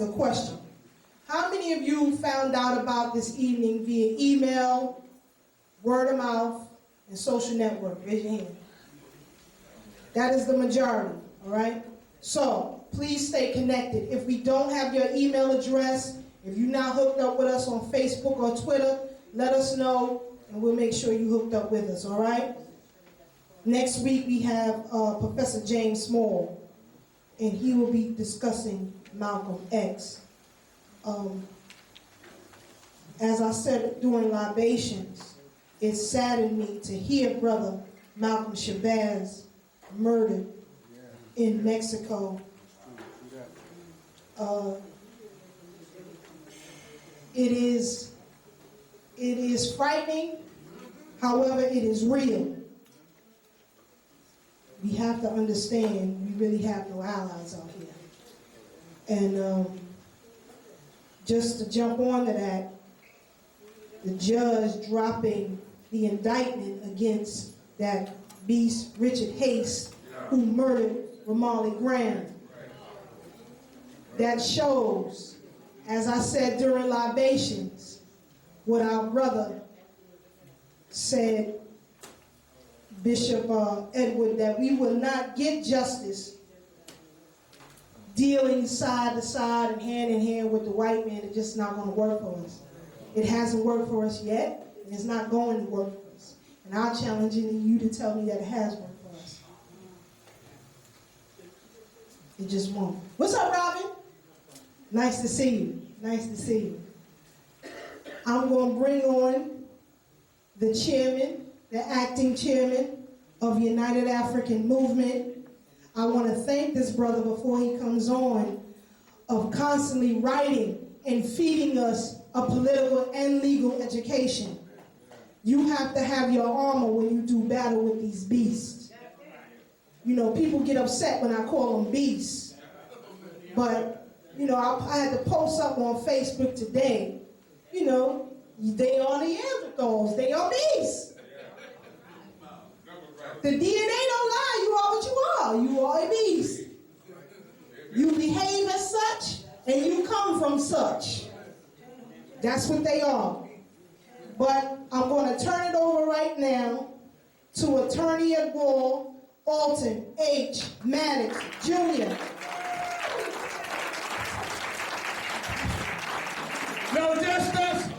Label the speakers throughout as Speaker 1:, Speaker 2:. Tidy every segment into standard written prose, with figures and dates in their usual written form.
Speaker 1: A question. How many of you found out about this evening via email, word of mouth, and social network? Raise your hand. That is the majority, all right? So, please stay connected. If we don't have your email address, if you're not hooked up with us on Facebook or Twitter, let us know, and we'll make sure you hooked up with us, all right? Next week, we have Professor James Small, and he will be discussing Malcolm X. As I said during libations, it saddened me to hear Brother Malcolm Shabazz murdered in Mexico. It is frightening, however, it is real. We have to understand we really have no allies out here. And just to jump onto that, the judge dropping the indictment against that beast Richard Hayes, who murdered Ramarley Graham. That shows, as I said during libations, what our brother said, Bishop Edward, that we will not get justice dealing side to side and hand with the white man. It's just not going to work for us. It hasn't worked for us yet, and it's not going to work for us. And I'm challenging you to tell me that it has worked for us. It just won't. What's up, Robin? Nice to see you. Nice to see you. I'm going to bring on the chairman, the acting chairman of United African Movement. I want to thank this brother before he comes on of constantly writing and feeding us a political and legal education. You have to have your armor when you do battle with these beasts. You know, people get upset when I call them beasts. But, you know, I had to post up on Facebook today, you know, they are Neanderthals, they are beasts. The DNA don't lie, you are what you are. You are a beast. You behave as such, and you come from such. That's what they are. But I'm going to turn it over right now to Attorney at Law, Alton H. Maddox, Jr.
Speaker 2: No justice!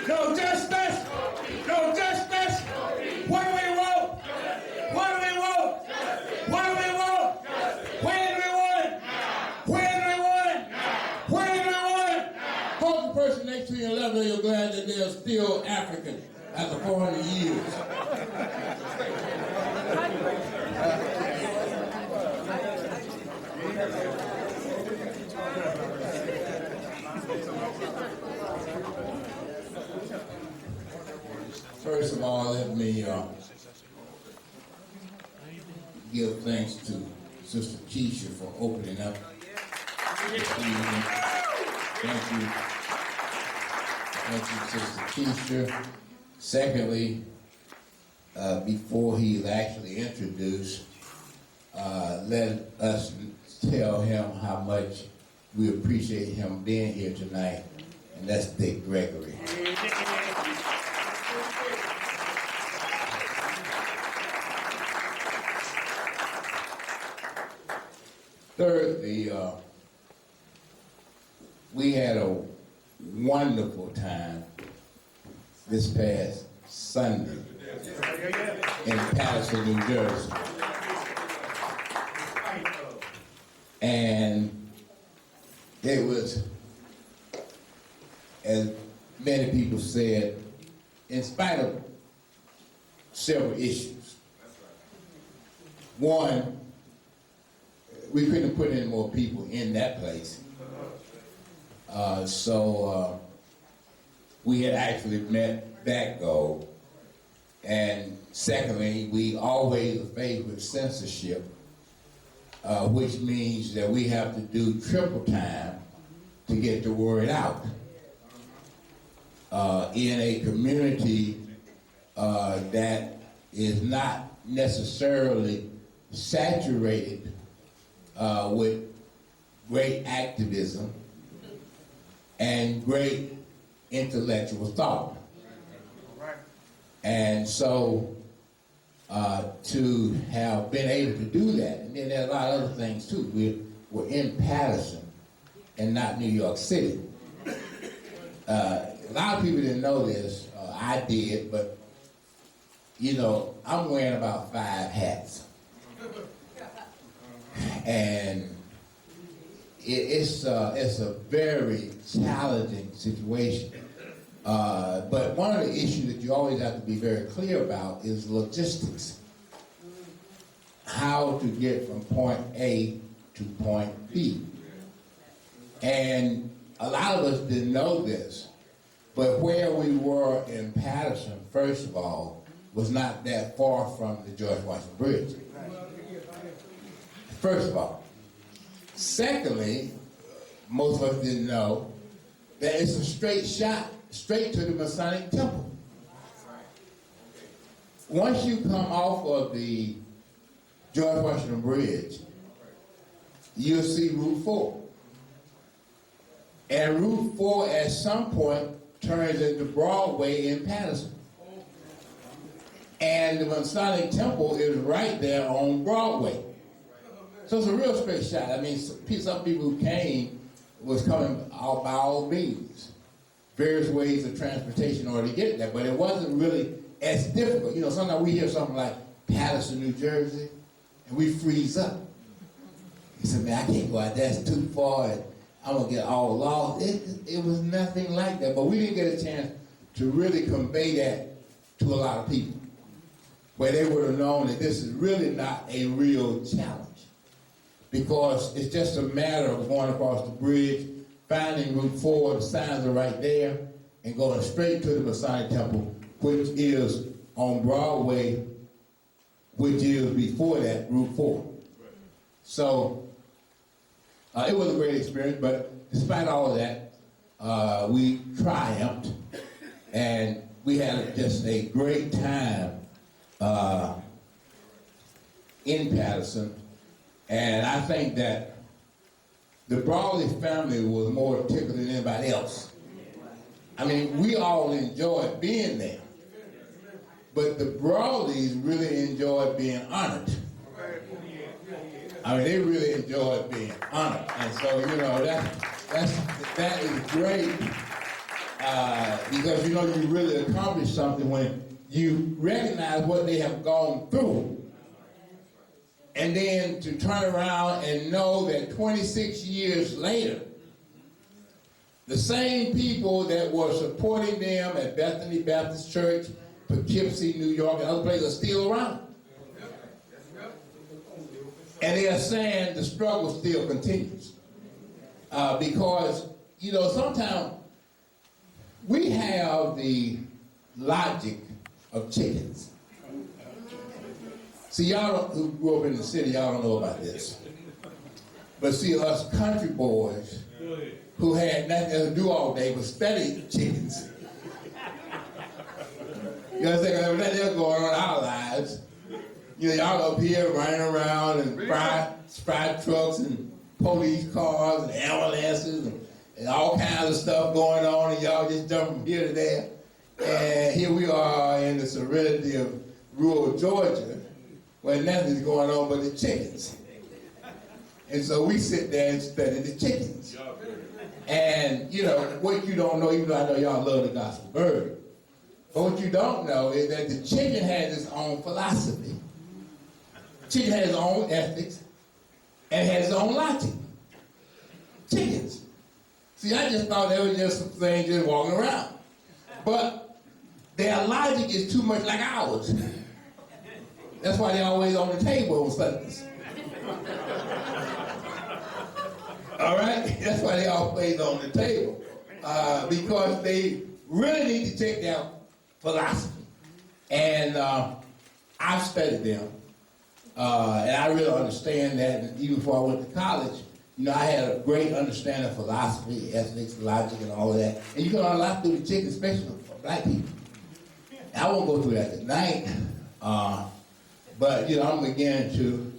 Speaker 2: No justice! No justice! What do we want? What do we want? What do we want? When do we want it? When do we want it? When do we want it? Hold the person next to you and let them know you're glad that they're still African after 400 years. First of all, let me give thanks to Sister Keisha for opening up this evening. Thank you, Sister Keisha. Secondly, before he's actually introduced, let us tell him how much we appreciate him being here tonight, and that's Dick Gregory. Thirdly, we had a wonderful time this past Sunday in Patterson, New Jersey. And it was, as many people said, in spite of several issues. One, we couldn't put any more people in that place. So we had actually met that goal. And secondly, we always favor censorship, which means that we have to do triple time to get the word out. In a community that is not necessarily saturated with great activism, and great intellectual thought. And so to have been able to do that, and then there are a lot of other things too. We're in Patterson and not New York City. A lot of people didn't know this. I did, but you know, I'm wearing about 5 hats. And it's a very challenging situation. But one of the issues that you always have to be very clear about is logistics. How to get from point A to point B. And a lot of us didn't know this, but where we were in Patterson, first of all, was not that far from the George Washington Bridge. First of all. Secondly, most of us didn't know that it's a straight shot straight to the Masonic Temple. Once you come off of the George Washington Bridge, you'll see Route 4. And Route 4 at some point turns into Broadway in Patterson. And the Masonic Temple is right there on Broadway. So it's a real straight shot. I mean, some people who came was coming out by all means. Various ways of transportation in order to get there, but it wasn't really as difficult. You know, sometimes we hear something like Patterson, New Jersey, and we freeze up. You say, man, I can't go out there, it's too far, and I'm going to get all lost. It was nothing like that, but we didn't get a chance to really convey that to a lot of people, where they would have known that this is really not a real challenge, because it's just a matter of going across the bridge, finding Route 4, the signs are right there, and going straight to the Masonic Temple, which is on Broadway, which is before that, Route 4. So it was a great experience, but despite all of that, we triumphed, and we had just a great time in Patterson, and I think that the Brawley family was more tickled than anybody else. I mean, we all enjoyed being there, but the Brawleys really enjoyed being honored. I mean, they really enjoyed being honored, and so you know that is great because you know you really accomplished something when you recognize what they have gone through. And then to turn around and know that 26 years later, the same people that were supporting them at Bethany Baptist Church, Poughkeepsie, New York, and other places are still around. And they are saying the struggle still continues. Because, you know, sometimes we have the logic of chickens. See, y'all who grew up in the city, y'all don't know about this. But see, us country boys who had nothing else to do all day but study chickens. You know what I'm saying? There was nothing else going on in our lives. You know, y'all up here running around and fry trucks and police cars and ambulances and all kinds of stuff going on, and y'all just jump from here to there. And here we are in the serenity of rural Georgia, where nothing's going on but the chickens. And so we sit there and study the chickens. And, you know, what you don't know, even though I know y'all love the gospel bird, but what you don't know is that the chicken has its own philosophy. Chicken has its own ethics and has its own logic. Chickens. See, I just thought they were just some things just walking around. But their logic is too much like ours. That's why they're always on the table on Sundays. All right? That's why they're always on the table. Because they really need to take their philosophy. And I've studied them. And I really understand that. And even before I went to college, you know, I had a great understanding of philosophy, ethics, logic, and all of that. And you can learn a lot through the chicken, especially for black people. And I won't go through that tonight. But, you know, I'm beginning to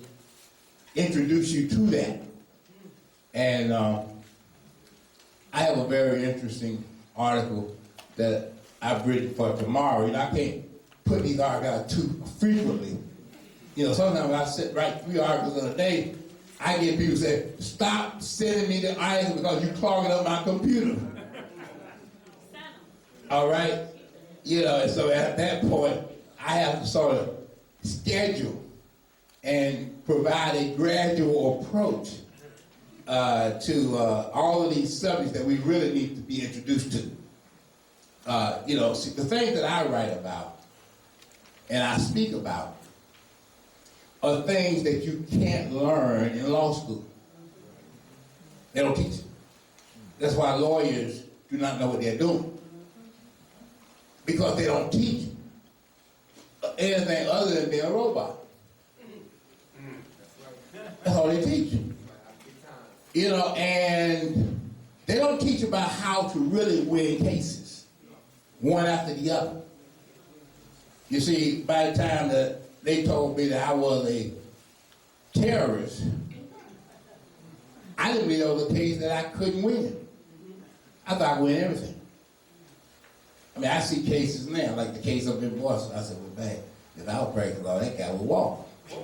Speaker 2: introduce you to that. And I have a very interesting article that I've written for tomorrow. You know, I can't put these articles out too frequently. You know, sometimes when I write 3 articles in a day, I get people say, stop sending me the articles because you're clogging up my computer. All right? You know, and so at that point, I have to sort of schedule and provide a gradual approach to all of these subjects that we really need to be introduced to. You know, see, the things that I write about and I speak about are things that you can't learn in law school. They don't teach it. That's why lawyers do not know what they're doing. Because they don't teach anything other than being a robot. That's all they teach. You know, and they don't teach about how to really win cases, one after the other. You see, by the time that they told me that I was a terrorist, I didn't believe there was a case that I couldn't win. I thought I could win everything. I mean, I see cases now, like the case up in Boston. I said, well, man, if I was practicing law, that guy would walk. I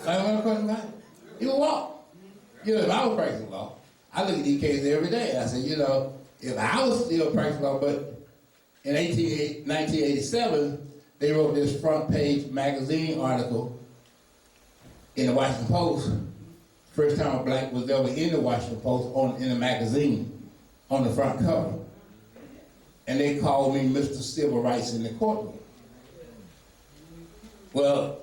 Speaker 2: don't know question about it. He would walk. You know, if I was practicing law, I look at these cases every day. I said, you know, if I was still practicing law, but in 1987, they wrote this front page magazine article in the Washington Post. First time a black was ever in the Washington Post in a magazine on the front cover. And they called me Mr. Civil Rights in the courtroom. Well,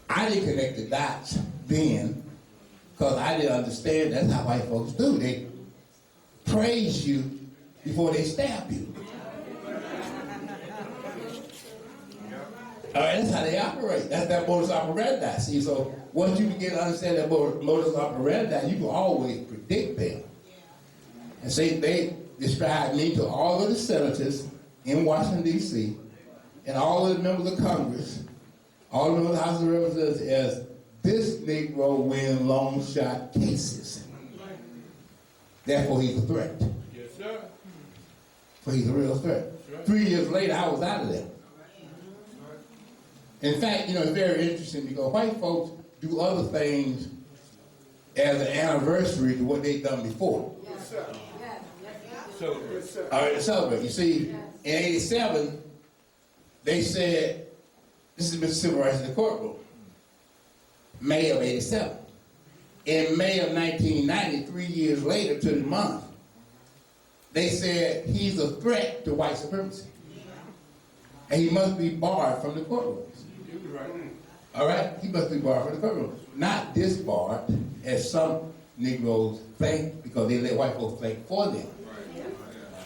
Speaker 2: I didn't connect the dots then because I didn't understand that's how white folks do. They praise you before they stab you. All right, that's how they operate. That's that modus operandi. See, so once you begin to understand that modus operandi, you can always predict them. And say they described me to all of the senators in Washington, D.C., and all of the members of Congress, all of the House of Representatives as this Negro win long shot cases. Therefore, he's a threat.
Speaker 3: Yes, sir.
Speaker 2: So he's a real threat. Right. 3 years later, I was out of there. In fact, you know, it's very interesting because white folks do other things as an anniversary to what they've done before.
Speaker 3: Yes, sir.
Speaker 2: All right, to celebrate. You see, in 87, they said, this is Mr. Civil Rights in the courtroom, May of 87. In May of 1990, 3 years later to the month, they said he's a threat to white supremacy. And he must be barred from the courtroom. All right? He must be barred from the courtroom. Not disbarred, as some Negroes think, because they let white folks think for them.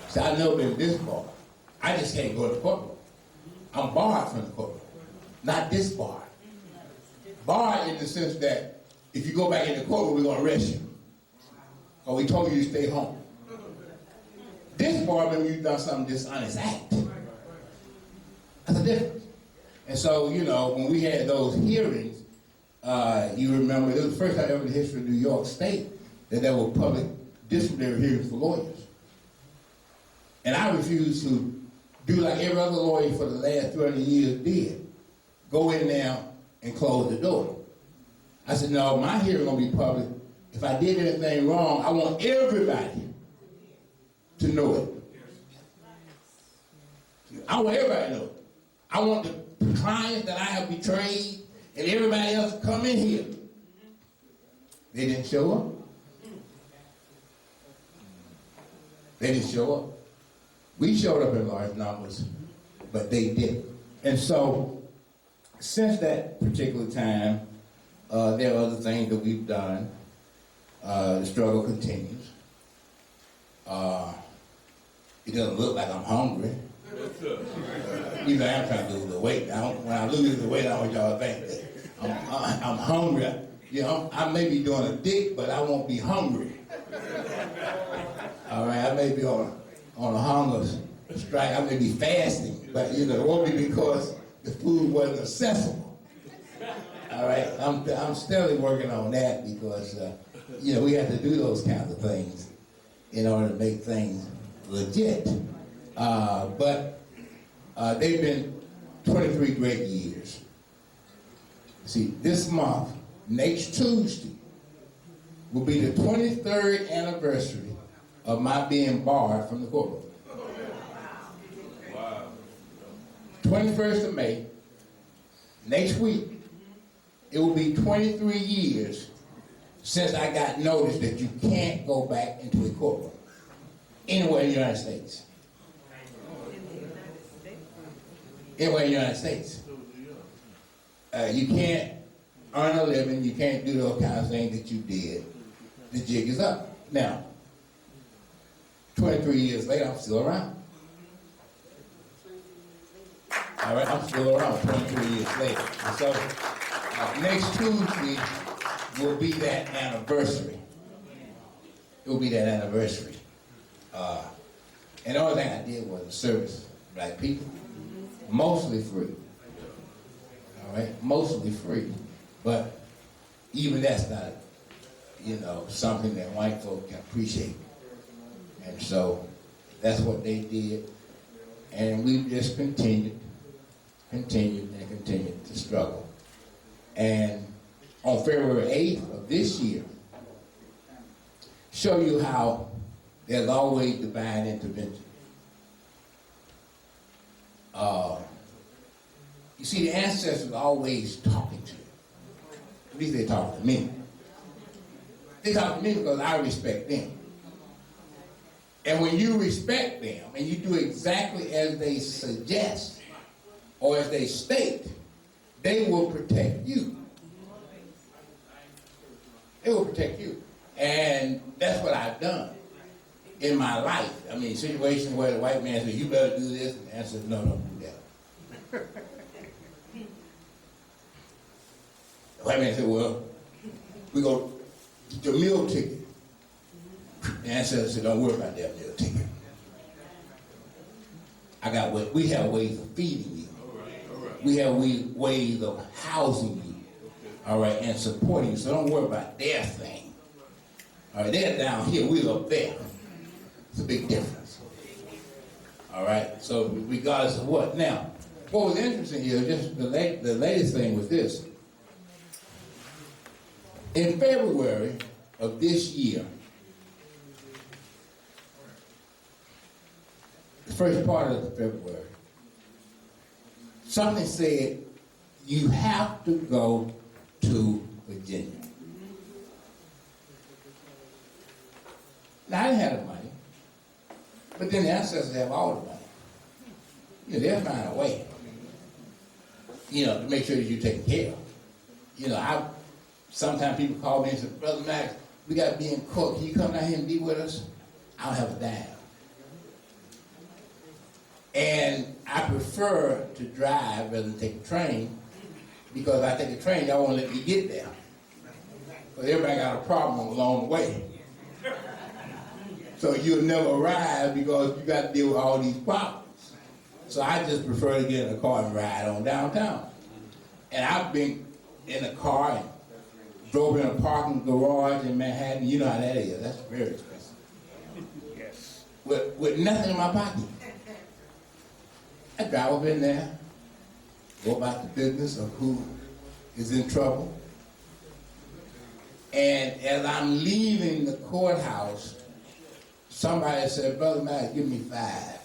Speaker 2: So I've never been disbarred. I just can't go to the courtroom. I'm barred from the courtroom, not disbarred. Barred in the sense that if you go back in the courtroom, we're going to arrest you. Or we told you to stay home. Disbarred means you've done some dishonest act. That's the difference. And so, you know, when we had those hearings, you remember, it was the first time ever in the history of New York State that there were public disciplinary hearings for lawyers. And I refused to do like every other lawyer for the last 30 years did. Go in there and close the door. I said, no, my hearing gonna be public. If I did anything wrong, I want everybody to know it. I want everybody to know it. I want the clients that I have betrayed and everybody else to come in here. They didn't show up. They didn't show up. We showed up in large numbers, but they didn't. And so, since that particular time, there are other things that we've done. The struggle continues. It doesn't look like I'm hungry. Even though I'm trying to lose the weight. When I lose the weight, I want y'all to think that I'm hungry. You know, I may be doing a dick, but I won't be hungry. All right, I may be on a hunger strike. I may be fasting, but you know, it won't be because the food wasn't accessible. All right, I'm steadily working on that because
Speaker 3: you know, we have to do those kinds of things in order to make things legit. But they've been 23 great years. See, this month, next Tuesday, will be the 23rd anniversary of my being barred from the courtroom. Wow. 21st of May, next week, it will be 23 years since I got notice that you can't go back into a courtroom anywhere in the United States. Anywhere in the United States. You can't earn a living, you can't do those kinds of things that you did. The jig is up. Now, 23 years later, I'm still around. All right, I'm still around 23 years later. And so, next Tuesday will be that anniversary. It will be that anniversary. And the only thing I did was service black people. Mostly free. All right, mostly free. But even that's not, you know, something that white folk can appreciate. And so that's what they did. And we've just continued to struggle. And on February 8th of this year, show you how there's always divine intervention. You see, the ancestors are always talking to you. At least they talk to me. They talk to me because I respect them. And when you respect them and you do exactly as they suggest or as they state, they will protect you. They will protect you. And that's what I've done in my life. I mean, situations where the white man says, you better do this, and the answer is, no, don't do that. The white man said, well, we go get your meal ticket. The answer said, don't worry about that meal ticket. We have ways of feeding you. We have ways of housing you. All right, and supporting you. So don't worry about their thing. All right, they're down here, we're up there. It's a big difference. All right, so regardless of what. Now, what was interesting here, just the latest thing was this. In February of this year, the first part of February, something said, you have to go to Virginia. Now, I didn't have the money, but then the ancestors have all the money. You know, they'll find a way, you know, to make sure that you're taken care of. You know, sometimes people call me and say, Brother Max, we got to be in court. Can you come down here and be with us? I don't have a dime. And I prefer to drive rather than take a train, because if I take a train, y'all won't let me get there. But everybody got a problem along the way. So you'll never arrive because you got to deal with all these problems. So I just prefer to get in a car and ride on downtown. And I've been in a car and drove in a parking garage in Manhattan. You know how that is. That's very expensive. Yes. With nothing in my pocket. I drive up in there, go about the business of who is in trouble. And as I'm leaving the courthouse, somebody said, Brother Max, give me $5.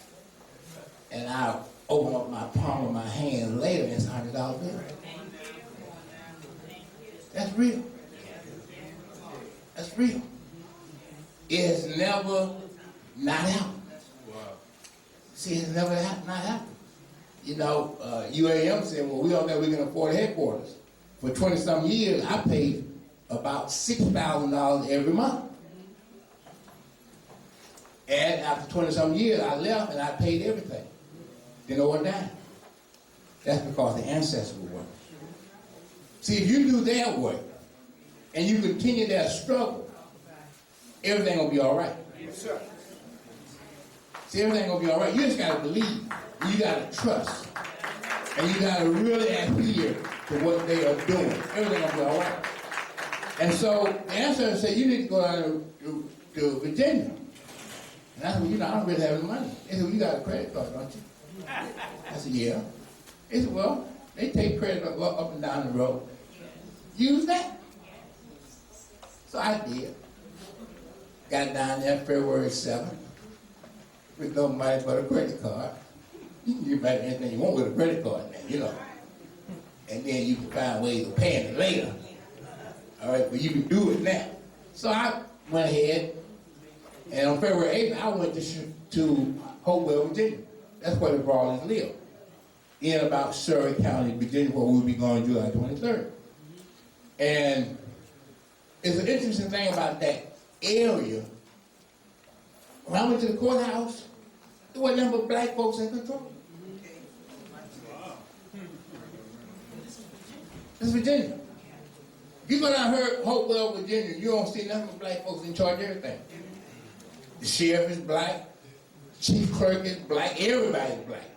Speaker 3: And I'll open up my palm of my hand later and it's a $100 bill. That's real. That's real. It's never not happened. See, it's never not happened. You know, UAM said, well, we don't know we can afford headquarters. For 20-some years, I paid about $6,000 every month. And after 20-some years, I left and I paid everything. Didn't owe a dime. That's because the ancestors were working. See, if you do their work and you continue their struggle, everything will be all right. Yes, sir. See, everything will be all right. You just got to believe. You got to trust. And you got to really adhere to what they are doing. Everything will be all right. And so the answer said, you need to go down to Virginia. And I said, well, you know, I don't really have any money. They said, well, you got a credit card, don't you? I said, yeah. They said, well, they take credit up and down the road. Use that. So I did. Got down there February 7th with no money but a credit card. You can get back anything you want with a credit card now, you know. And then you can find ways of paying it later. All right, but you can do it now. So I went ahead, and on February 8th, I went to Hopewell, Virginia. That's where the Brawlers live. In about Surrey County, Virginia, where we'll be going July 23rd. And it's an interesting thing about that area. When I went to the courthouse, there wasn't nothing but black folks in control. It's Virginia. You go down here, Hopewell, Virginia, you don't see nothing but black folks in charge of everything. The sheriff is black, chief clerk is black, everybody's black.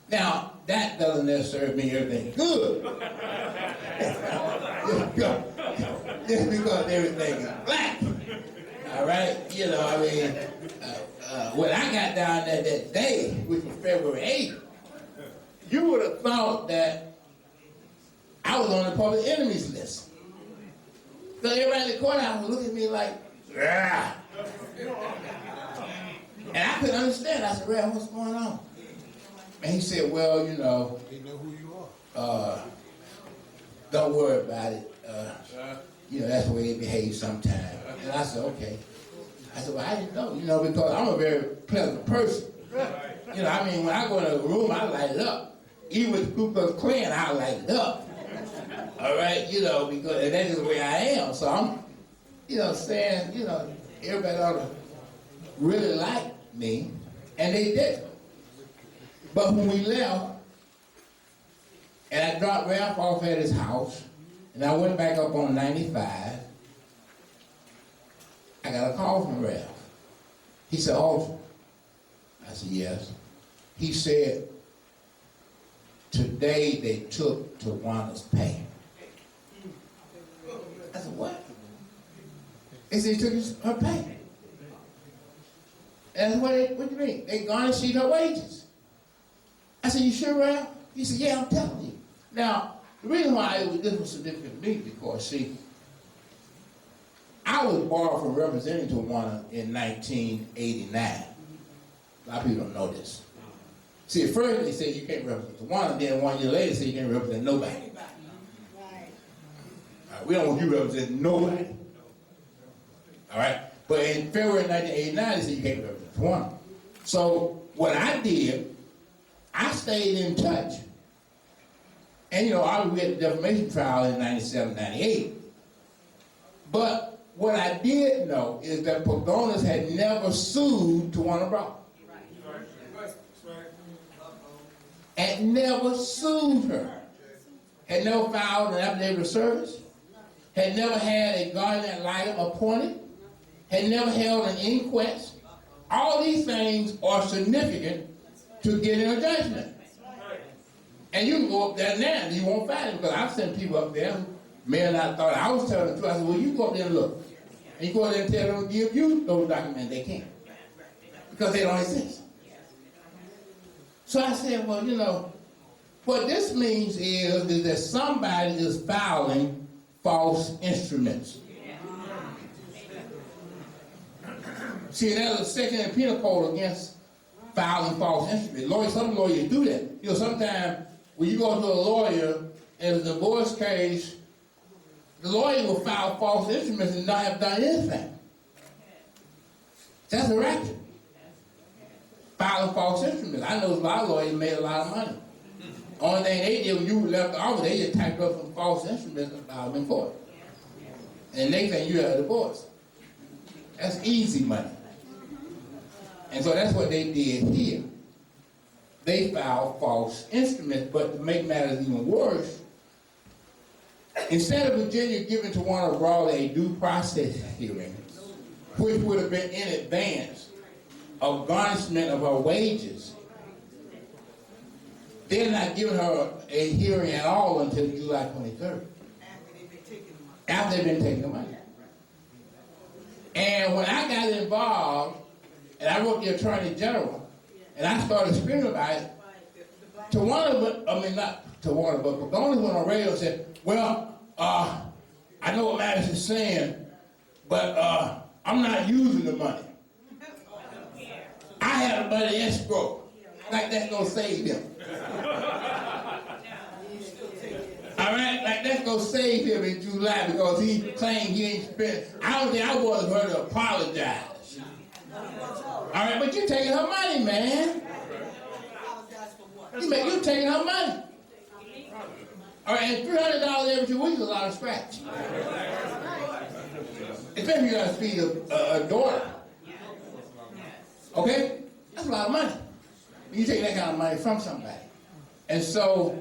Speaker 3: Now, that doesn't necessarily mean everything's good. Just because everything is black. All right? You know, I mean, when I got down there that day, which was February 8th, you would have thought that I was on the public enemies list. So everybody in the courthouse would look at me like, "Rah." And I couldn't understand. I said, "Ray, what's going on?" And he said, well, you know,
Speaker 4: They know who you are.
Speaker 3: Don't worry about it. You know, that's the way they behave sometimes. And I said, okay. I said, well, I didn't know, you know, because I'm a very pleasant person. You know, I mean, when I go in a room, I light it up. Even with the Ku Klux Klan, I light it up. All right, you know, because and that's just the way I am. So I'm, you know, saying, you know, everybody ought to really like me, and they did. But when we left, and I dropped Ralph off at his house, and I went back up on 95, I got a call from Ralph. He said, Alton. I said, yes. He said, today they took Tawana's pay. I said, what? They said they took her pay. And what do you mean? They garnished her wages. I said, you sure, Ralph? He said, yeah, I'm telling you. Now, the reason why this was significant to me, because, see, I was barred from representing Tawana in 1989. A lot of people don't know this. See, at first they said you can't represent Tawana, then 1 year later they said you can't represent nobody. We don't want you representing nobody. All right? But in February 1989, they said you can't represent Tawana. So what I did, I stayed in touch. And, you know, I was at the defamation trial in 97, 98. But what I did know is that Pagonas had never sued Tawana Brown. Had never sued her. Had never filed an affidavit of service. Had never had a guardian ad litem appointed. Had never held an inquest. All these things are significant to getting a judgment. And you can go up there now and you won't find it, because I've sent people up there who may have not thought I was telling the truth. I said, well, you go up there and look. And you go up there and tell them to give you those documents. They can't. Because they don't exist. So I said, well, you know, what this means is that somebody is filing false instruments. See, there's a section in the penal code against filing false instruments. Some lawyers do that. You know, sometimes when you go to a lawyer in a divorce case, the lawyer will file false instruments and not have done anything. That's a record. Filing false instruments. I know a lot of lawyers made a lot of money. Only thing they did when you left the office, they just typed up some false instruments and filed them in court. And next thing you had a divorce. That's easy money. And so that's what they did here. They filed false instruments, but to make matters even worse, instead of Virginia giving Tawana Brawley a due process hearing, which would have been in advance of garnishment of her wages, they're not giving her a hearing at all until July 23rd. after they've been taking the money. And when I got involved, and I wrote the Attorney General, and I started screaming about it, to one of them, I mean, not to one of them, but the only one on radio said, well, I know what Madison is saying, but I'm not using the money. I had the money escrow. Like that's gonna save him. All right, like that's gonna save him in July because he claimed he ain't spent. I don't think I wasn't going to apologize. All right, but you're taking her money, man. You're taking her money. All right, and $300 every 2 weeks is a lot of scratch. Especially if you're going to feed a daughter. Okay? That's a lot of money. You take that kind of money from somebody. And so,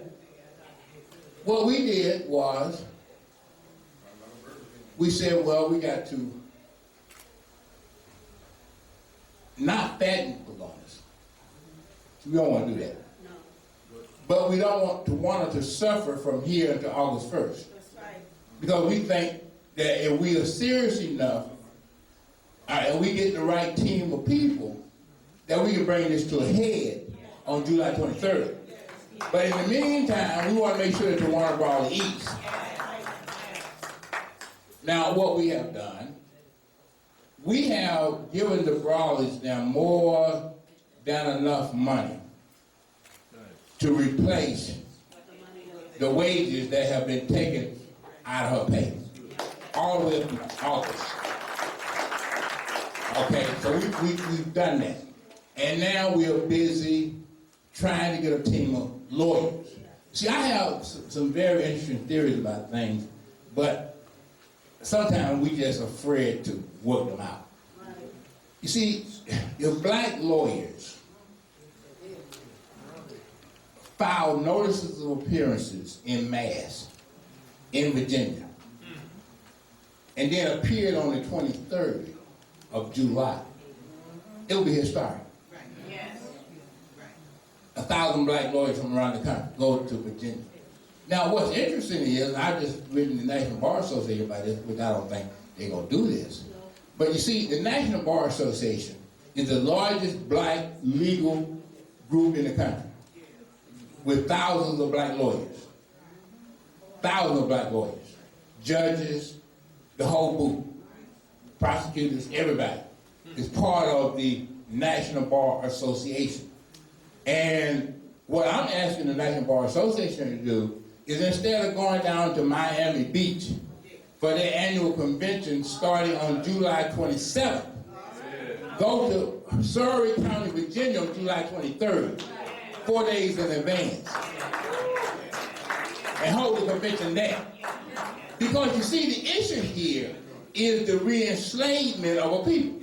Speaker 3: what we did was, we said, well, we got to not fatten forgiveness. We don't want to do that. But we don't want her to suffer from here until August 1st. That's right. Because we think that if we are serious enough, and we get the right team of people, that we can bring this to a head on July 23rd. But in the meantime, we want to make sure that the water brawl eats. Now, what we have done, we have given the brawlers now more than enough money to replace the wages that have been taken out of her pay, all the way up to August. Okay, so we've done that. And now we are busy trying to get a team of lawyers. See, I have some very interesting theories about things, but sometimes we just afraid to work them out. You see, if black lawyers filed notices of appearances in mass in Virginia and then appeared on the 23rd of July, it would be historic. 1,000 black lawyers from around the country go to Virginia. Now, what's interesting is, I've just written the National Bar Association about this, which I don't think they're going to do this. But you see, the National Bar Association is the largest black legal group in the country, with thousands of black lawyers. Thousands of black lawyers. Judges, the whole boot. Prosecutors, everybody is part of the National Bar Association. And what I'm asking the National Bar Association to do is, instead of going down to Miami Beach for their annual convention starting on July 27th, go to Surrey County, Virginia on July 23rd, 4 days in advance, and hold the convention there. Because you see, the issue here is the re-enslavement of a people.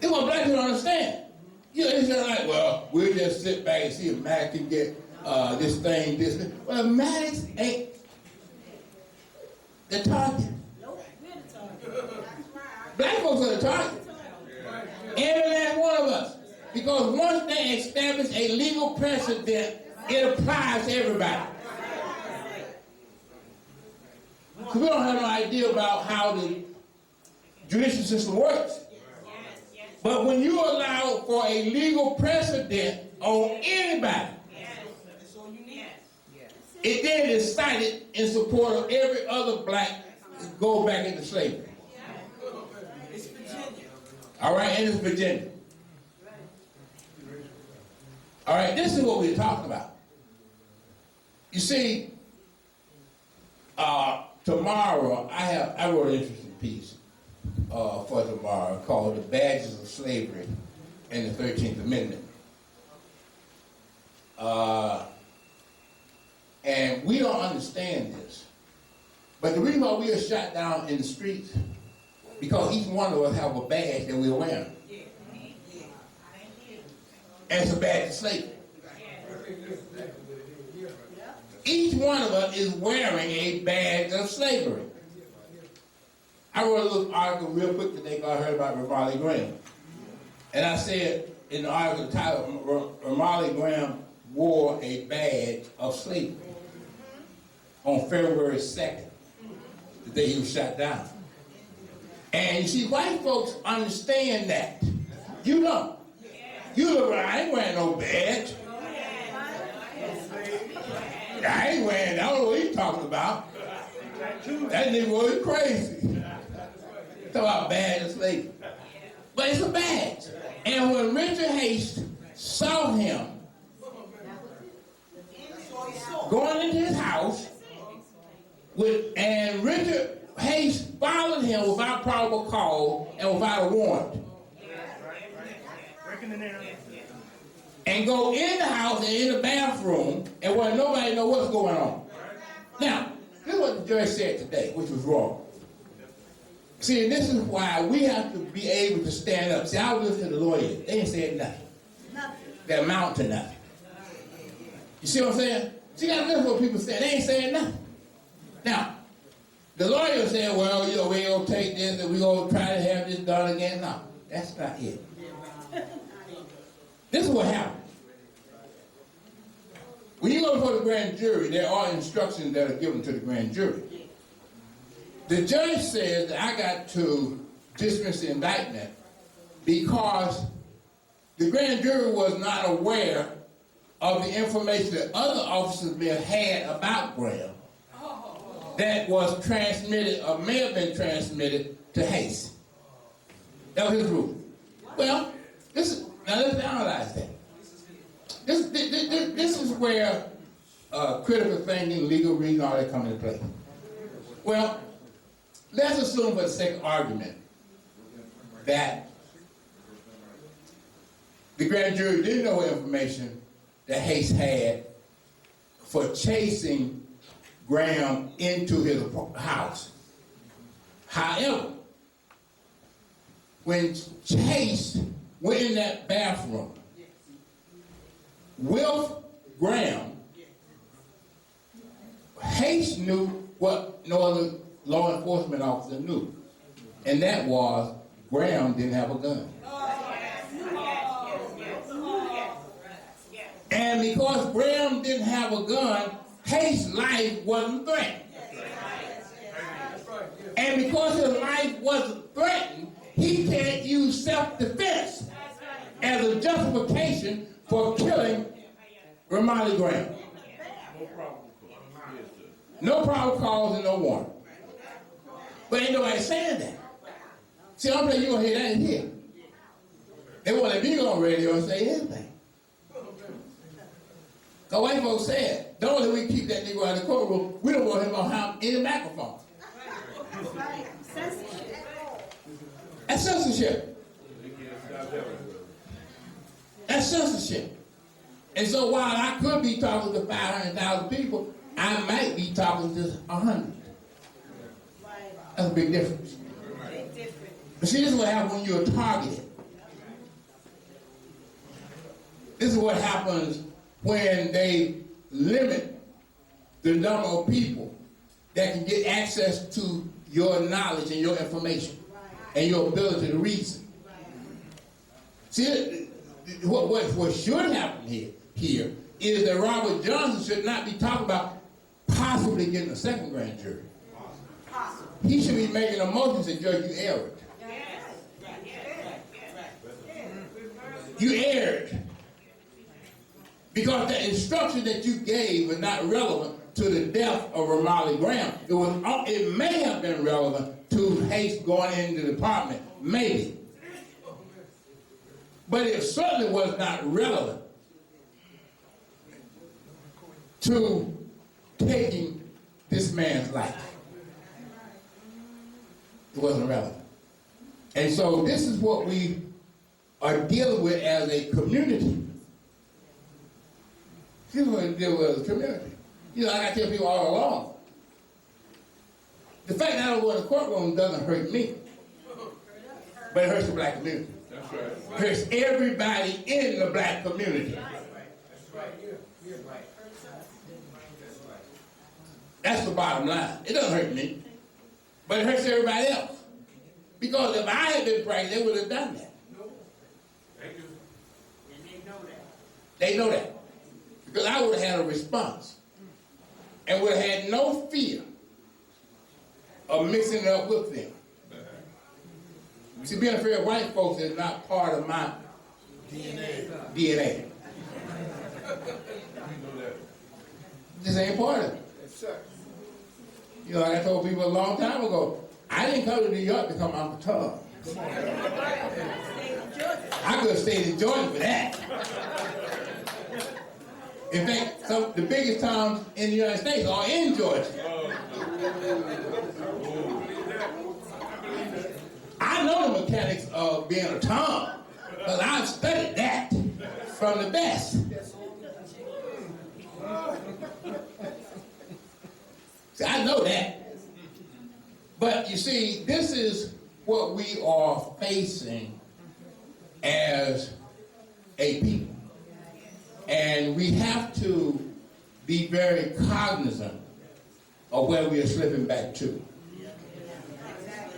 Speaker 3: It's what black people don't understand. You know, it's just like, well, we'll just sit back and see if Mac can get this thing. Well, Maddox ain't the target. Black folks are the target. Every last one of us. Because once they establish a legal precedent, it applies to everybody. So we don't have no idea about how the judicial system works. But when you allow for a legal precedent on anybody, it then is cited in support of every other black that go back into slavery. All right, and it's Virginia. All right, this is what we're talking about. You see, tomorrow I wrote an interesting piece for tomorrow called "The Badges of Slavery and the 13th Amendment." And we don't understand this, but the reason why we are shot down in the streets because each one of us have a badge that we're wearing. And it's a badge of slavery. Each one of us is wearing a badge of slavery. I wrote a little article real quick today because I heard about Ramarley Graham. And I said in the article, the title, Ramarley Graham wore a badge of slavery. on February 2nd, the day he was shot down. And you see, white folks understand that. You know. You look around, I ain't wearing no badge. I ain't wearing, I don't know what he's talking about. That nigga was crazy. Talk about badge of slavery. But it's a badge. And when Richard Hayes saw him going into his house, and Richard Hayes followed him without probable cause and without a warrant. And go in the house and in the bathroom and where nobody know what's going on. Now, this is what the judge said today, which was wrong. See, and this is why we have to be able to stand up. See, I was listening to the lawyers. They ain't saying nothing. That amount to nothing. You see what I'm saying? See, you got to listen to what people say. They ain't saying nothing. Now, the lawyer said, well, you know, we're going to take this and we're going to try to have this done again. No, that's not it. This is what happened. When you go before the grand jury, there are instructions that are given to the grand jury. The judge says that I got to dismiss the indictment because the grand jury was not aware of the information that other officers may have had about Graham that was transmitted or may have been transmitted to Hayes. That was his rule. Well, now let's analyze that. This is where critical thinking, legal reason, all that come into play. Well, let's assume for the sake of argument that the grand jury didn't know information that Hayes had for chasing Graham into his house. However, when Hayes went in that bathroom with Graham, Hayes knew what no other law enforcement officer knew, and that was Graham didn't have a gun. And because Graham didn't have a gun, Hayes' life wasn't threatened. And because his life wasn't threatened, he can't use self-defense as a justification for killing Ramali Graham. No probable cause and no warrant. But ain't nobody saying that. See, I'm saying you're going to hear that in here. They won't let me go on radio and say anything. Because white folks said, don't let we keep that nigga out of the courtroom. We don't want him on any microphone. That's censorship. That's censorship. And so while I could be talking to 500,000 people, I might be talking to 100. That's a big difference. But see, this is what happens when you're targeted. This is what happens when they limit the number of people that can get access to your knowledge and your information and your ability to reason. See, what should happen here is that Robert Johnson should not be talking about possibly getting a second grand jury. He should be making a motion to Judge, you erred. You erred. Because the instruction that you gave was not relevant to the death of Ramali Graham. It may have been relevant to Hayes going into the department, maybe. But it certainly was not relevant to taking this man's life. It wasn't relevant. And so this is what we are dealing with as a community. This is what we deal with as a community. You know, like I tell people all along, the fact that I don't go in the courtroom doesn't hurt me, but it hurts the black community. That's right. It hurts everybody in the black community. That's the bottom line. It doesn't hurt me, but it hurts everybody else. Because if I had been practicing, they would have done that. They do. And they know that. They know that. Because I would have had a response. and would have had no fear of mixing it up with them. See, being afraid of white folks is not part of my DNA. This ain't part of it. You know, like I told people a long time ago, I didn't come to New York to come Uncle Tom. I could have stayed in Georgia for that. In fact, the biggest towns in the United States are in Georgia. I know the mechanics of being a Tom, because I've studied that from the best. See, I know that. But you see, this is what we are facing as a people. And we have to be very cognizant of where we are slipping back to.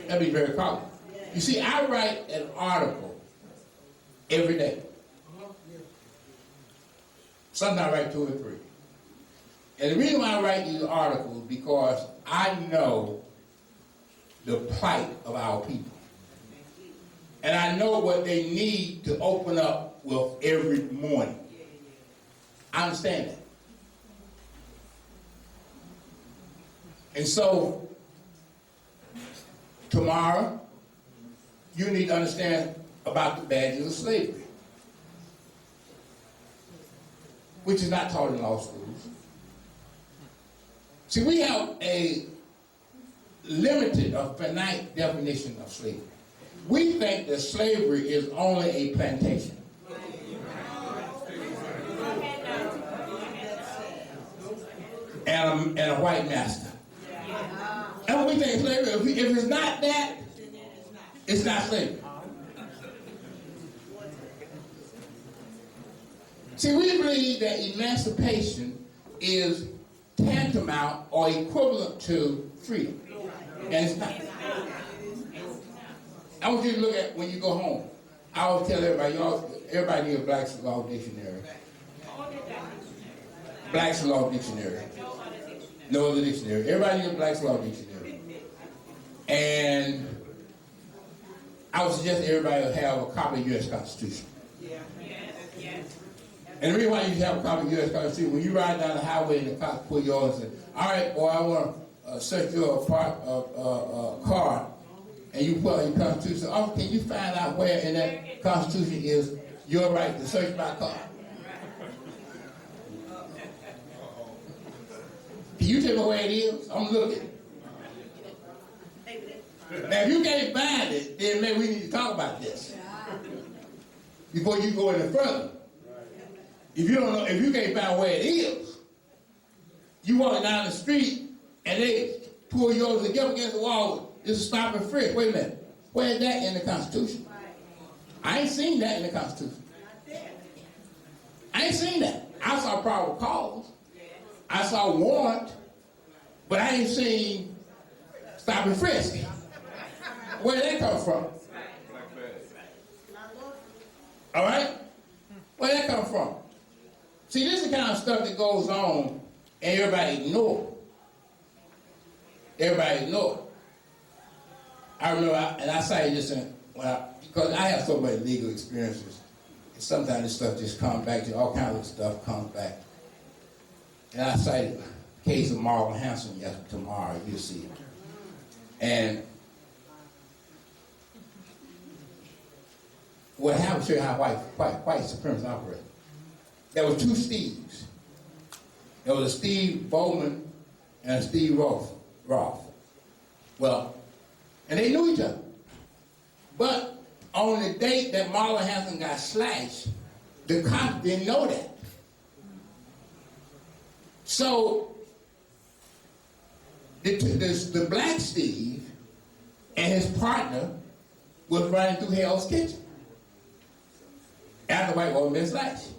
Speaker 3: That'd be very cognizant. You see, I write an article every day. Sometimes I write 2 or 3. And the reason why I write these articles is because I know the plight of our people. And I know what they need to open up with every morning. I understand that. And so, tomorrow, you need to understand about the badges of slavery, which is not taught in law schools. See, we have a limited or finite definition of slavery. We think that slavery is only a plantation. And a white master. And we think slavery, if it's not that, it's not slavery. See, we believe that emancipation is tantamount or equivalent to freedom. And it's not. I want you to look at when you go home. I always tell everybody, everybody needs a Black's Law Dictionary. Black's Law Dictionary. No other dictionary. Everybody needs a Black's Law Dictionary. And I would suggest everybody have a copy of the U.S. Constitution. And the reason why you have a copy of the U.S. Constitution, when you ride down the highway and the cop pull you over and say, all right, boy, I want to search your car, and you pull out your Constitution, oh, can you find out where in that Constitution is your right to search my car? Can you tell me where it is? I'm looking. Now, if you can't find it, then maybe we need to talk about this before you go any further. If you don't know, if you can't find where it is, you walk down the street and they pull you over together against the wall. It's a stop and frisk. Wait a minute. Where is that in the Constitution? I ain't seen that in the Constitution. I ain't seen that. I saw probable cause. I saw warrant, but I ain't seen stop and frisk. Where did that come from? All right? Where did that come from? See, this is the kind of stuff that goes on and everybody ignore it. Everybody ignore it. I remember, and I cited this because I have so many legal experiences. And sometimes this stuff just comes back to all kinds of stuff comes back. And I cited the case of Marlon Hanson tomorrow, you'll see it. And what happened, show you how white supremacy operates. There were 2 Steves. There was a Steve Bowman and a Steve Roth. Well, and they knew each other. But on the date that Marlon Hanson got slashed, the cops didn't know that. So the black Steve and his partner was running through Hell's Kitchen after the white woman been slashed.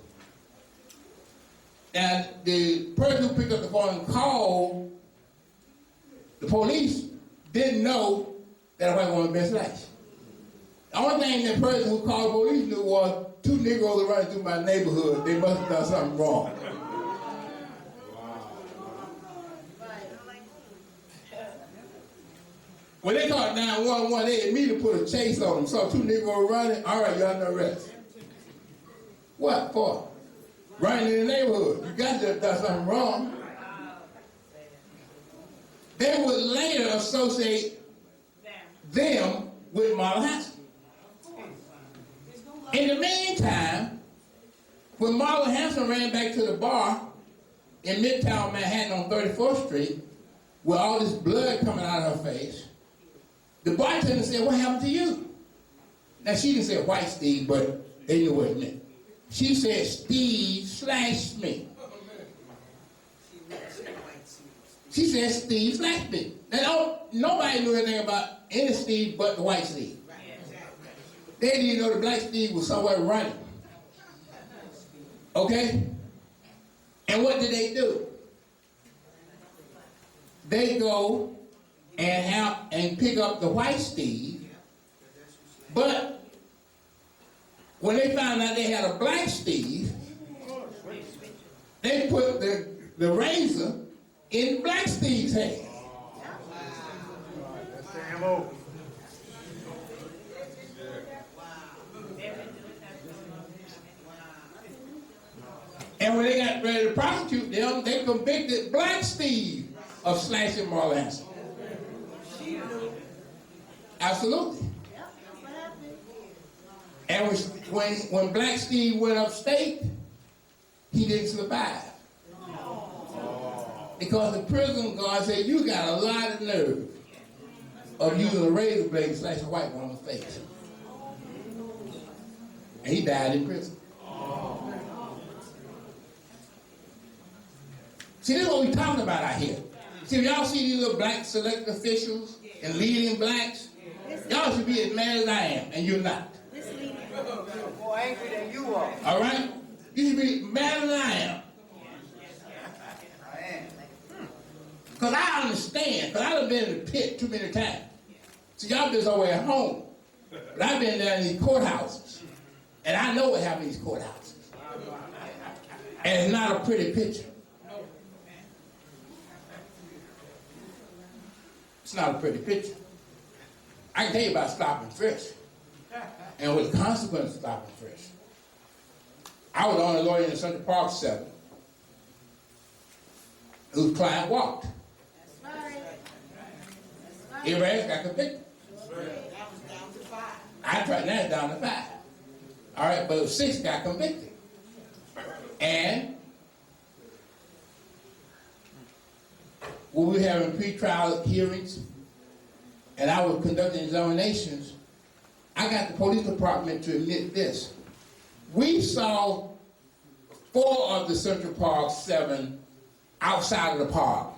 Speaker 3: And the person who picked up the phone and called the police didn't know that a white woman had been slashed. The only thing that person who called the police knew was 2 Negroes were running through my neighborhood. They must have done something wrong. when they called 911, they immediately put a chase on them. Saw two Negroes running. All right, you're under arrest. What for? Running in the neighborhood. You got to have done something wrong. They would later associate them with Marlon Hanson. In the meantime, when Marlon Hanson ran back to the bar in Midtown Manhattan on 34th Street, with all this blood coming out of her face, the bartender said, "What happened to you?" Now, she didn't say White Steve, but they knew what it meant. She said, "Steve slashed me." She said, "Steve slashed me." Now, nobody knew anything about any Steve but the White Steve. They didn't even know the Black Steve was somewhere running. Okay? And what did they do? They go and pick up the White Steve, but when they found out they had a Black Steve, they put the razor in Black Steve's hand.
Speaker 4: That's the MO.
Speaker 3: And when they got ready to prosecute them, they convicted Black Steve of slashing Marlon Hanson. Absolutely. And when Black Steve went upstate, he didn't survive. Because the prison guard said, "You got a lot of nerve of using a razor blade to slash a white woman's face." And he died in prison. See, this is what we're talking about out here. See, y'all see these little black selected officials and leading blacks? Y'all should be as mad as I am, and you're not.
Speaker 4: More angry than you are.
Speaker 3: All right? You should be madder than I am.
Speaker 4: I am.
Speaker 3: Because I understand, because I've been in the pit too many times. See, y'all been somewhere at home. But I've been down in these courthouses. And I know what happened in these courthouses. And it's not a pretty picture. It's not a pretty picture. I can tell you about stopping fish. And what the consequence of stopping fish. I was the only lawyer in the Central Park 7 whose client walked.
Speaker 5: That's right.
Speaker 3: Everybody else got convicted.
Speaker 5: That was down to 5.
Speaker 3: I tried that down to 5. All right, but 6 got convicted. And when we were having pretrial hearings and I was conducting examinations, I got the police department to admit this. We saw 4 of the Central Park 7 outside of the park.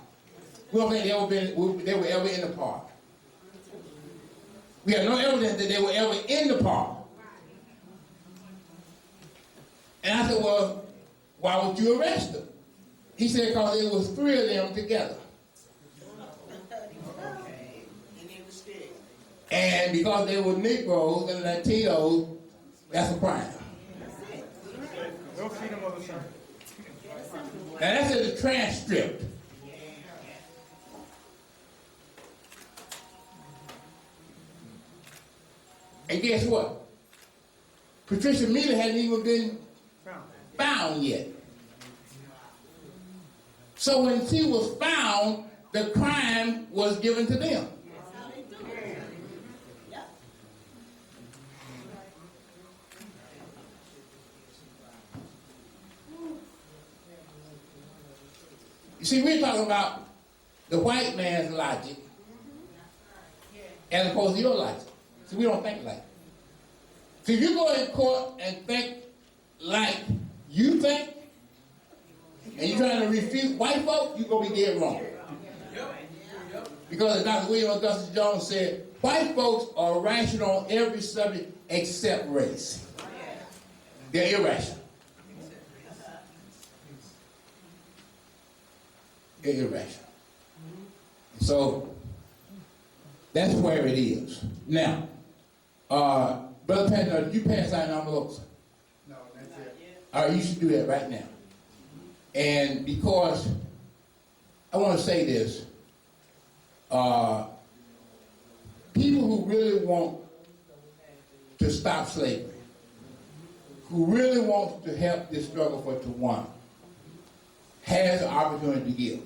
Speaker 3: We don't think they were ever in the park. We have no evidence that they were ever in the park. And I said, "Well, why would you arrest them?" He said, "Because there was 3 of them together.
Speaker 5: And they were scared.
Speaker 3: And because they were Negroes and Latinos, that's a crime."
Speaker 4: No freedom of assembly.
Speaker 3: Now that's in the transcript. And guess what? Patricia Miller hadn't even been found yet. So when she was found, the crime was given to them.
Speaker 5: That's how they do it. Yep.
Speaker 3: You see, we're talking about the white man's logic as opposed to your logic. See, we don't think like that. See, if you go in court and think like you think, and you're trying to refute white folk, you're going to be dead wrong. Because as Dr. William Augustus Jones said, white folks are rational on every subject except race. They're irrational. They're irrational. So, that's where it is. Now, Brother Patton, did you pass out envelopes?
Speaker 4: No, that's it.
Speaker 3: All right, you should do that right now. And because I want to say this, really want to stop slavery, who really wants to help this struggle for Tawana, has the opportunity to give.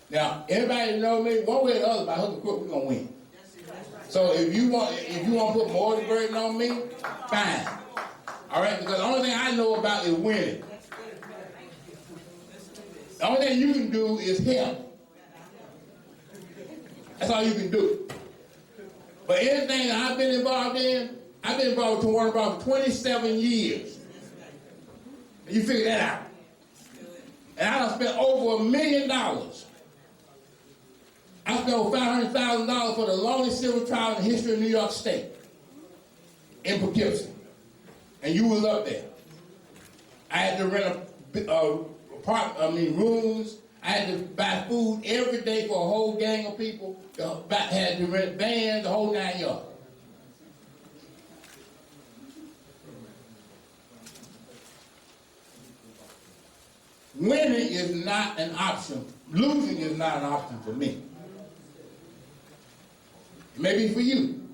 Speaker 3: Now, everybody know me, one way or the other, by hook or crook, we're gonna win. So if you want to put more of the burden on me, fine. All right, because the only thing I know about is winning. The only thing you can do is help. That's all you can do. But anything that I've been involved in, I've been involved with Tawana for 27 years. And you figure that out. And I done spent over $1 million. I spent over $500,000 for the longest civil trial in the history of New York State in Poughkeepsie. And you was up there. I had to rent rooms. I had to buy food every day for a whole gang of people. I had to rent vans, the whole 9 yards. Winning is not an option. Losing is not an option for me. It may be for you.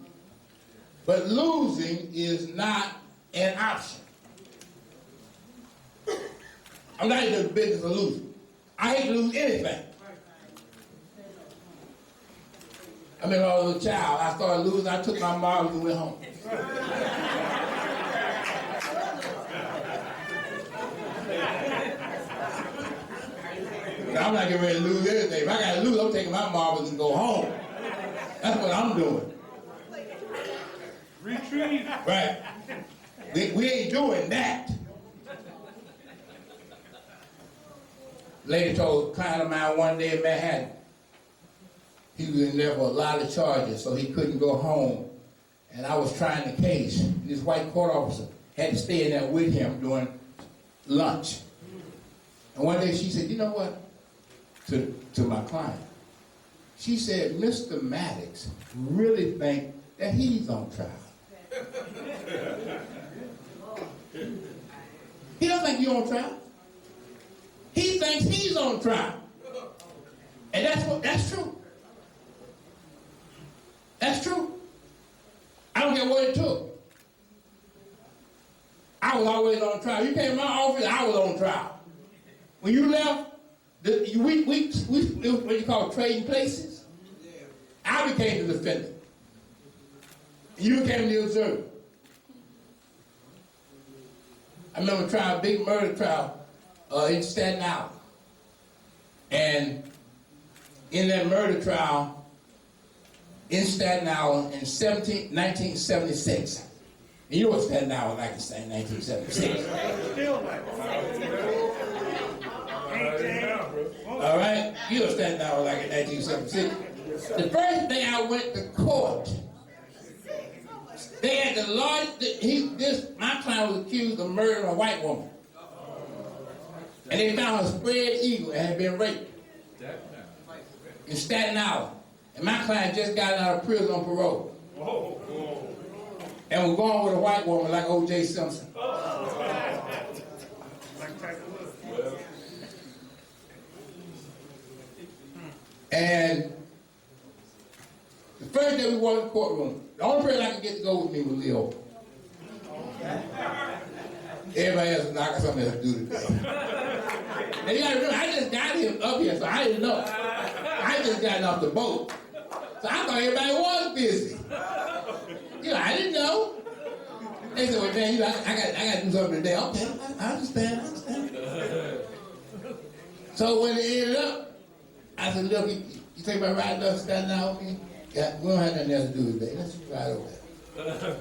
Speaker 3: But losing is not an option. I'm not in the business of losing. I hate to lose anything. I remember I was a child. I started losing. I took my mom and went home. Now, I'm not getting ready to lose anything. If I got to lose, I'm taking my marbles and go home. That's what I'm doing.
Speaker 2: Retreat.
Speaker 3: Right. We ain't doing that. Lady told a client of mine one day in Manhattan, he was in there for a lot of charges, so he couldn't go home. And I was trying the case. And this white court officer had to stay in there with him during lunch. And one day she said, you know what? To my client. She said, Mr. Maddox really think that he's on trial. He don't think you're on trial. He thinks he's on trial. And that's true. That's true. I don't care what it took. I was always on trial. You came to my office, I was on trial. When you left, we what you call trading places. I became the defendant. You became the observer. I remember trying a big murder trial in Staten Island. And in that murder trial in Staten Island in 1976. And you know what Staten Island like to say in 1976. All right? You know Staten Island like in 1976. The first day I went to court, they had the largest, my client was accused of murdering a white woman. And they found her spread eagle and had been raped in Staten Island. And my client just got out of prison on parole. And was going with a white woman like O.J. Simpson. And the first day we walked in the courtroom, the only person I could get to go with me was Leo. Everybody else was like, I got something else to do today. Now you gotta remember, I just got him up here, so I didn't know. I just got off the boat. So I thought everybody was busy. You know, I didn't know. They said, well, man, you know, I got to do something today. Okay, I understand. So when it ended up, I said, look, you think about riding up Staten Island with me? Yeah, we don't have nothing else to do today. Let's just ride over there.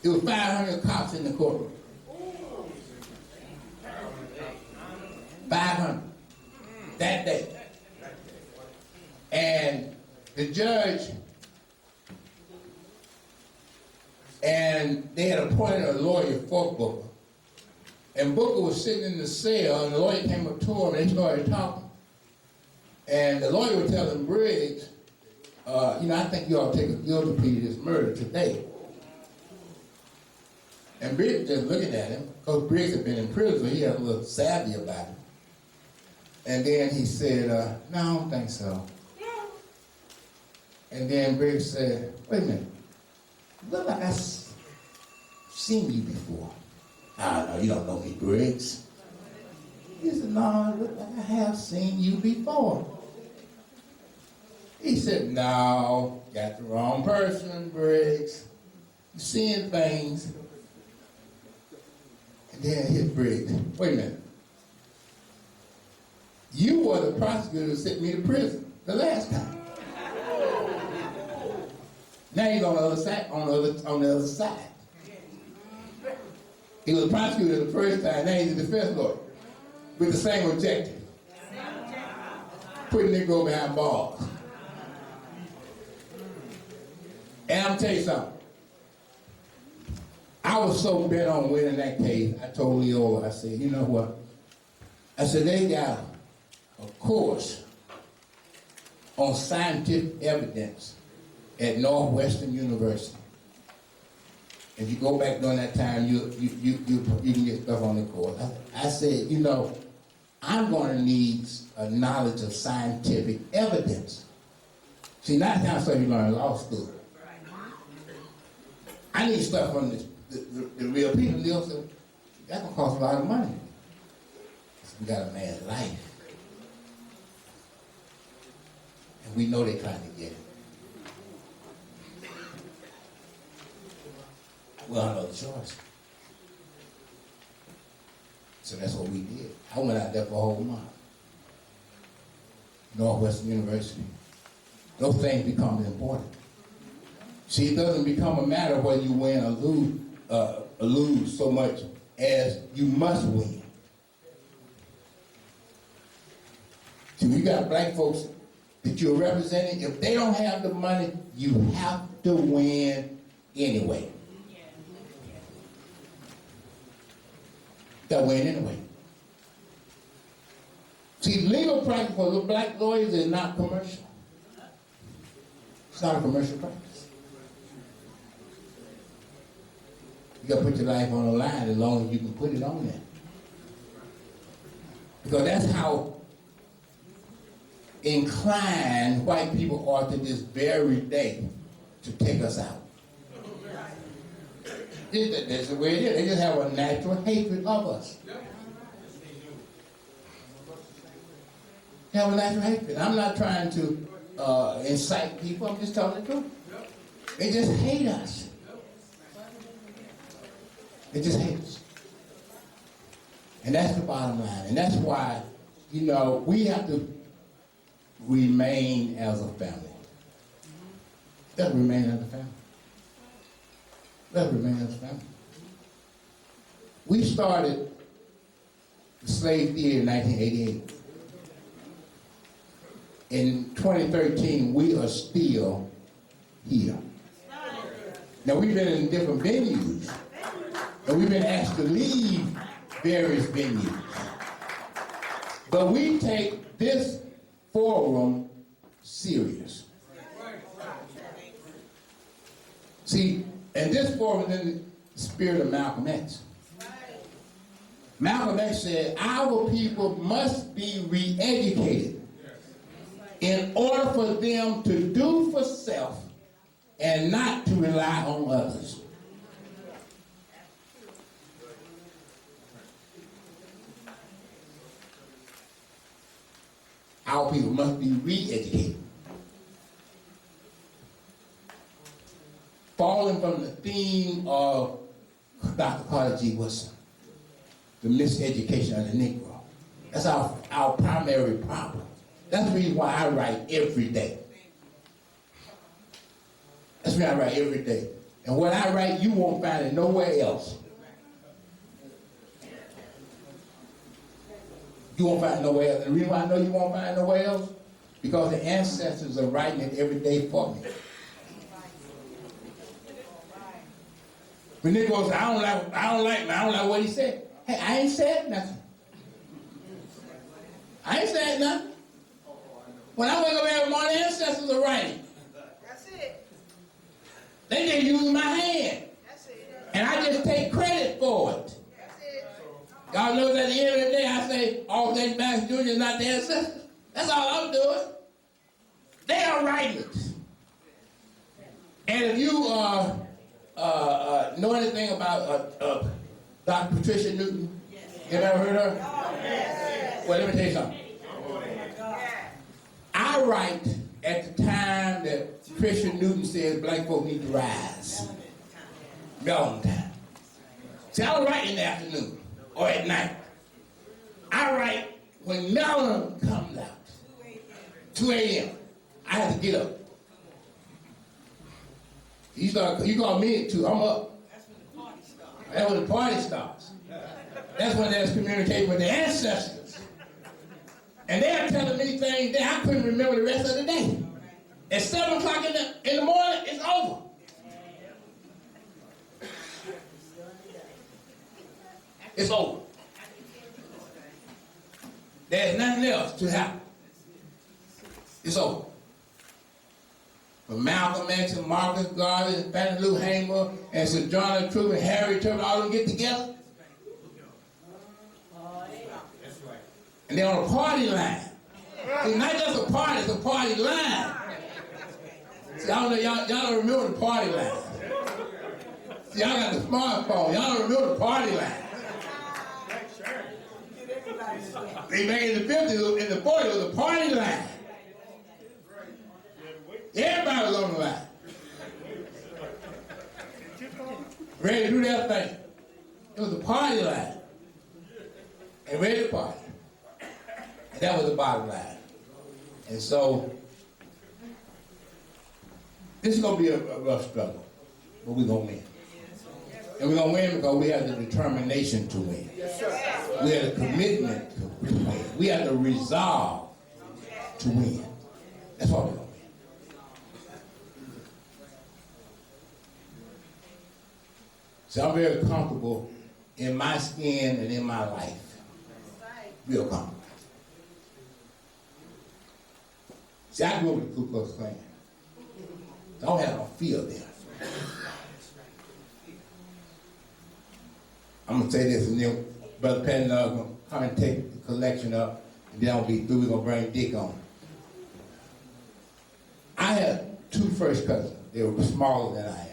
Speaker 3: There was 500 cops in the courtroom. 500. That day. And the judge, and they had appointed a lawyer for Booker. And Booker was sitting in the cell, and the lawyer came up to him, and they started talking. And the lawyer was telling Briggs, I think you ought to take a guilty plea to this murder today. And Briggs was just looking at him, because Briggs had been in prison, so he had a little savvy about it. And then he said, no, I don't think so. And then Briggs said, wait a minute, look like I've seen you before. Ah, no, you don't know me, Briggs. He said, no, look like I have seen you before. He said, no, got the wrong person, Briggs. You're seeing things. And then hit Briggs. Wait a minute. You were the prosecutor who sent me to prison the last time. Now he's on the other side, on the other side. He was a prosecutor the first time, now he's a defense lawyer with the same objective. Putting Negro behind bars. And I'm telling you something. I was so bent on winning that case, I told Leola, I said, you know what? I said, they got a course on scientific evidence at Northwestern University. If you go back during that time, you can get stuff on the course. I said, you know, I'm going to need a knowledge of scientific evidence. See, not the kind of stuff you learn in law school. I need stuff from the real people. Leo said, that's going to cost a lot of money. So we got a man's life. And we know they're trying to get it. Well, I know the choice. So that's what we did. I went out there for a whole month. Northwestern University. Those things become important. See, it doesn't become a matter of whether you win or lose so much as you must win. See, you got black folks that you're representing. If they don't have the money, you have to win anyway. That win anyway. See, legal practice for the black lawyers is not commercial. It's not a commercial practice. You got to put your life on the line as long as you can put it on there. Because that's how inclined white people are to this very day to take us out. That's the way it is. They just have a natural hatred of us. They have a natural hatred. I'm not trying to incite people. I'm just telling the truth. They just hate us. They just hate us. And that's the bottom line. And that's why, you know, we have to remain as a family. Let's remain as a family. Let's remain as a family. We started the slave theater in 1988. In 2013, we are still here. Now, we've been in different venues, and we've been asked to leave various venues. But we take this forum serious. See, and this forum is in the spirit of Malcolm X. Malcolm X said, our people must be re-educated in order for them to do for self and not to rely on others. Our people must be re-educated. Falling from the theme of Dr. Carter G. Woodson, the miseducation of the Negro. That's our primary problem. That's the reason why I write every day. That's why I write every day. And what I write, you won't find it nowhere else. You won't find it nowhere else. And the reason why I know you won't find it nowhere else, because the ancestors are writing it every day for me. When Negro says, I don't like what he said. Hey, I ain't said nothing. I ain't said nothing. When I wake up every morning, ancestors are writing.
Speaker 5: That's it.
Speaker 3: They just use my hand.
Speaker 5: That's it.
Speaker 3: And I just take credit for it.
Speaker 5: That's it.
Speaker 3: Y'all know that at the end of the day, I say, all James Max Jr. is not the ancestors. That's all I'm doing. They are writing it. And if you know anything about Dr. Patricia Newton, you ever heard of her? Yes. Well, let me tell you something. I write at the time that Patricia Newton says black folk need to rise. Long time. See, I don't write in the afternoon or at night. I write when melon comes out. 2 a.m. I have to get up. You call me at 2, I'm up. That's when the party starts. That's when there's communication with the ancestors. And they're telling me things that I couldn't remember the rest of the day. At 7 o'clock in the morning, it's over. It's over. There's nothing else to happen. It's over. From Malcolm X and Marcus Garvey and Fannie Lou Hamer and Sojourner Truth and Harry Truman, all of them get together. And they're on a party line. It's not just a party, it's a party line. See, I don't know, y'all don't remember the party line. See, y'all got the smartphone, y'all don't remember the party line. They made in the 50s, in the 40s, it was a party line. Everybody was on the line. Ready to do their thing. It was a party line. And ready to party. And that was the bottom line. And so, this is going to be a rough struggle. But we're going to win. And we're going to win because we have the determination to win. We have the commitment to win. We have the resolve to win. That's what we're going to win. So I'm very comfortable in my skin and in my life. Real comfortable. See, I grew up with the Ku Klux Klan. I don't have no fear there. I'm going to say this, and then Brother Penn going to come and take the collection up, and then I'll be through. We're going to bring Dick on. I had 2 first cousins. They were smaller than I am.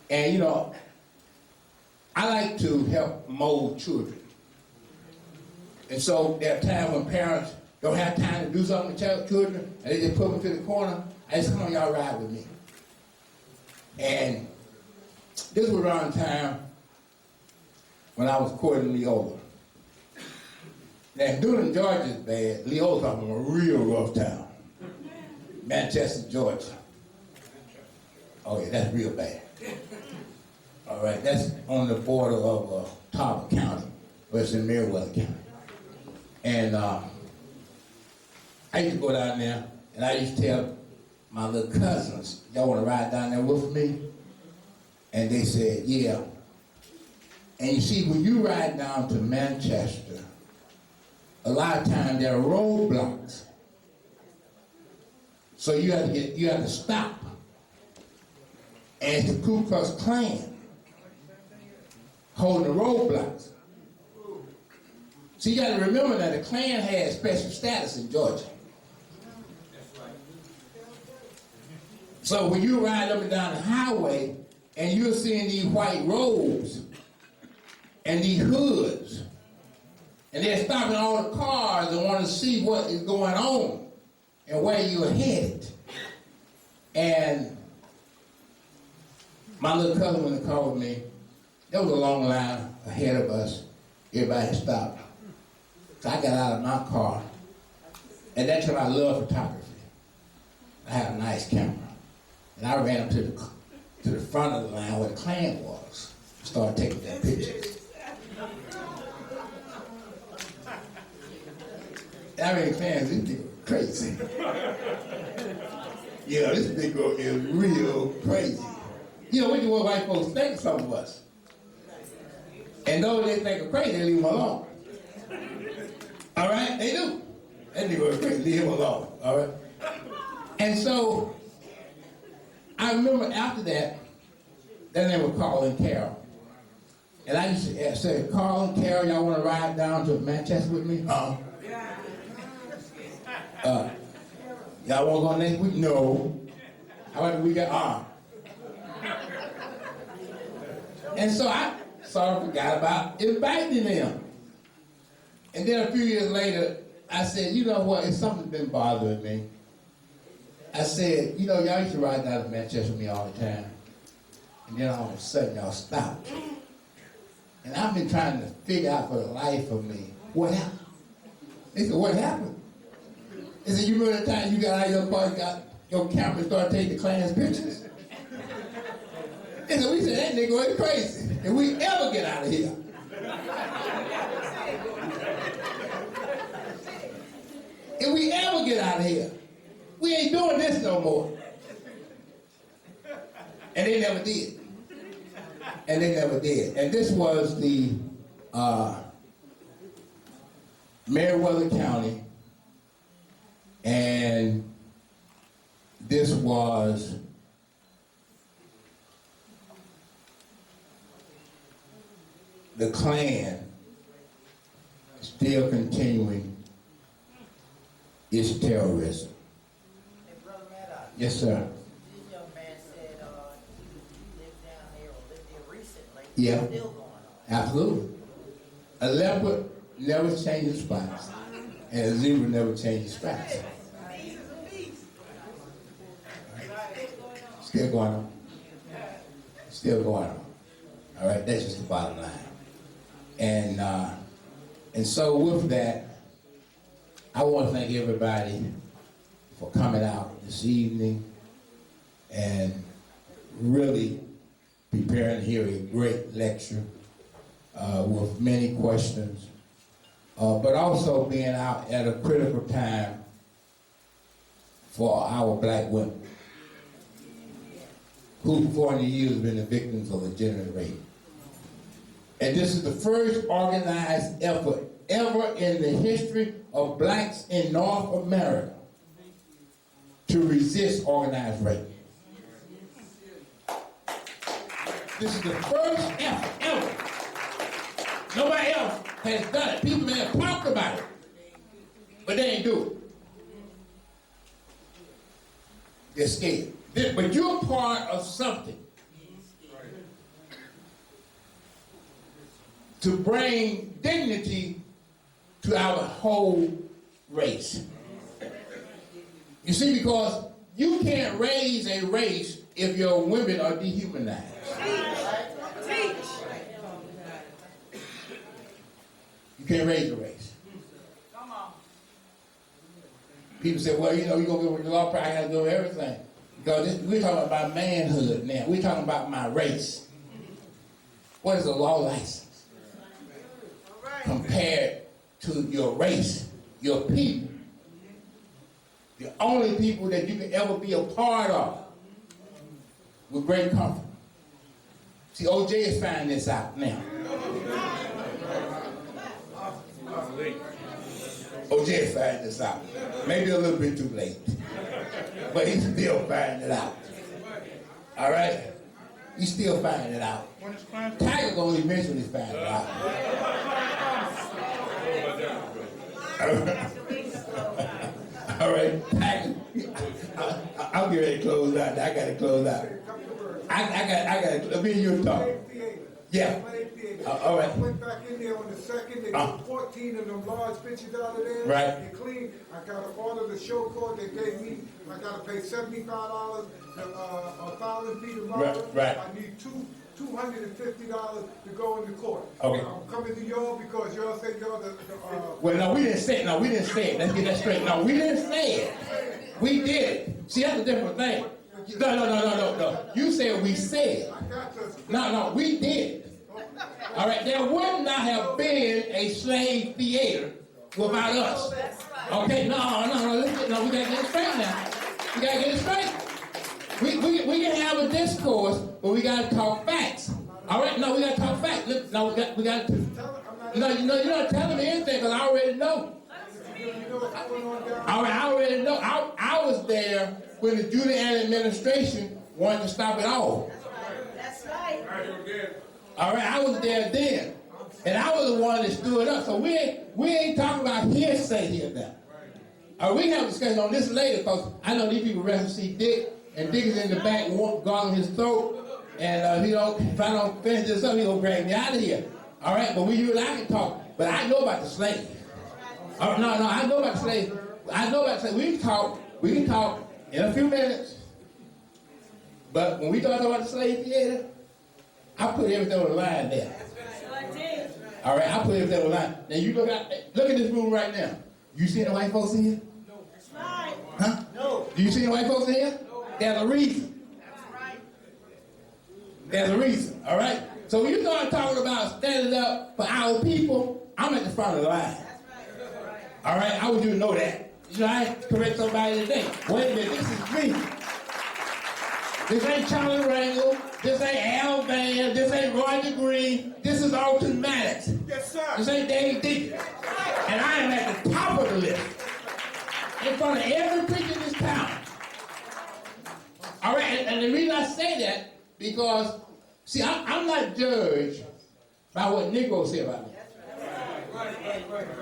Speaker 3: And, you know, I like to help mold children. And so there are times when parents don't have time to do something with children, and they just put them to the corner. I just, come on, y'all ride with me. And this was around the time when I was courting Leola. Now, doing Georgia is bad. Leola's from a real rough town. Manchester, Georgia. Oh, yeah, that's real bad. All right, that's on the border of Talbot County, but it's in Meriwether County. And I used to go down there, and I used to tell my little cousins, y'all want to ride down there with me? And they said, yeah. And you see, when you ride down to Manchester, a lot of times there are roadblocks. So you have to stop. And it's the Ku Klux Klan holding the roadblocks. So you got to remember that the Klan had special status in Georgia. So when you ride up and down the highway and you're seeing these white robes and these hoods, and they're stopping all the cars and want to see what is going on and where you're headed. And my little cousin, when they called me, there was a long line ahead of us. Everybody had stopped. So I got out of my car. At that time, I loved photography. I had a nice camera. And I ran up to the front of the line where the Klan was. Started taking their pictures. I mean, fans, this nigga crazy. Yeah, this nigga is real crazy. You know, we do what white folks think of some of us. And though they think we're crazy, they leave him alone. All right? They do. That nigga was crazy, leave him alone. All right? And so, I remember after that, their name was Carl and Carol. And I used to say, Carl and Carol, y'all want to ride down to Manchester with me? Y'all want to go next week? No. However, we got armed. And so I sort of forgot about inviting them. And then a few years later, I said, you know what, it's something been bothering me. I said, you know, y'all used to ride down to Manchester with me all the time. And then all of a sudden, y'all stopped. And I've been trying to figure out for the life of me, what happened? They said, what happened? They said, you remember the time you got out of your car, got your camera and started taking the class pictures? They said, we said, that nigga is crazy. If we ever get out of here. If we ever get out of here, we ain't doing this no more. And they never did. And they never did. And this was the Meriwether County, and this was the Klan still continuing its terrorism.
Speaker 6: Hey, Brother Maddox,
Speaker 3: Yes, sir.
Speaker 6: this young man said he lived down there or lived there recently.
Speaker 3: Yeah.
Speaker 6: It's still going on.
Speaker 3: Absolutely. A leopard never changes spots, and a zebra never changes spots. Still going on. Still going on. All right, that's just the bottom line. And so with that, I want to thank everybody for coming out this evening and really preparing to hear a great lecture with many questions, but also being out at a critical time for our black women who for 40 years have been the victims of legitimate rape. And this is the first organized effort ever in the history of blacks in North America to resist organized rape. This is the first effort ever. Nobody else has done it. People may have talked about it, but they ain't do it. They're scared. But you're part of something to bring dignity to our whole race. You see, because you can't raise a race if your women are dehumanized. You can't raise a race. People say, well, you know, you're going to go with the law, probably got to do everything. Because we're talking about manhood now. We're talking about my race. What is a law license compared to your race, your people? The only people that you can ever be a part of with great comfort. See, OJ is finding this out now. OJ is finding this out. Maybe a little bit too late. But he's still finding it out. All right? He's still finding it out. Tiger gonna eventually find it out. All right, Tiger. I'm getting ready to close out. I gotta close out. I got. Me and you talk. Yeah. All right.
Speaker 7: I went back in there on the second. They took 14 of them large bitches out of there.
Speaker 3: Right.
Speaker 7: They clean. I got to order the show code. They gave me. I got to pay $75 a filing fee tomorrow.
Speaker 3: Right.
Speaker 7: I need $250 to go into court.
Speaker 3: Okay.
Speaker 7: I'm coming to y'all because y'all say y'all the.
Speaker 3: Well, no, we didn't say it. No, we didn't say it. Let's get that straight. No, we didn't say it. We did it. See, that's a different thing. No. You said we said.
Speaker 7: I got this.
Speaker 3: No, we did. All right, there would not have been a slave theater without us. Okay, no, we gotta get it straight now. We gotta get it straight. We can have a discourse, but we gotta talk facts. All right, no, we gotta talk facts. Look, no, we got to. No, you're not telling me anything because I already know. All right, I already know. I was there when the Julian administration wanted to stop it all.
Speaker 5: That's right.
Speaker 3: All right, I was there then, and I was the one that stood up. So we ain't talking about hearsay here now. All right, we can have a discussion on this later because I know these people rather see dick and Dick is in the back guarding his throat, and if I don't finish this up, he gonna drag me out of here. All right, but you and I can talk, but I know about the slave. No, I know about the slave. I know about the slave. We can talk in a few minutes. But when we talk about the slave theater, I put everything on the line there. All right, I put everything on the line. Now you look at this room right now. You see the white folks in here? Huh? No. Do you see the white folks in here? There's a reason. There's a reason, all right? So when you start talking about standing up for our people, I'm at the front of the line. All right, I want you to know that. You know, I correct somebody today. Wait a minute, this is me. This ain't Charlie Rangel. This ain't Al Van. This ain't Roger Green. This is Alton Maddox.
Speaker 2: Yes, sir.
Speaker 3: This ain't Dave Deacon. And I am at the top of the list. In front of every preacher in this town. All right, and the reason I say that, because, see, I'm not judged by what Negroes say about me.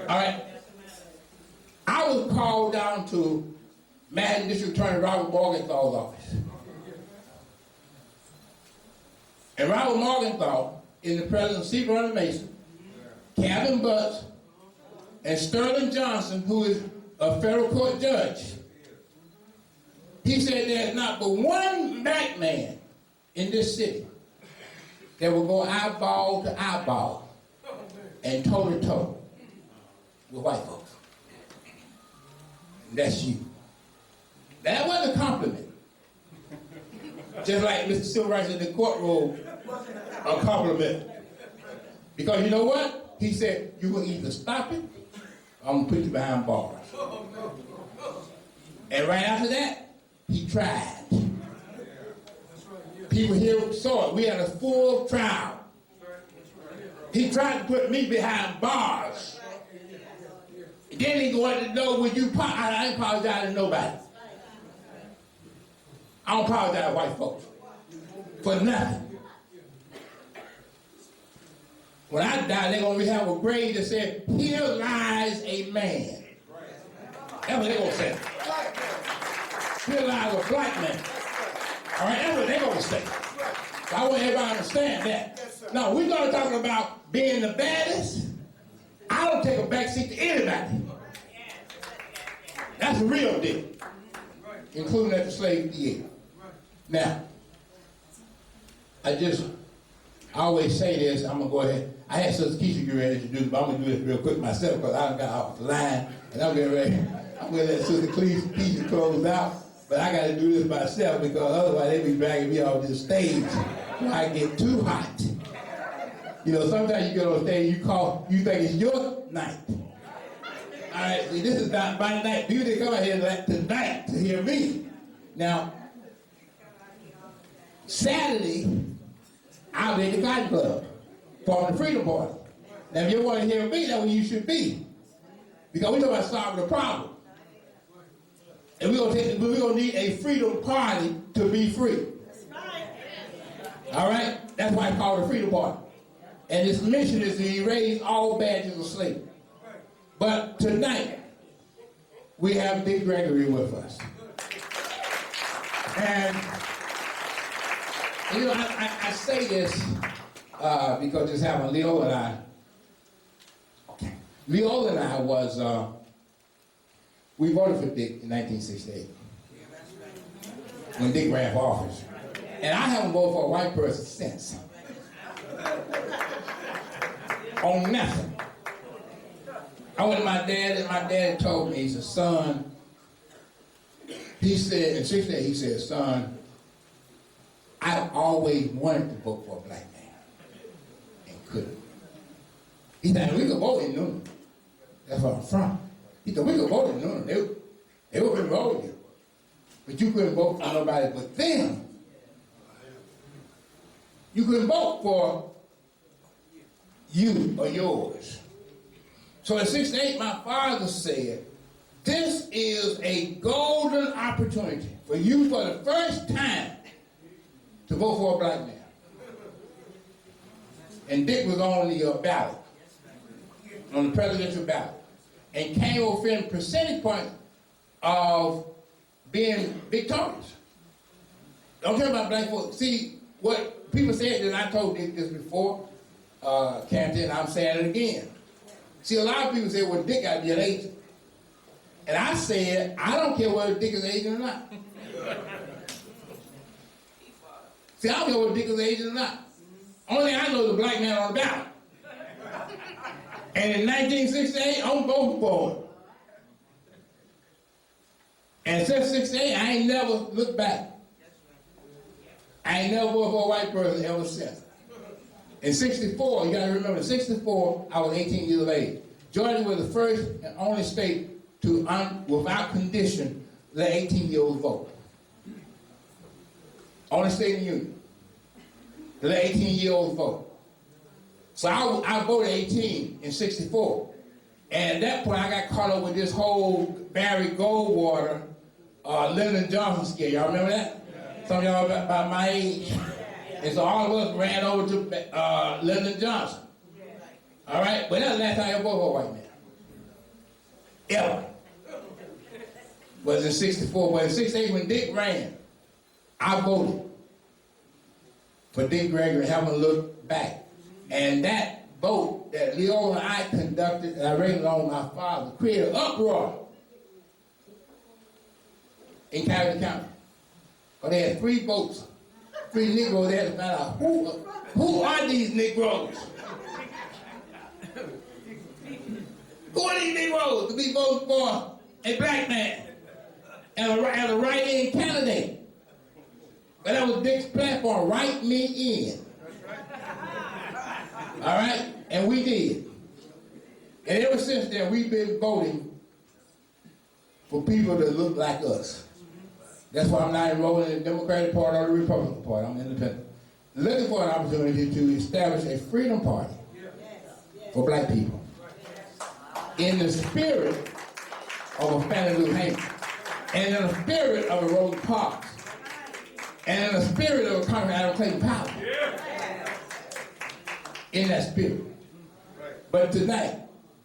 Speaker 3: All right. I was called down to Madison District Attorney Robert Morgenthal's office. And Robert Morgenthau is the president of C. Vernon Mason, Calvin Butts, and Sterling Johnson, who is a federal court judge. He said there's not but one black man in this city that will go eyeball to eyeball and toe to toe with white folks. And that's you. That wasn't a compliment. Just like Mr. Civil Rights in the courtroom, a compliment. Because you know what? He said, you will either stop it, or I'm going to put you behind bars. And right after that, he tried. People here saw it. We had a full trial. He tried to put me behind bars. Then he wanted to know, would you, I ain't apologize to nobody. I don't apologize to white folks for nothing. When I die, they're going to have a grave that said, here lies a man. That's what they're going to say. Here lies a black man. All right, that's what they're going to say. So I want everybody to understand that. Now, we're going to talk about being the baddest. I don't take a backseat to anybody. That's the real deal, including at the slave theater. Now, I always say this, I'm going to go ahead. I had Sister Keisha get ready to introduce, but I'm going to do this real quick myself because I got off the line, and I'm getting ready. I'm going to let Sister Keisha close out, but I got to do this myself because otherwise they be dragging me off this stage when I get too hot. You know, sometimes you get on stage, you think it's your night. All right, see, this is not my night. People that come out here tonight to hear me. Now, Saturday, I'll be at the Cotton Club for the Freedom Party. Now, if you want to hear me, that's where you should be. Because we're talking about solving the problem. And we're going to need a freedom party to be free. All right? That's why it's called the Freedom Party. And its mission is to erase all badges of slavery. But tonight, we have Big Gregory with us. And, you know, I say this because just having Leo and I, Leo and I was, we voted for Dick in 1968 when Dick ran for office. And I haven't voted for a white person since. On nothing. I went to my dad, and my dad told me, he said, son, he said, in 68, he said, son, I've always wanted to vote for a black man and couldn't. He said, we could vote in Noonan. That's where I'm from. He said, we could vote in Noonan. They would enroll you. But you couldn't vote for nobody but them. You couldn't vote for you or yours. So in 68, my father said, this is a golden opportunity for you for the first time to vote for a black man. And Dick was on the ballot, on the presidential ballot, and came within percentage point of being victorious. Don't care about black folks. See, what people said, and I told Dick this before, Canton, I'm saying it again. See, a lot of people say, well, Dick got to be an agent. And I said, I don't care whether Dick is an agent or not. See, I don't care whether Dick is an agent or not. Only thing I know is the black man on the ballot. And in 1968, I'm voting for him. And since 68, I ain't never looked back. I ain't never voted for a white person ever since. In 64, you gotta remember, in 64, I was 18 years of age. Georgia was the first and only state to, without condition, let 18-year-olds vote. Only state in the union to let 18-year-olds vote. So I voted 18 in 64. And at that point, I got caught up with this whole Barry Goldwater, Lyndon Johnson scare. Y'all remember that? Some of y'all about my age. And so all of us ran over to Lyndon Johnson. All right? But that's the last time I ever voted for a white man. Ever. Was in 64. But in 68, when Dick ran, I voted for Dick Gregory, haven't looked back. And that vote that Leo and I conducted, and I read along with my father, created an uproar in Cary County. But they had 3 votes, 3 Negroes. They had to find out who are these Negroes? Who are these Negroes to be voting for a black man and a write-in candidate? But that was Dick's platform, write me in. All right? And we did. And ever since then, we've been voting for people that look like us. That's why I'm not enrolled in the Democratic Party or the Republican Party. I'm independent. Looking for an opportunity to establish a freedom party for black people in the spirit of a Fannie Lou Hamer, and in the spirit of a Rosa Parks, and in the spirit of a Congress Adam Clayton Powell. In that spirit. But tonight,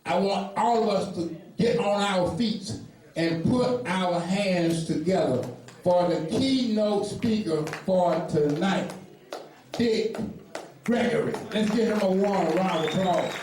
Speaker 3: I want all of us to get on our feet and put our hands together for the keynote speaker for tonight, Dick Gregory. Let's give him a warm round of applause.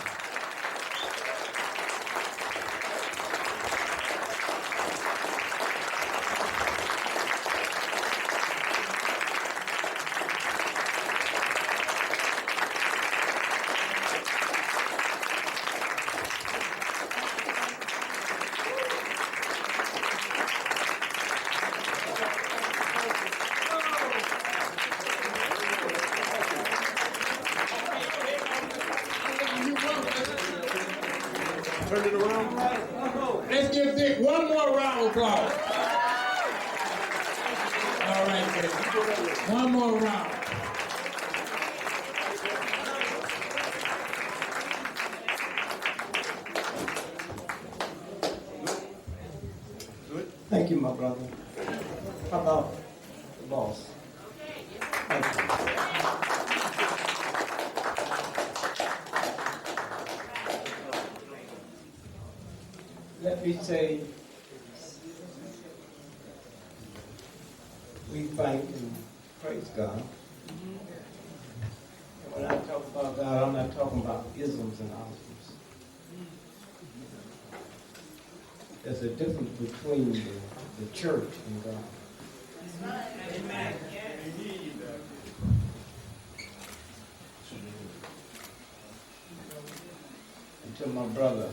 Speaker 2: Turn it around.
Speaker 3: Let's give Dick one more round of applause. All right, Dick. One more round.
Speaker 8: Thank you, my brother. How about the boss? Thank you. Let me say, we thank and praise God. And when I talk about God, I'm not talking about isms and osms. There's a difference between the church and God.
Speaker 6: Amen.
Speaker 8: And to my brother,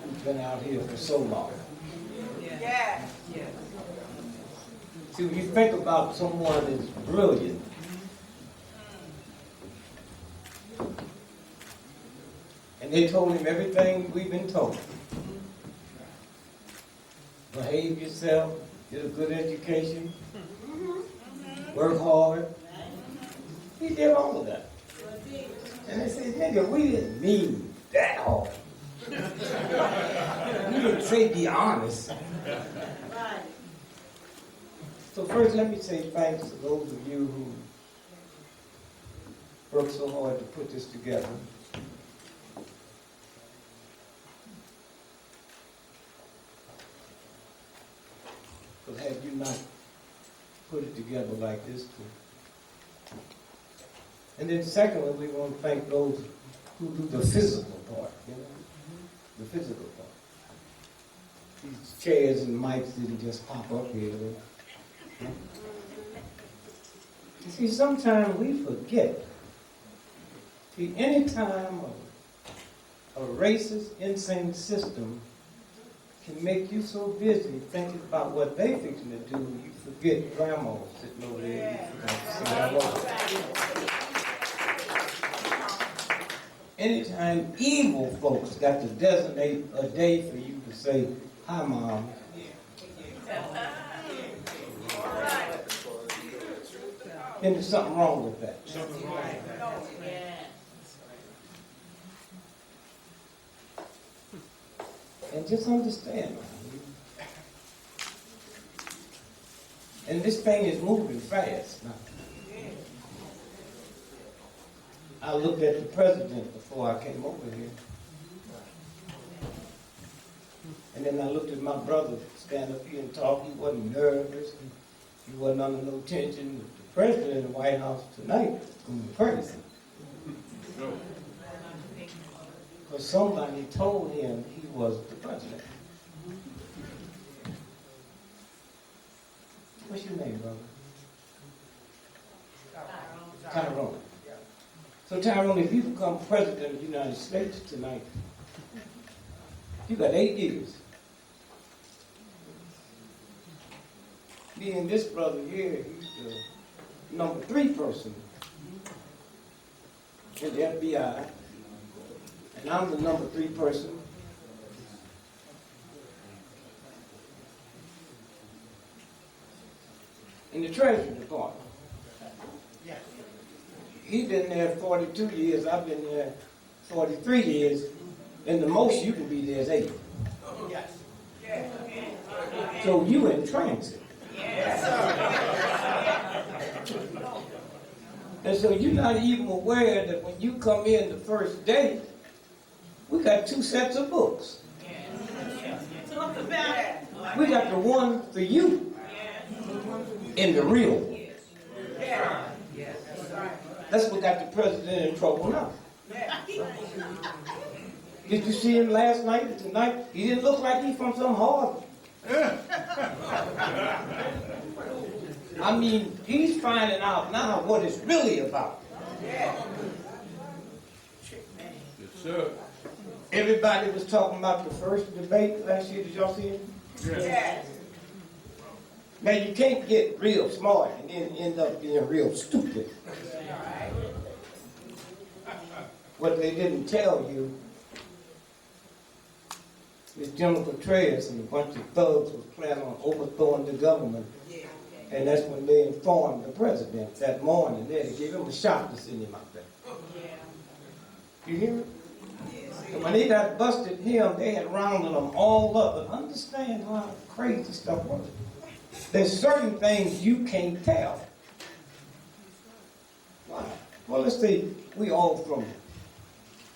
Speaker 8: who's been out here for so long.
Speaker 6: Yeah.
Speaker 8: See, when you think about someone that's brilliant, and they told him everything we've been told. Behave yourself, get a good education, work hard. He did all of that. And they said, nigga, we didn't mean that hard. We didn't say be honest. So first, let me say thanks to those of you who worked so hard to put this together. Because had you not put it together like this too. And then secondly, we want to thank those who do the physical part, you know, the physical part. These chairs and mics didn't just pop up here. You see, sometimes we forget. See, any time a racist, insane system can make you so busy thinking about what they fixing to do, you forget grandma sitting over there. Anytime evil folks got to designate a day for you to say, hi, Mom. Then there's something wrong with that. And just understand, and this thing is moving fast now. I looked at the president before I came over here. And then I looked at my brother stand up here and talk. He wasn't nervous. He wasn't under no tension. The president in the White House tonight is going to be crazy. Because somebody told him he was the president. What's your name, brother? Tyrone. So Tyrone, if you become president of the United States tonight, you got 8 years. Me and this brother here, he's the number 3 person in the FBI. And I'm the number 3 person. In the Treasury Department. He's been there 42 years, I've been there 43 years, and the most you can be there is 8. So you in transit. And so you're not even aware that when you come in the first day, we got 2 sets of books. We got the one for you and the real one. That's what got the president in trouble now. Did you see him last night and tonight? He didn't look like he's from some Harvard. I mean, he's finding out now what it's really about.
Speaker 2: Yes, sir.
Speaker 8: Everybody was talking about the first debate last year. Did y'all see it?
Speaker 2: Yes.
Speaker 8: Now, you can't get real smart and then end up being real stupid. What they didn't tell you is General Petraeus and a bunch of thugs was planning on overthrowing the government. And that's when they informed the president that morning. They gave him a shot to send him out there. You hear it? And when they got busted him, they had rounded them all up. But understand how crazy stuff was. There's certain things you can't tell. Why? Well, let's say we all from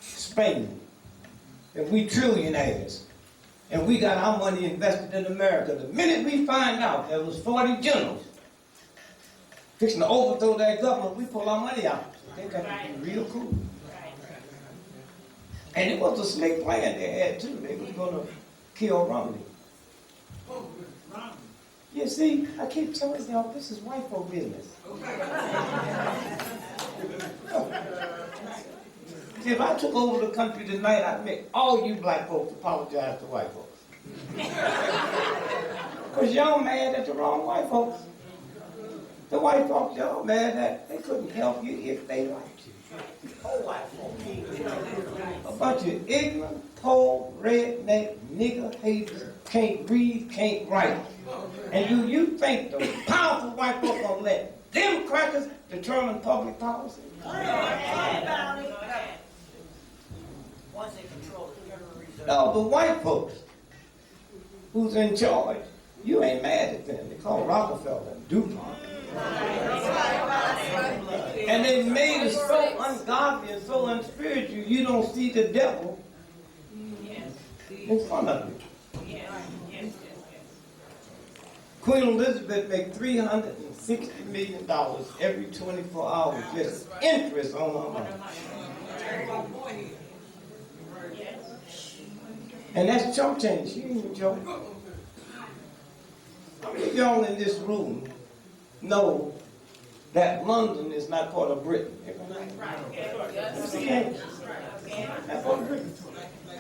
Speaker 8: Spain, and we trillionaires, and we got our money invested in America. The minute we find out there was 40 generals fixing to overthrow that government, we pull our money out. They got to be real cool. And it was a slick plan they had too. They was going to kill Romney. You see, I keep telling y'all, this is white folk business. See, if I took over the country tonight, I'd make all you black folks apologize to white folks. Because y'all mad at the wrong white folks. The white folks y'all mad at, they couldn't help you if they liked you. Oh, white folks. A bunch of ignorant, poor, redneck, nigger haters, can't read, can't write. And do you think the powerful white folks gonna let them crackers determine public policy?
Speaker 6: Once they control the Federal Reserve.
Speaker 8: No, the white folks who's in charge, you ain't mad at them. They call Rockefeller and DuPont. And they made us so ungodly and so unspiritual, you don't see the devil in front of you. Queen Elizabeth make $360 million every 24 hours, just interest on her money. And that's chump change. She ain't even joking. How many of y'all in this room know that London is not part of Britain? That's part of Britain.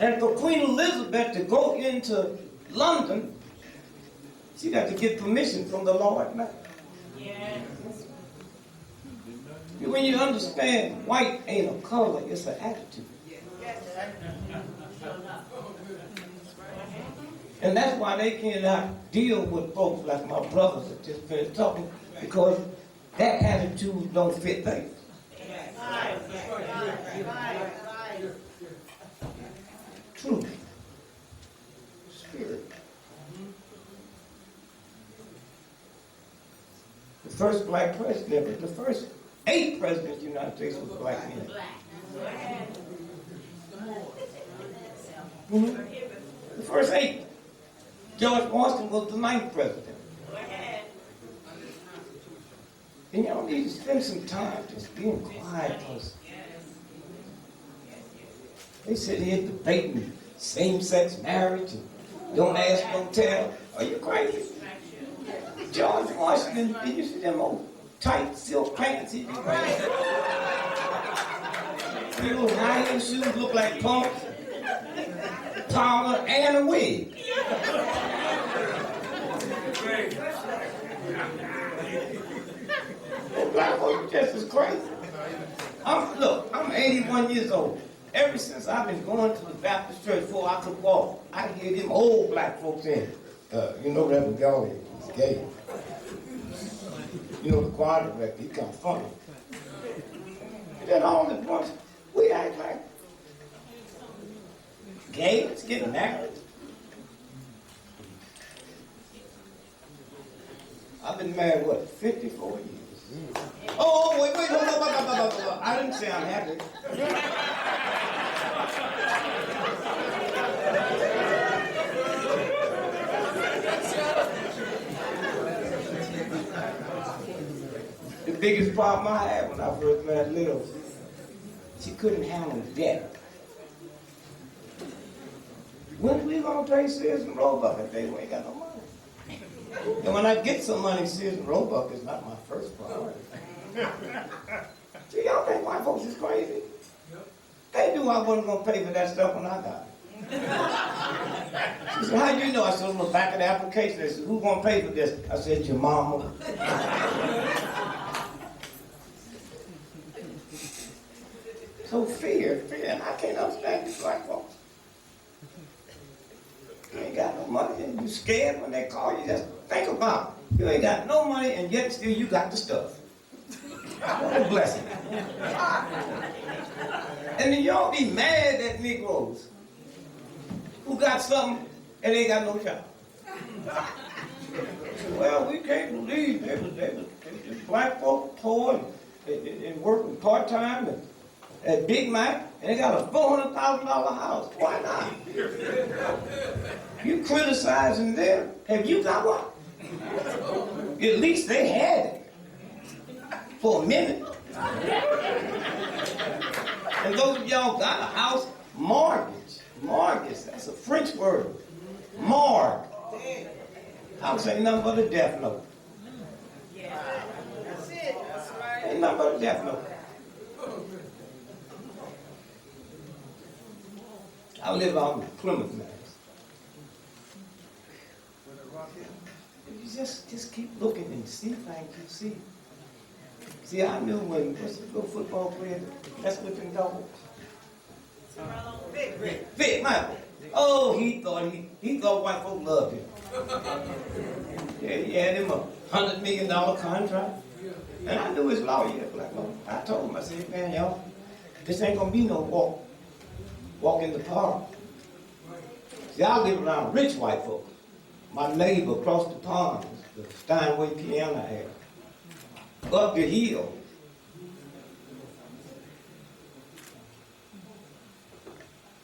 Speaker 8: And for Queen Elizabeth to go into London, she got to get permission from the Lord now. When you understand white ain't a color, it's an attitude. And that's why they cannot deal with folks like my brothers that just finished talking, because that attitude don't fit things. Truth. Spirit. The first black president, the first 8 presidents of the United States was black men. The first 8. George Washington was the 9th president. And y'all need to spend some time just being quiet, because they sit here debating same-sex marriage and don't ask, don't tell. Are you crazy? George Washington, did you see them old tight silk pants he be wearing? Little high-heel shoes look like pumps, powder, and a wig. Black folks just as crazy. I'm 81 years old. Ever since I've been going to the Baptist church before I could walk, I hear them old black folks in. You know Reverend Gregory, he's gay. You know the choir director, he kind of funny. And then all at once, we act like gays getting married. I've been married, 54 years. Oh, wait, hold on. I didn't say I'm happy. The biggest problem I had when I first met Liv, she couldn't handle debt. When we gonna pay Sears and Roebuck if they ain't got no money? And when I get some money, Sears and Roebuck is not my first priority. See, y'all think white folks is crazy? They knew I wasn't gonna pay for that stuff when I got it. She said, how do you know? I said, on the back of the application, they said, who's gonna pay for this? I said, your mama. So fear, and I can't understand these black folks. You ain't got no money and you scared when they call you. Just think about it. You ain't got no money and yet still you got the stuff. What a blessing. And then y'all be mad at Negroes who got something and ain't got no job. Well, we can't believe they was black folk poor and working part-time and at Big Mac, and they got a $400,000 house. Why not? You criticizing them. Have you got one? At least they had it for a minute. And those of y'all got a house, mortgage. Mortgage, that's a French word. Morgue. I'm saying nothing but a death note.
Speaker 5: That's it. That's right.
Speaker 8: Ain't nothing but a death note. I live out in Plymouth, Mass. You just keep looking and see things you see. See, I knew when what's the little football player that's looking double? Vic, Michael. Oh, he thought white folk loved him. Yeah, he had him a $100 million contract. And I knew his lawyer. I told him, I said, man, y'all, this ain't gonna be no walk in the park. See, I live around rich white folks. My neighbor across the pond is the Steinway piano area. Up the hill.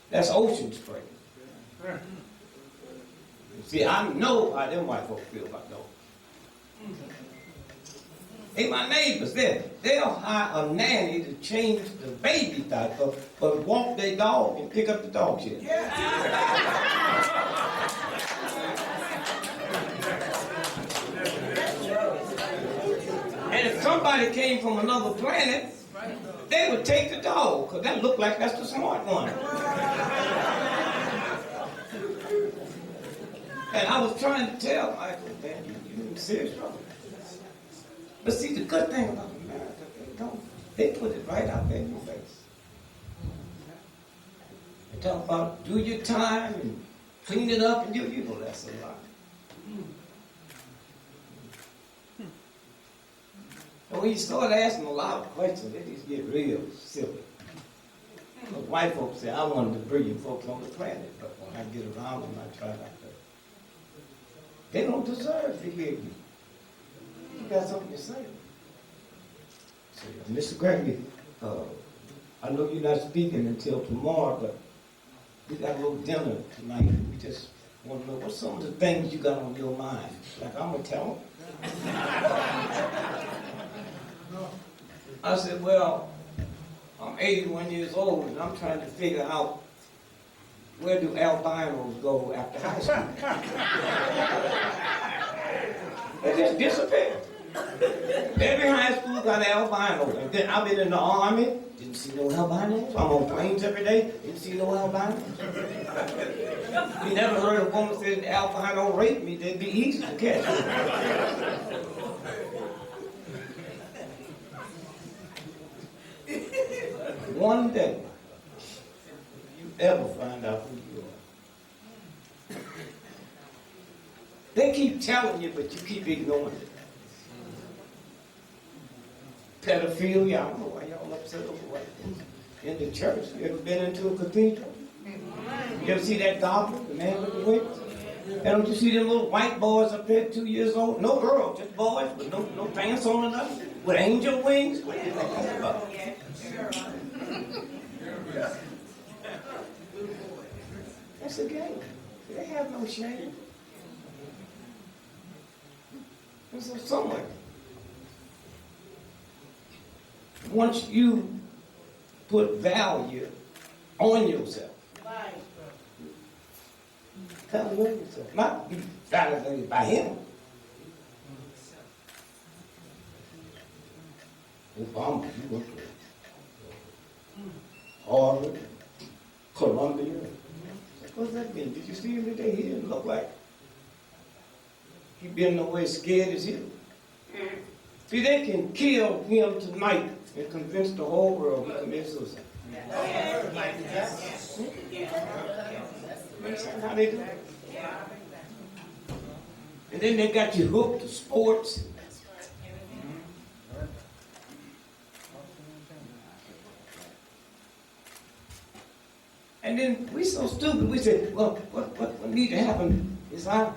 Speaker 8: That's Ocean Spray. See, I know how them white folks feel about those. Hey, my neighbors, they'll hire a nanny to change the baby diaper, but walk their dog and pick up the dog shit. And if somebody came from another planet, they would take the dog, because that looked like that's the smart one. And I was trying to tell Michael, man, you're in serious trouble. But see, the good thing about America, they put it right out there in your face. They talk about do your time and clean it up and you know that's a lot. And when you start asking a lot of questions, they just get real silly. But white folks say, I'm one of the brilliant folks on the planet, but when I get around them, I try not to. They don't deserve to hear you. You got something to say. So, Mr. Gregory, I know you're not speaking until tomorrow, but we got a little dinner tonight. We just want to know what's some of the things you got on your mind. Like I'm going to tell them. I said, well, I'm 81 years old and I'm trying to figure out where do albinos go after high school? They just disappear. Every high school got albinos. And then I've been in the army, didn't see no albinos. I'm on planes every day, didn't see no albinos. You never heard a woman say an albino raped me, they'd be easy to catch. One day, you ever find out who you are. They keep telling you, but you keep ignoring it. Pedophilia, I don't know why y'all upset over white things. In the church, you ever been into a cathedral? You ever see that goblin, the man with the wings? And don't you see them little white boys up there, 2 years old? No girls, just boys, with no pants on or nothing, with angel wings? What do you think that's about? That's a game. They have no shame. And so somewhere, once you put value on yourself, value on yourself, not be validated by him. Obama, you went to Harvard, Columbia. What does that mean? Did you see him today? He didn't look like he been nowhere scared as you. See, they can kill him tonight and convince the whole world he committed suicide. Understand how they do it? And then they got you hooked to sports. And then we so stupid, we said, well, what need to happen is our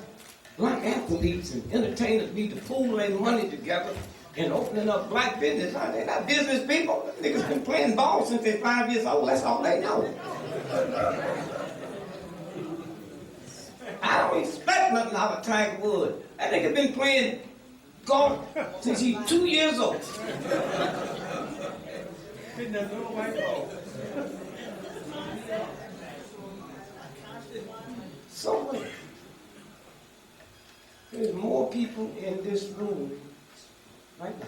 Speaker 8: black athletes and entertainers need to pool their money together and opening up black business. They're not business people. Them niggas been playing ball since they're 5 years old. That's all they know. I don't expect nothing out of Tiger Woods. That nigga been playing golf since he's 2 years old.
Speaker 2: Hitting that little white ball.
Speaker 8: Somewhere. There's more people in this room right now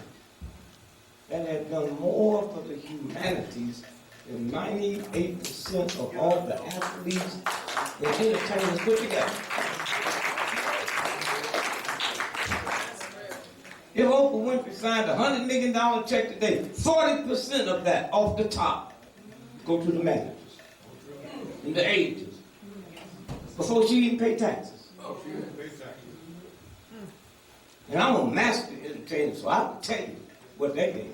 Speaker 8: that have done more for the humanities than 98% of all the athletes and entertainers put together. If Oprah Winfrey signed a $100 million check today, 40% of that off the top go to the managers and the agents before she even pay taxes. And I'm a master entertainer, so I can tell you what that game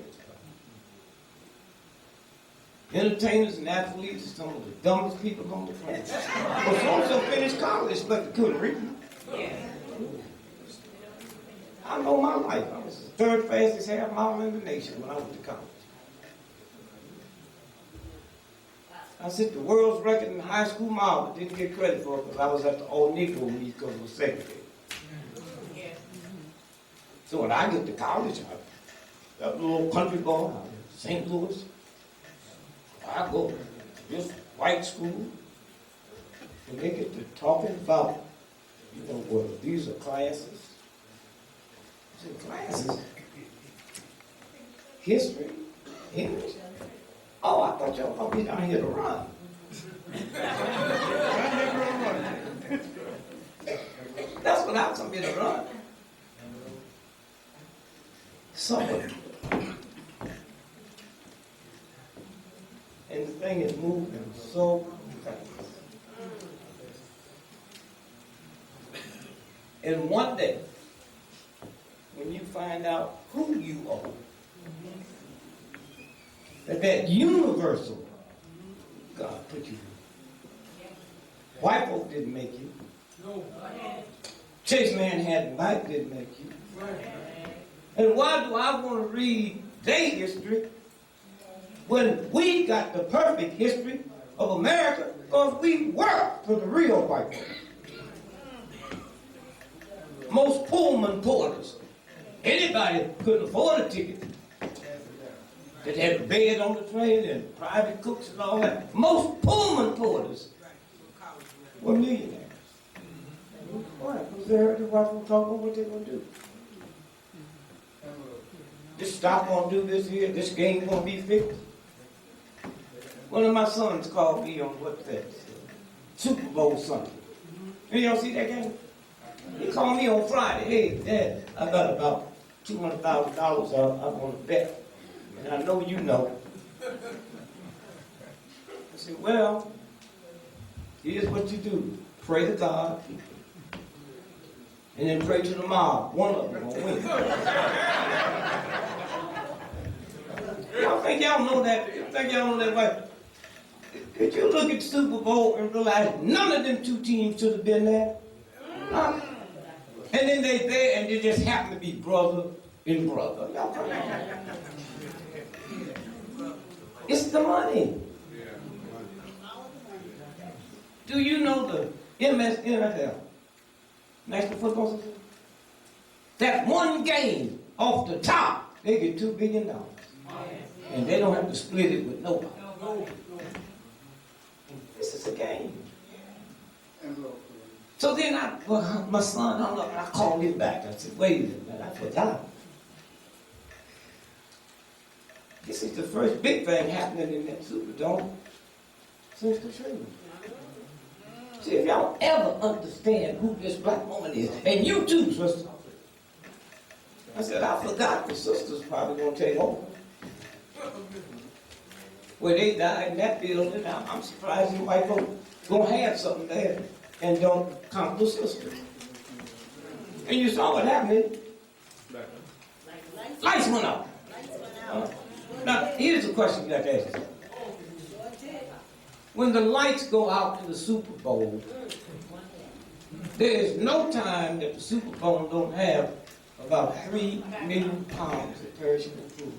Speaker 8: is. Entertainers and athletes are some of the dumbest people on the planet. But so finished college, but they couldn't read. I know my life. I was the third fastest half mile in the nation when I went to college. I set the world's record in high school mile, but didn't get credit for it because I was at the old Negro meet because it was segregated. So when I get to college, I got a little country boy out in St. Louis. I go to this white school, and they get to talking about, well, these are classes. I said, classes? History? English? Oh, I thought y'all gonna be down here to run. That's what I was gonna be to run. So, and the thing is moving so fast. And one day, when you find out who you are, that universal God put you in. White folk didn't make you. Chase Manhattan Mike didn't make you. And why do I want to read their history when we got the perfect history of America? Because we work for the real white folk. Most Pullman porters, anybody couldn't afford a ticket. That had a bed on the train and private cooks and all that. Most Pullman porters were millionaires. Why? Because they heard the white folk talk about what they're going to do. This stop going to do this here, this game going to be fixed. One of my sons called me on what's that? Super Bowl Sunday. You don't see that game? He called me on Friday. Hey, Dad, I got about $200,000 I want to bet. And I know you know. I said, well, here's what you do. Pray to God. And then pray to the mob. One of them will win. Y'all think y'all know that? You think y'all know that way? Did you look at Super Bowl and realize none of them two teams should have been there? Huh? And then they there and they just happen to be brother and brother. Y'all come on. It's the money. Do you know the NFL, National Football Association? That one game off the top, they get $2 billion. And they don't have to split it with nobody. This is a game. So then my son hung up and I called him back. I said, wait a minute, I forgot. This is the first big thing happening in that Superdome since Katrina. See, if y'all ever understand who this black woman is, and you too, sister. I said, I forgot the sister's probably going to take over. Where they died in that building, I'm surprised you white folks going to have something there and don't count the sister. And you saw what happened. Lights went out. Now, here's a question you have to ask yourself. When the lights go out in the Super Bowl, there is no time that the Super Bowl don't have about 3 million pounds of perishable food.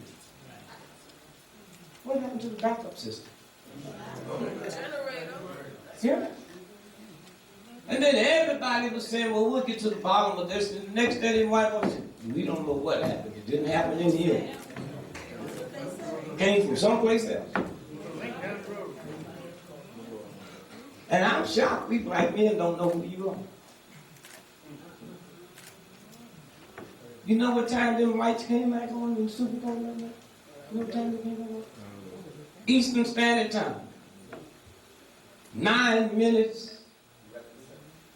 Speaker 8: What happened to the backup system? Yeah. And then everybody was saying, well, we'll get to the bottom of this. And the next day, they white folks said, we don't know what happened. It didn't happen in here. It came from someplace else. And I'm shocked we black men don't know who you are. You know what time them lights came back on in the Super Bowl? You know what time they came back on? Eastern Standard Time. 9 minutes,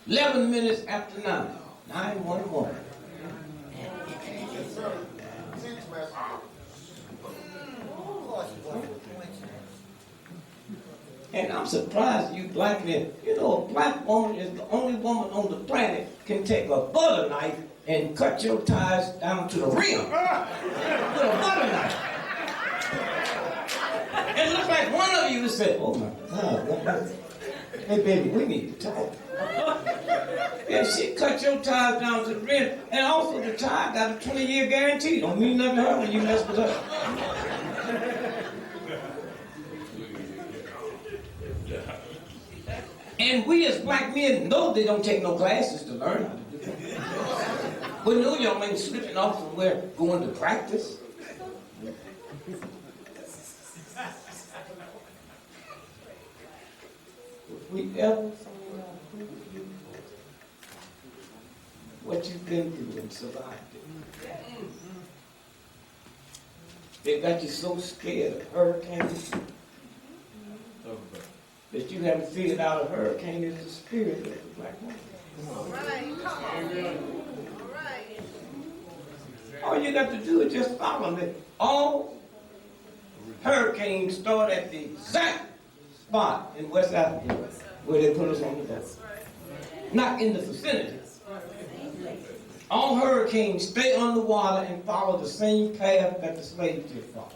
Speaker 8: 11 minutes after 9. 9-1-1. And I'm surprised you black men, you know, a black woman is the only woman on the planet can take a butter knife and cut your ties down to the rim with a butter knife. It looks like one of you said, oh my God, hey baby, we need to talk. And she cut your ties down to the rim, and also the tie got a 20-year guarantee. Don't mean nothing to her when you mess with her. And we as black men know they don't take no classes to learn how to do that. But no young man slipping off somewhere going to practice. If we ever find out who you are, what you've been through and survived it. They got you so scared of hurricanes that you haven't figured out a hurricane is the spirit of the black woman.
Speaker 5: All right, come on. All right.
Speaker 8: All you got to do is just follow me. All hurricanes start at the exact spot in West Africa where they put us on the boat. Not in the vicinity. All hurricanes stay underwater and follow the same path that the slave ship followed.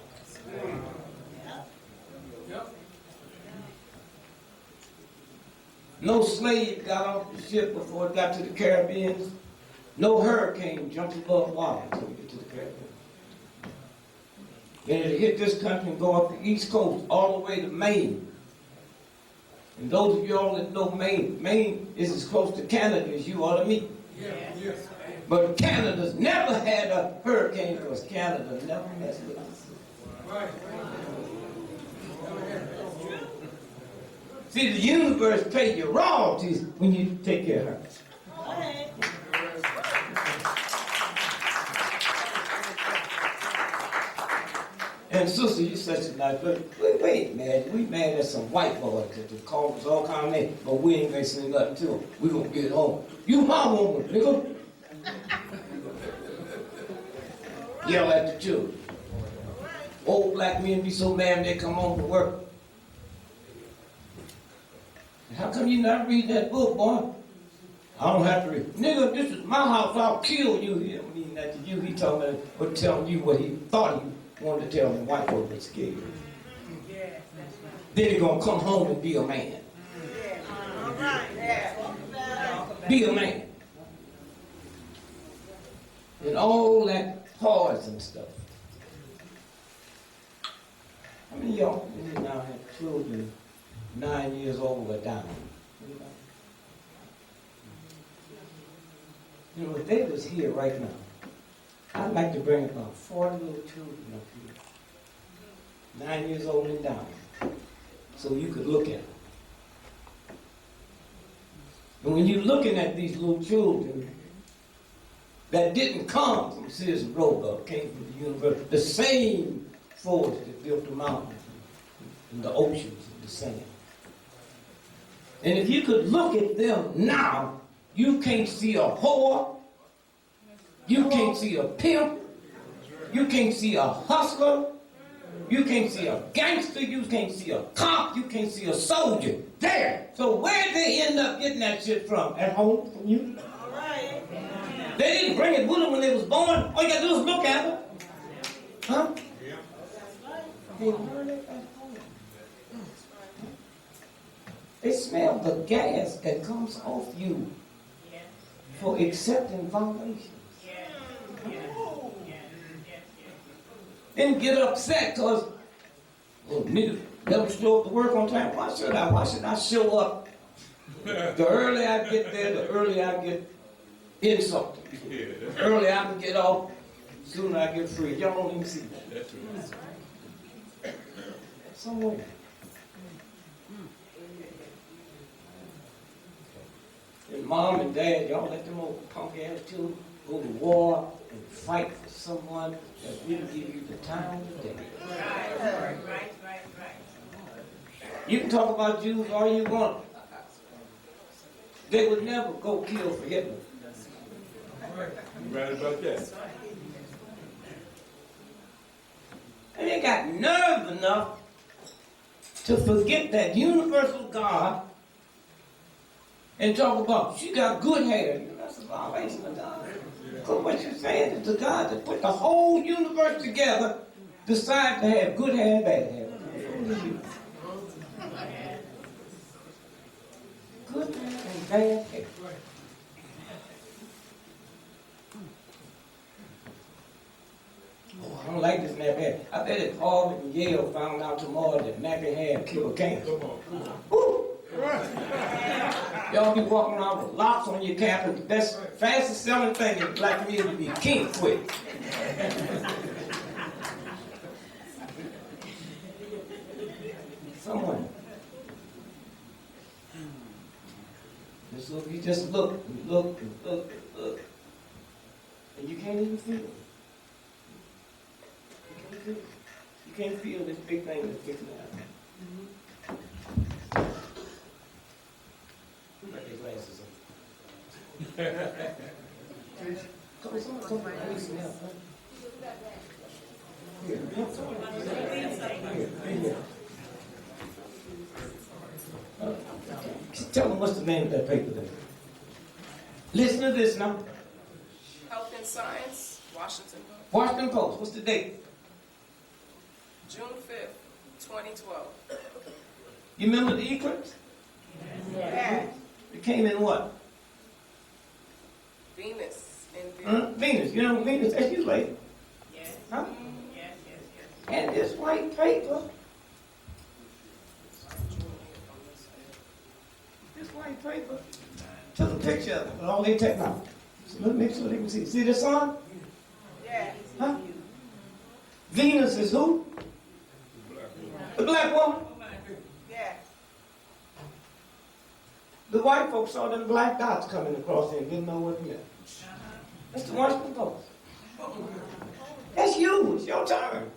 Speaker 8: No slave got off the ship before it got to the Caribbean. No hurricane jumped above water until we get to the Caribbean. Then it'll hit this country and go up the East Coast all the way to Maine. And those of y'all that know Maine, Maine is as close to Canada as you ought to meet.
Speaker 7: Yes.
Speaker 8: But Canada's never had a hurricane because Canada never messed with us.
Speaker 7: Right.
Speaker 8: See, the universe pays you royalties when you take care of her. And sister, you such a nice person. We ain't mad. We mad at some white boys that just call us all kind of names, but we ain't gonna say nothing to them. We gonna get home. You my woman, nigga. Yell at the children. Old black men be so mad when they come home from work. How come you not read that book, boy? I don't have to read. Nigga, this is my house. I'll kill you. He don't mean that to you. He told me, but telling you what he thought he wanted to tell me. White folks were scared. Then he gonna come home and be a man.
Speaker 5: All right.
Speaker 8: Be a man. And all that poison stuff. How many of y'all now have children 9 years old or down? You know, if they was here right now, I'd like to bring about 40 little children up here, 9 years old and down, so you could look at them. And when you're looking at these little children that didn't come from Sears and Roebuck, came from the university, the same force that built the mountains and the oceans and the sand. And if you could look at them now, you can't see a whore, you can't see a pimp, you can't see a hustler, you can't see a gangster, you can't see a cop, you can't see a soldier. There. So where'd they end up getting that shit from? At home from you?
Speaker 5: All right.
Speaker 8: They didn't bring it with them when they was born. All you gotta do is look at them. Huh? They learned it at home. They smell the gas that comes off you for accepting violations. Then get upset because, oh, nigga, never show up to work on time. Why should I? Why should I show up? The earlier I get there, the earlier I get insulted. The earlier I can get off, the sooner I get free. Y'all don't even see that.
Speaker 2: That's right.
Speaker 8: Somewhere. And mom and dad, y'all let them old punk ass children go to war and fight for someone that will give you the time of day.
Speaker 6: Right.
Speaker 8: You can talk about Jews all you want. They would never go kill for Hitler.
Speaker 2: You right about that?
Speaker 8: And they got nerve enough to forget that universal God and talk about, she got good hair. You know, that's a violation of God. Because what you're saying is the God that put the whole universe together decided to have good hair and bad hair. Good hair and bad hair. Oh, I don't like this nappy hair. I bet if Harvard and Yale found out tomorrow that nappy hair killed cancer.
Speaker 2: Come on.
Speaker 8: Woo! Y'all be walking around with locks on your cap, and the best, fastest selling thing in the black community be king quick. Someone. You just look and look and look and look. And you can't even feel it. You can't feel this big thing that's fixing to happen. Who got their glasses on? Come on. I need some help. Here. Tell them what's the name of that paper there. Listen to this now.
Speaker 5: Health and Science, Washington Post.
Speaker 8: Washington Post. What's the date?
Speaker 5: June 5th, 2012.
Speaker 8: You remember the eclipse?
Speaker 6: Yeah.
Speaker 8: It came in what?
Speaker 5: Venus in
Speaker 8: Venus. You know Venus, that's you late.
Speaker 6: Yes.
Speaker 8: Huh?
Speaker 6: Yes.
Speaker 8: And this white paper. This white paper. Took a picture of it with all their technology. So let's make sure they can see. See the sun?
Speaker 6: Yeah.
Speaker 8: Huh? Venus is who? The black woman.
Speaker 6: Yeah.
Speaker 8: The white folks saw them black dots coming across there and didn't know what it meant. That's the Washington Post. That's you. It's your turn.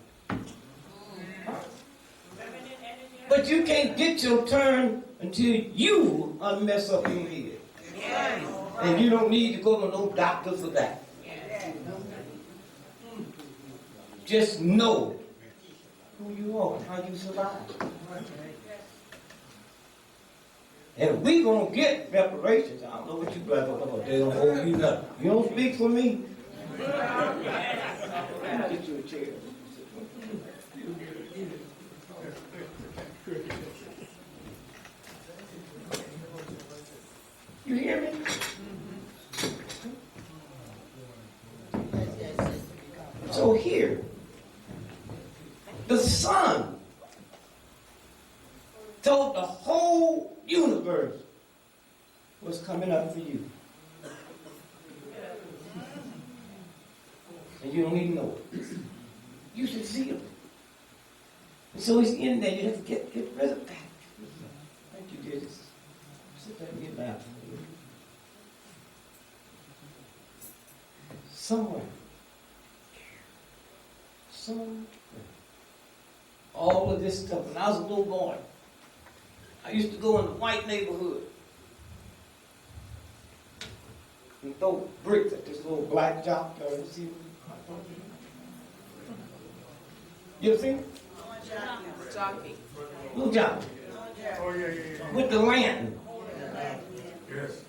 Speaker 8: But you can't get your turn until you mess up your head. And you don't need to go to no doctor for that. Just know who you are and how you survive. And we gonna get reparations. I don't know what you guys are talking about. They don't owe you nothing. You don't speak for me. Get you a chair. You hear me? So here, the sun told the whole universe was coming up for you. And you don't even know it. You should see it. And so he's in there. You have to get rid of that. Thank you, dear. Just sit there and get down. Somewhere. All of this stuff. When I was a little boy, I used to go in the white neighborhood and throw bricks at this little black jock. You ever see? You ever seen?
Speaker 5: Jockey.
Speaker 8: Little jockey.
Speaker 4: Oh, yeah.
Speaker 8: With the lantern.
Speaker 4: Yes.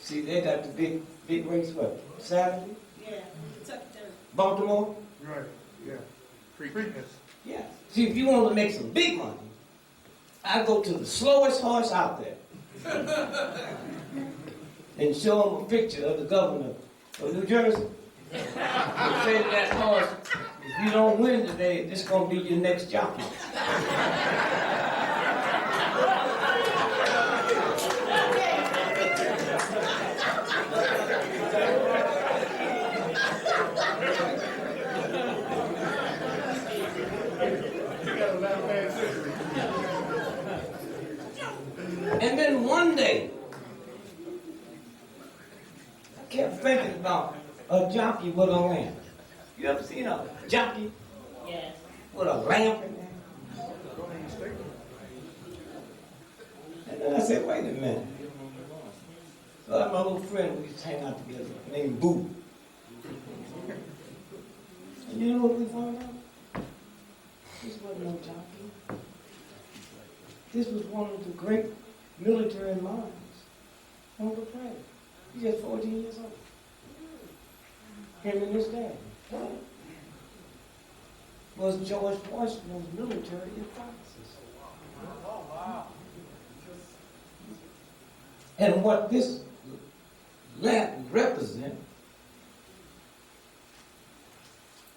Speaker 8: See, they got the big race, what, Saturday?
Speaker 6: Yeah.
Speaker 8: Baltimore?
Speaker 4: Right, yeah. Preakness.
Speaker 8: Yeah. See, if you want to make some big money, I go to the slowest horse out there and show them a picture of the governor of New Jersey. And say to that horse, if you don't win today, this is going to be your next jockey. And then one day, I kept thinking about a jockey with a lamp. You ever seen a jockey with a lamp in there? And then I said, wait a minute. So I had my little friend, we used to hang out together, named Boo. And you know what we found out? This wasn't no jockey. This was one of the great military minds on the planet. He's just 14 years old. Him and his dad was George Washington's military advisors.
Speaker 4: Oh, wow.
Speaker 8: And what this lamp represents,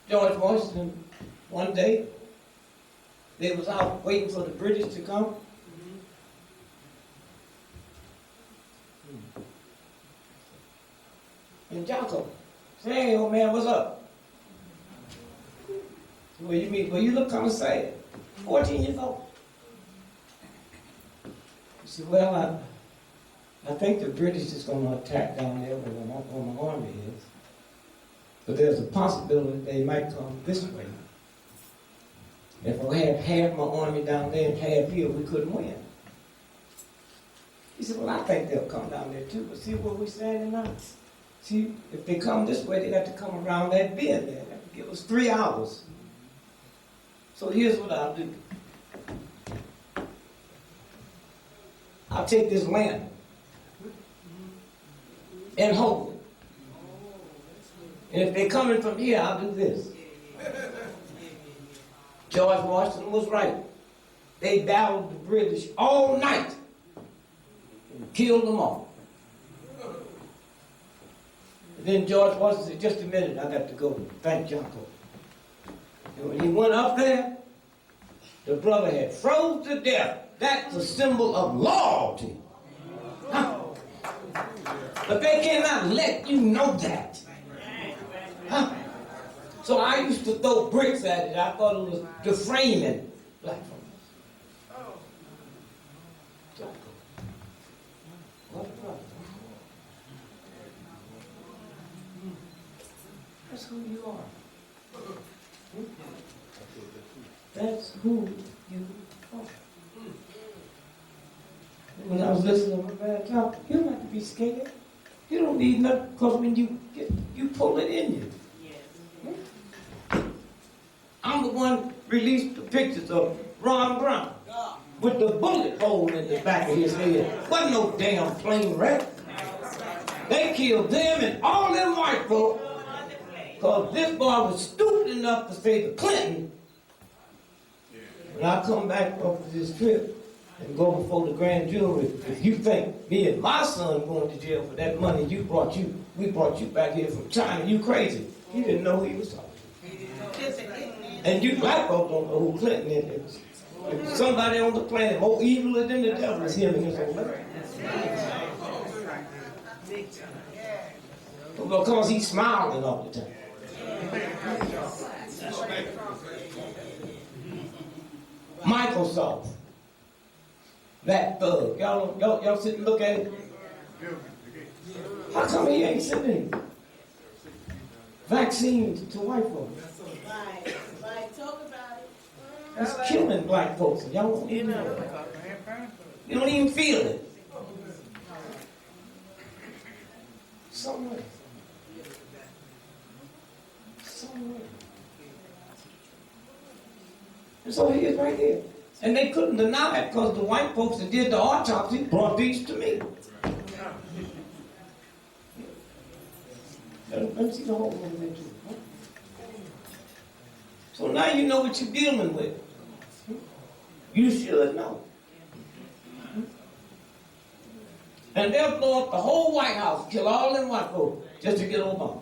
Speaker 8: George Washington one day They was out waiting for the British to come. And Jocko said, hey, old man, what's up? Well, you mean, well, you look kind of sad. 14 years old. He said, well, I think the British is going to attack down there where my army is. But there's a possibility they might come this way. If I had half my army down there and half here, we couldn't win. He said, well, I think they'll come down there too, but see where we're standing now? See, if they come this way, they got to come around that bend there. They have to give us 3 hours. So here's what I'll do. I'll take this lantern and hold it. And if they're coming from here, I'll do this. George Washington was right. They battled the British all night and killed them all. And then George Washington said, just a minute, I got to go. Thank Jocko. And when he went up there, the brother had froze to death. That's a symbol of loyalty. Huh? But they cannot let you know that. Huh? So I used to throw bricks at it. I thought it was deframing black folks. Jocko. What a brother. That's who you are. That's who you are. When I was listening to my bad talk, you don't have to be scared. You don't need nothing, because when you pull it in you. Yes. I'm the one released the pictures of Ron Brown with the bullet hole in the back of his head. Wasn't no damn plane wreck. They killed them and all them white folks because this boy was stupid enough to say to Clinton, when I come back off of this trip and go before the grand jury, if you think me and my son going to jail for that money we brought you back here from China, you crazy. He didn't know who he was talking to. And you black folks don't know who Clinton is. If somebody on the planet more evil than the devil is him and his old man. Because he's smiling all the time. Microsoft. That thug. Y'all sit and look at it. How come he ain't sending vaccines to white folks?
Speaker 6: Right, talk about it.
Speaker 8: It's killing black folks. Y'all don't even know it. You don't even feel it. Somewhere. And so he is right here. And they couldn't deny it because the white folks that did the autopsy brought these to me. Let me see the whole one. So now you know what you're dealing with. You should know. And they'll blow up the whole White House, kill all them white folks, just to get Obama.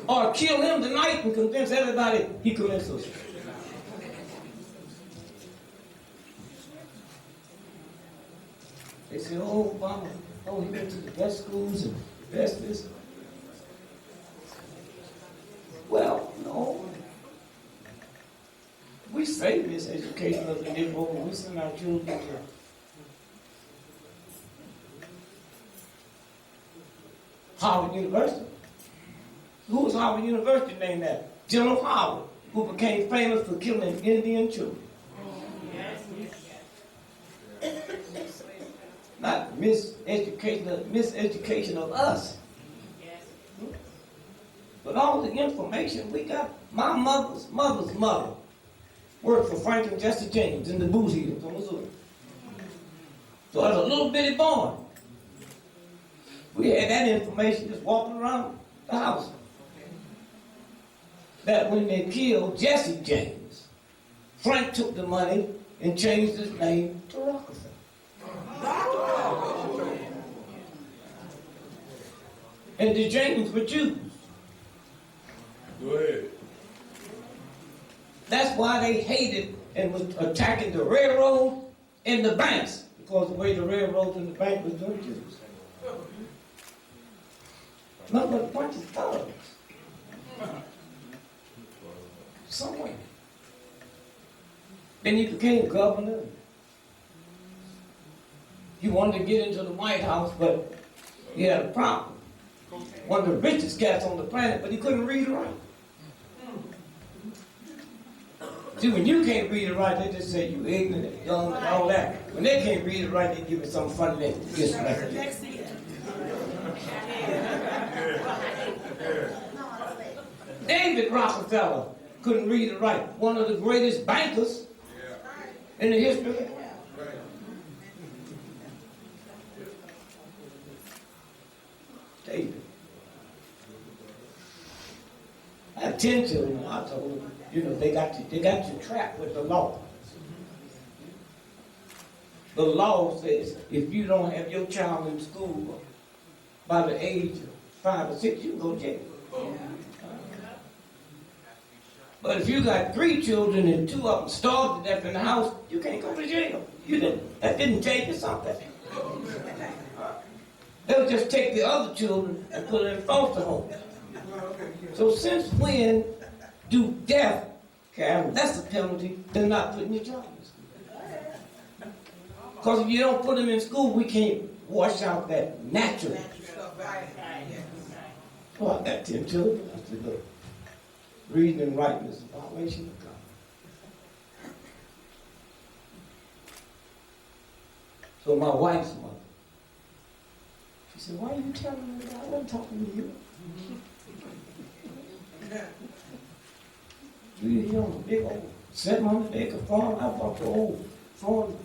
Speaker 8: Or kill him tonight and convince everybody he commits suicide. They say, oh, Obama, oh, he went to the best schools and the best this. Well, no. We say this education of the Negro when we send our children to Howard University. Who was Howard University named after? General Howard, who became famous for killing Indian children. Not miseducation of us. But all the information we got, my mother's mother worked for Franklin Jesse James in the Booze Heaters on Missouri. So as a little bitty boy, we had that information just walking around the house. That when they killed Jesse James, Frank took the money and changed his name to Rockefeller. And the James were Jews.
Speaker 4: Go ahead.
Speaker 8: why they hated and was attacking the railroad and the banks, because the way the railroads and the bank was doing Jews. Nothing but a bunch of thugs. Somewhere. Then he became governor. He wanted to get into the White House, but he had a problem. One of the richest cats on the planet, but he couldn't read or write. See, when you can't read or write, they just say you ignorant and dumb and all that. When they can't read or write, they give it some funny name. David Rockefeller couldn't read or write. One of the greatest bankers in the history of the world. David. I have 10 children. I told them, you know, they got you trapped with the law. The law says if you don't have your child in school by the age of 5 or 6, you can go to jail. But if you got 3 children and 2 of them starved to death in the house, you can't go to jail. That didn't change you something. They'll just take the other children and put them in foster homes. So since when do death carry less a penalty than not putting your child in school? Because if you don't put them in school, we can't wash out that natural. Well, I got 10 children. I said, look, reading and writing is a violation of God. So my wife's mother, she said, why are you telling me that? I wasn't talking to you. You on a big old 700-acre farm. I bought the old farm,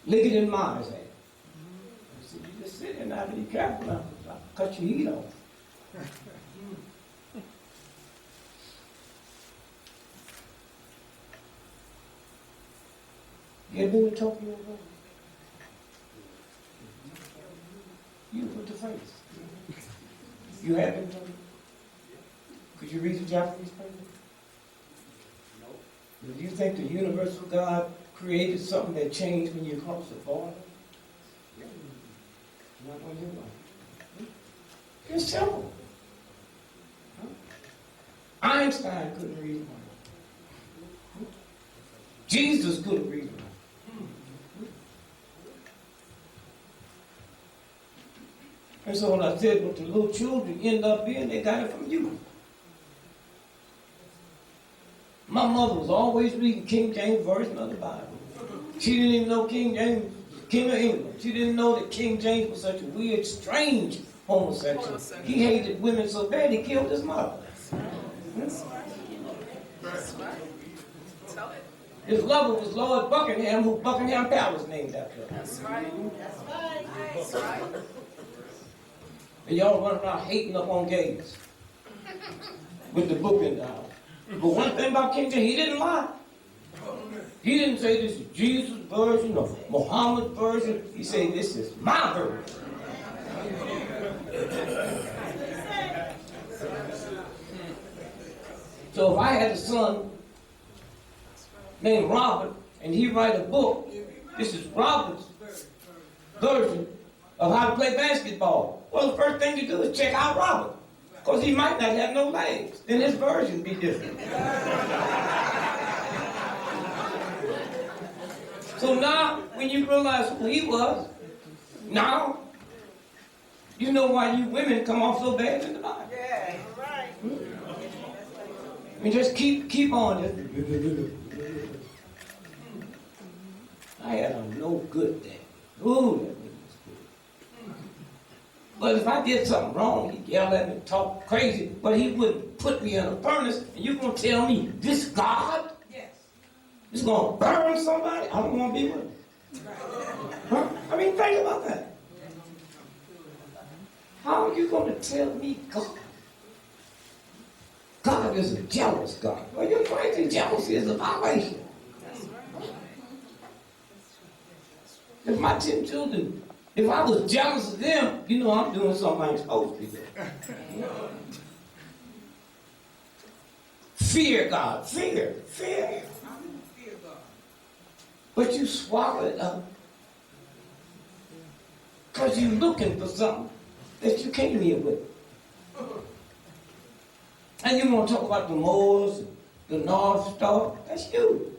Speaker 8: Liggett and Myers had. I said, you just sit there now, be careful now, I'll cut your heat off. You ever been to Tokyo? You put the face. You have been to Tokyo? Could you read the Japanese paper? No. Do you think the universal God created something that changed when you cross the border? Not when you know. It's simple. Huh? Einstein couldn't read and write. Jesus couldn't read and write. And so when I said what the little children end up being, they got it from you. My mother was always reading King James Version of the Bible. She didn't even know King James, King of England. She didn't know that King James was such a weird, strange homosexual. He hated women so bad he killed his mother. His lover was Lord Buckingham, who Buckingham Palace named after.
Speaker 5: That's right. That's right.
Speaker 8: And y'all run around hating up on gays with the book in the house. But one thing about King James, he didn't lie. He didn't say this is Jesus' version or Muhammad's version. He said this is my version. So if I had a son named Robert and he write a book, this is Robert's version of how to play basketball. Well, the first thing you do is check out Robert, because he might not have no legs. Then his version be different. So now, when you realize who he was, now you know why you women come off so bad in the Bible.
Speaker 5: Yeah, right.
Speaker 8: I mean, just keep on. I had a no good day. Ooh, that was good. But if I did something wrong, he'd yell at me, talk crazy, but he wouldn't put me in a furnace, and you're going to tell me, this God is going to burn somebody? I don't want to be with him. Huh? I mean, think about that. How are you going to tell me God? God is a jealous God. Well, you're crazy. Jealousy is a violation. If my 10 children, if I was jealous of them, you know I'm doing something I ain't supposed to be doing. Fear God. Fear. but you swallow it up because you're looking for something that you came here with. And you want to talk about the Moors, the North Star, that's you.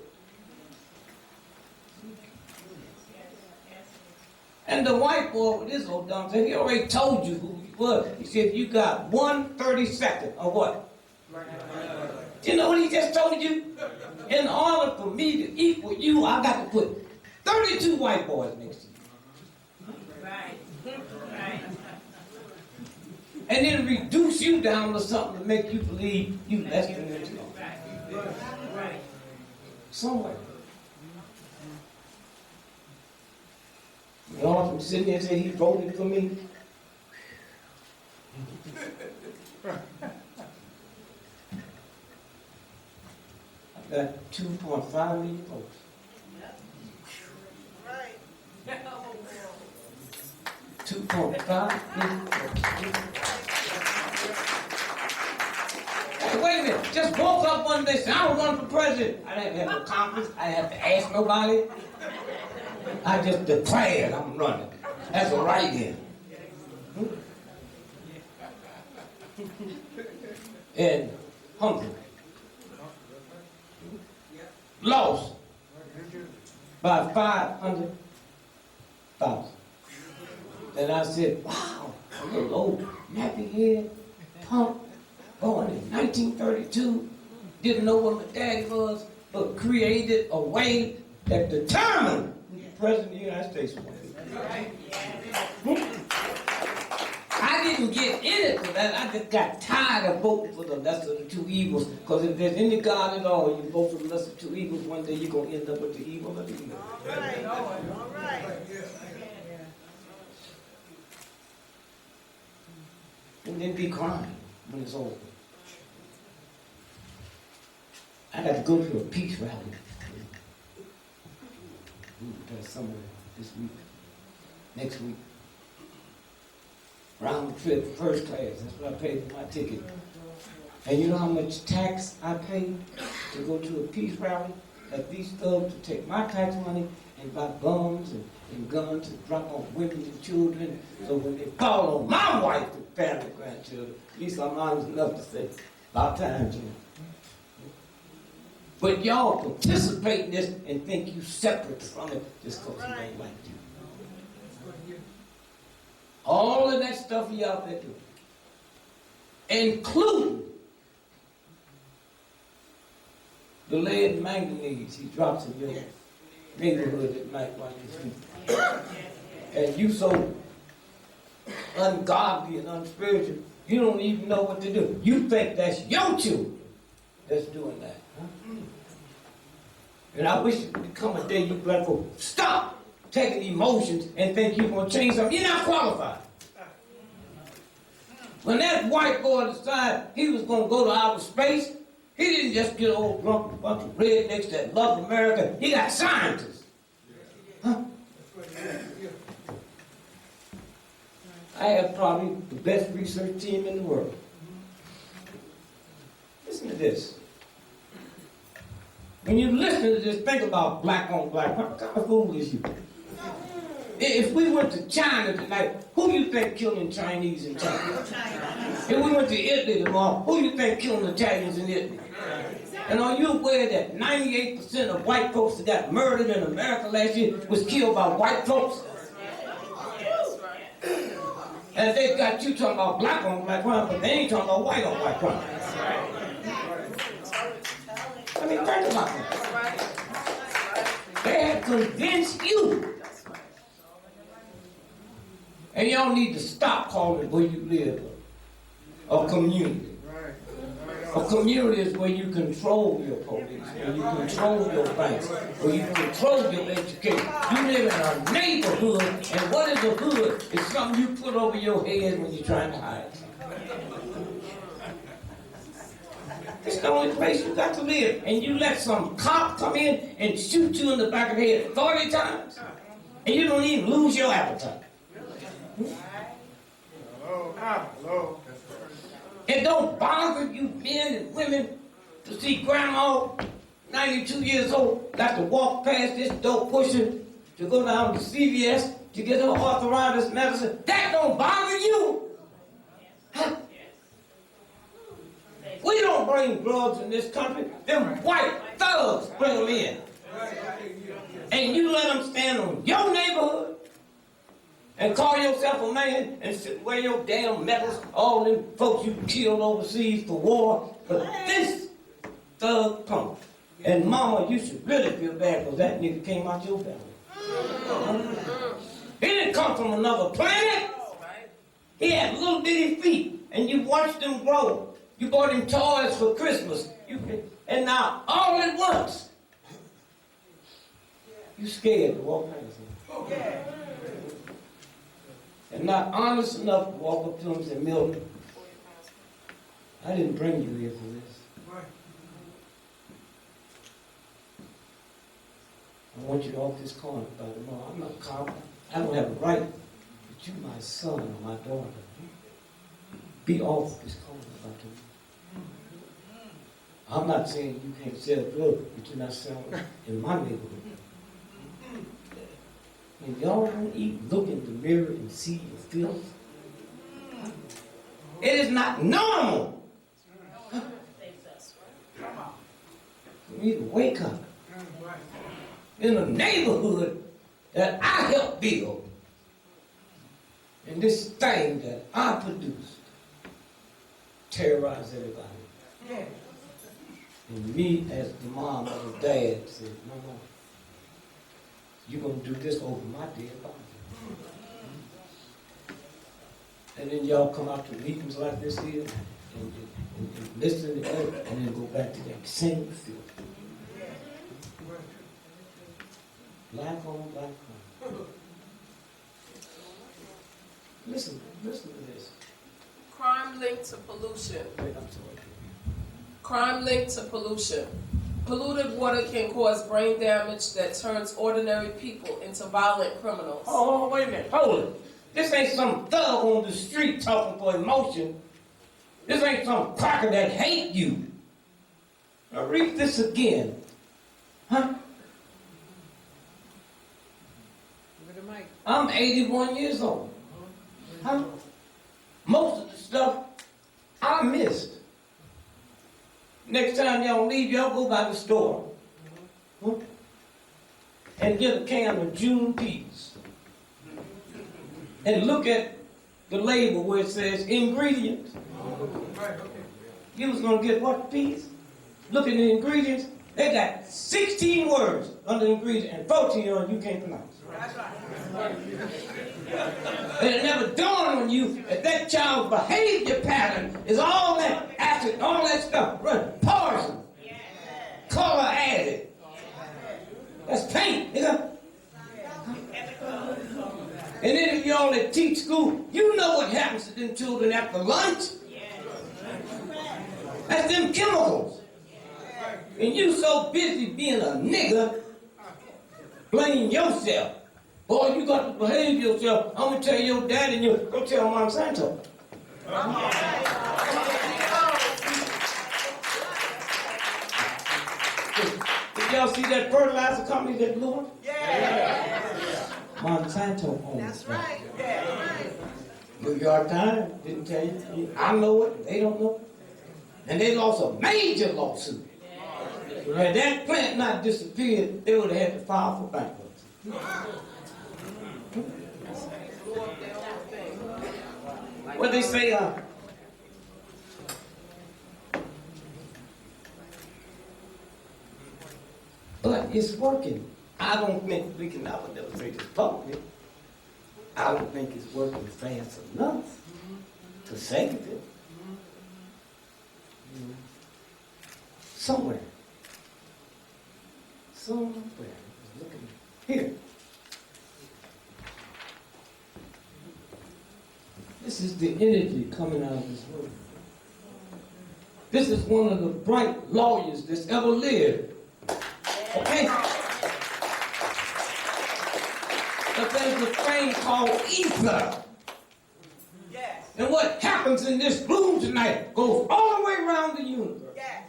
Speaker 8: And the white boy with this old dumb thing, he already told you who he was. He said, you got 1/32 of what? You know what he just told you? In order for me to equal you, I got to put 32 white boys next to you.
Speaker 6: Right. Right.
Speaker 8: And then reduce you down to something to make you believe you less than what you are.
Speaker 6: Right.
Speaker 8: Somewhere. You know, I'm sitting there and say he voted for me. I've got 2.5 million votes.
Speaker 5: Right.
Speaker 8: 2.5 million votes. Hey, wait a minute. Just woke up one day and said, I don't run for president. I didn't have no conference. I didn't have to ask nobody. I just declared I'm running. That's a write-in. And hungry. Lost by 500,000. And I said, wow, a little old nappy head punk born in 1932, didn't know what my daddy was, but created a way that determined who the president of the United States was. I didn't get in it for that. I just got tired of voting for the lesser of the two evils. Because if there's any God at all, you vote for the lesser of the two evils, one day you're going to end up with the evil of the evil.
Speaker 5: All right. All right.
Speaker 8: And then be crying when it's over. I got to go to a peace rally. That's somewhere this week, next week. Round trip, first class. That's what I paid for my ticket. And you know how much tax I paid to go to a peace rally? At these thugs to take my tax money and buy bombs and guns and drop on women and children. So when they fall on my wife and family, grandchildren, at least I'm honest enough to say, about time, Jim. But y'all participate in this and think you separate from it just because you don't like you. All of that stuff you out there doing, including the lead manganese he drops in your neighborhood at night while you sleep. And you so ungodly and unspiritual, you don't even know what to do. You think that's your children that's doing that. Huh? And I wish it would come a day you black folk stop taking emotions and think you're going to change something. You're not qualified. When that white boy decided he was going to go to outer space, he didn't just get old drunk with a bunch of rednecks that love America. He got scientists. Huh? I have probably the best research team in the world. Listen to this. When you listen to this, think about black on black. What kind of fool is you? If we went to China tonight, who do you think killing Chinese in China? If we went to Italy tomorrow, who do you think killing Italians in Italy? And are you aware that 98% of white folks that got murdered in America last year was killed by white folks? And they've got you talking about black on black crime, but they ain't talking about white on white crime. I mean, think about that. They have convinced you. And y'all need to stop calling where you live a community. A community is where you control your police, where you control your banks, where you control your education. You live in a neighborhood, and what is a hood? It's something you put over your head when you're trying to hide something. It's the only place you got to live. And you let some cop come in and shoot you in the back of the head 40 times, and you don't even lose your appetite.
Speaker 4: Hello.
Speaker 8: It don't bother you men and women to see grandma 92 years old, got to walk past this door pushing to go down to CVS to get her arthritis medicine. That don't bother you? Huh? We don't bring drugs in this country. Them white thugs bring them in. And you let them stand on your neighborhood and call yourself a man and wear your damn medals, all them folks you killed overseas for war. But this thug punk. And mama, you should really feel bad because that nigga came out your belly. He didn't come from another planet. He had little bitty feet, and you watched them grow. You bought him toys for Christmas. And now, all at once, you scared to walk past him. And not honest enough to walk up to him and say, Milton, I didn't bring you here for this. I want you to off this corner by tomorrow. I'm not confident. I don't have a right, but you my son or my daughter. Be off this corner by tomorrow. I'm not saying you can't sell drugs, but you're not selling in my neighborhood. And y'all don't even look in the mirror and see your filth. It is not normal. You need to wake up. In a neighborhood that I helped build, and this thing that I produced terrorized everybody. And me as the mom or the dad said, no, you're going to do this over my dead body. And then y'all come out to meetings like this here and listen to it and then go back to that same field. Black on black on. Listen to this.
Speaker 9: Crime linked to pollution.
Speaker 8: Wait, I'm sorry.
Speaker 9: Crime linked to pollution. Polluted water can cause brain damage that turns ordinary people into violent criminals.
Speaker 8: Oh, wait a minute. Hold it. This ain't some thug on the street talking for emotion. This ain't some cracker that hate you. Now read this again. Huh? I'm 81 years old. Huh? Most of the stuff I missed. Next time y'all leave, y'all go by the store. Huh? And get a can of June peas. And look at the label where it says ingredients. You was gonna get what peas? Look at the ingredients. They got 16 words under the ingredient and 14 on you can't pronounce. And it never dawned on you that that child's behavior pattern is all that acid, all that stuff, right? Poison, color added. That's paint, isn't it? And then if y'all that teach school, you know what happens to them children after lunch. That's them chemicals. And you so busy being a nigga, blame yourself. Boy, you got to behave yourself. I'm going to tell your daddy and you go tell Monsanto. Did y'all see that fertilizer company that blew up?
Speaker 6: Yeah.
Speaker 8: Monsanto owns
Speaker 6: That's
Speaker 8: it.
Speaker 6: right. Yeah.
Speaker 8: New York Times didn't tell you. I know it. They don't know it. And they lost a major lawsuit. Had that plant not disappeared, they would have had to file for bankruptcy. What they say, but it's working. I don't think we can, I would never say this publicly. I don't think it's working fast enough to save it. Somewhere. Looking here. This is the energy coming out of this room. This is one of the bright lawyers that's ever lived. Okay? But there's a thing called ether.
Speaker 6: Yes.
Speaker 8: And what happens in this room tonight goes all the way around the universe.
Speaker 6: Yes.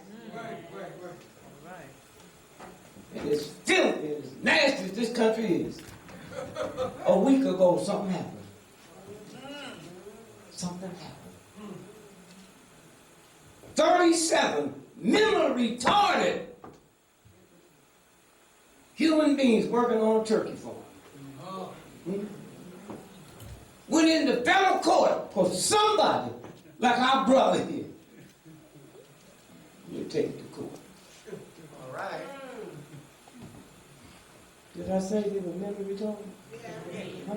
Speaker 8: And as filthy and as nasty as this country is, a week ago something happened. Something happened. 37 mentally retarded human beings working on a turkey farm. Went into federal court for somebody like our brother here. You take it to court.
Speaker 6: All right.
Speaker 8: Did I say they were mentally retarded?
Speaker 6: Yeah.
Speaker 8: Huh?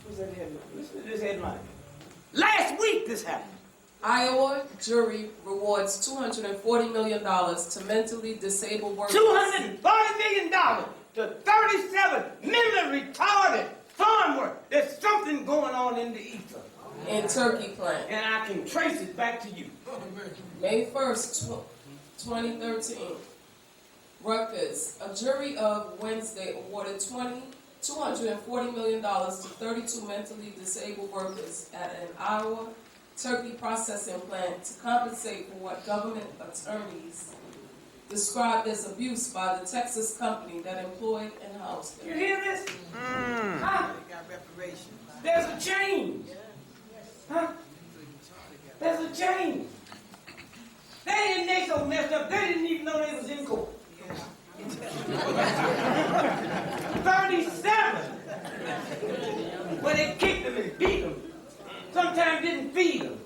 Speaker 8: What's that headline? Listen to this headline. Last week this happened.
Speaker 9: Iowa jury rewards $240 million to mentally disabled workers.
Speaker 8: $240 million to 37 mentally retarded farm work. There's something going on in the ether.
Speaker 9: In turkey plant.
Speaker 8: And I can trace it back to you.
Speaker 9: May 1st, 2013. Rutgers. A jury of Wednesday awarded $240 million to 32 mentally disabled workers at an Iowa turkey processing plant to compensate for what government attorneys described as abuse by the Texas company that employed and housed
Speaker 8: You
Speaker 9: them.
Speaker 8: hear this? Huh?
Speaker 6: They got reparations.
Speaker 8: There's a change. Huh? There's a change. They so messed up, they didn't even know they was in court. 37. But they kicked them and beat them. Sometimes didn't feed them.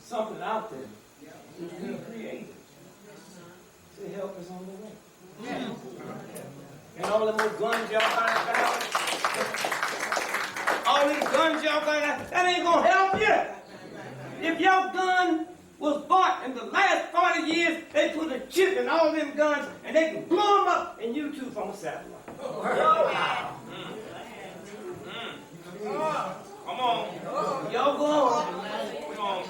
Speaker 8: Something out there is being created to help us on the way. And all them little guns y'all got out, all these guns y'all got out, that ain't gonna help you. If your gun was bought in the last 40 years, they put a chip in all them guns and they can blow them up and you too from a satellite. Come on. Y'all go on. Come on.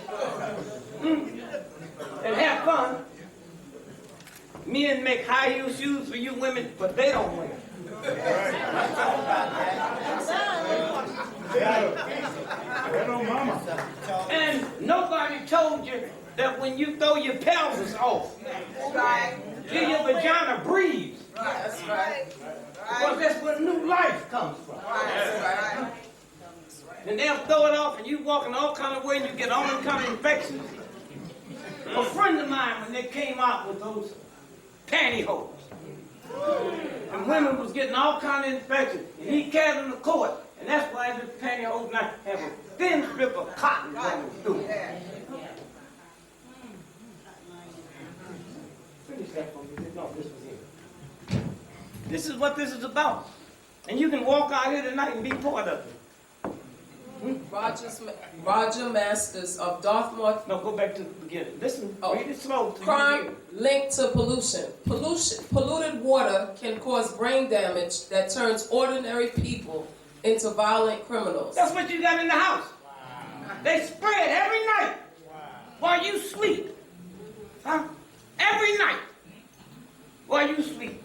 Speaker 8: And have fun. Men make high heel shoes for you women, but they don't wear. And nobody told you that when you throw your pelvis off, till your vagina breathes.
Speaker 6: That's right.
Speaker 8: Because that's where new life comes from. And they'll throw it off and you walking all kind of way and you get all them kind of infections. A friend of mine, when they came out with those pantyhose, and women was getting all kind of infections, and he carried them to court, and that's why the pantyhose now have a thin strip of cotton running through it. Finish that for me. No, this was it. This is what this is about. And you can walk out here tonight and be part of it.
Speaker 9: Roger Masters of Dartmouth.
Speaker 8: No, go back to the beginning. Listen, read it slow.
Speaker 9: Crime linked to pollution. Polluted water can cause brain damage that turns ordinary people into violent criminals.
Speaker 8: That's what you got in the house. Wow. They spray it every night while you sleep. Huh? Every night while you sleep.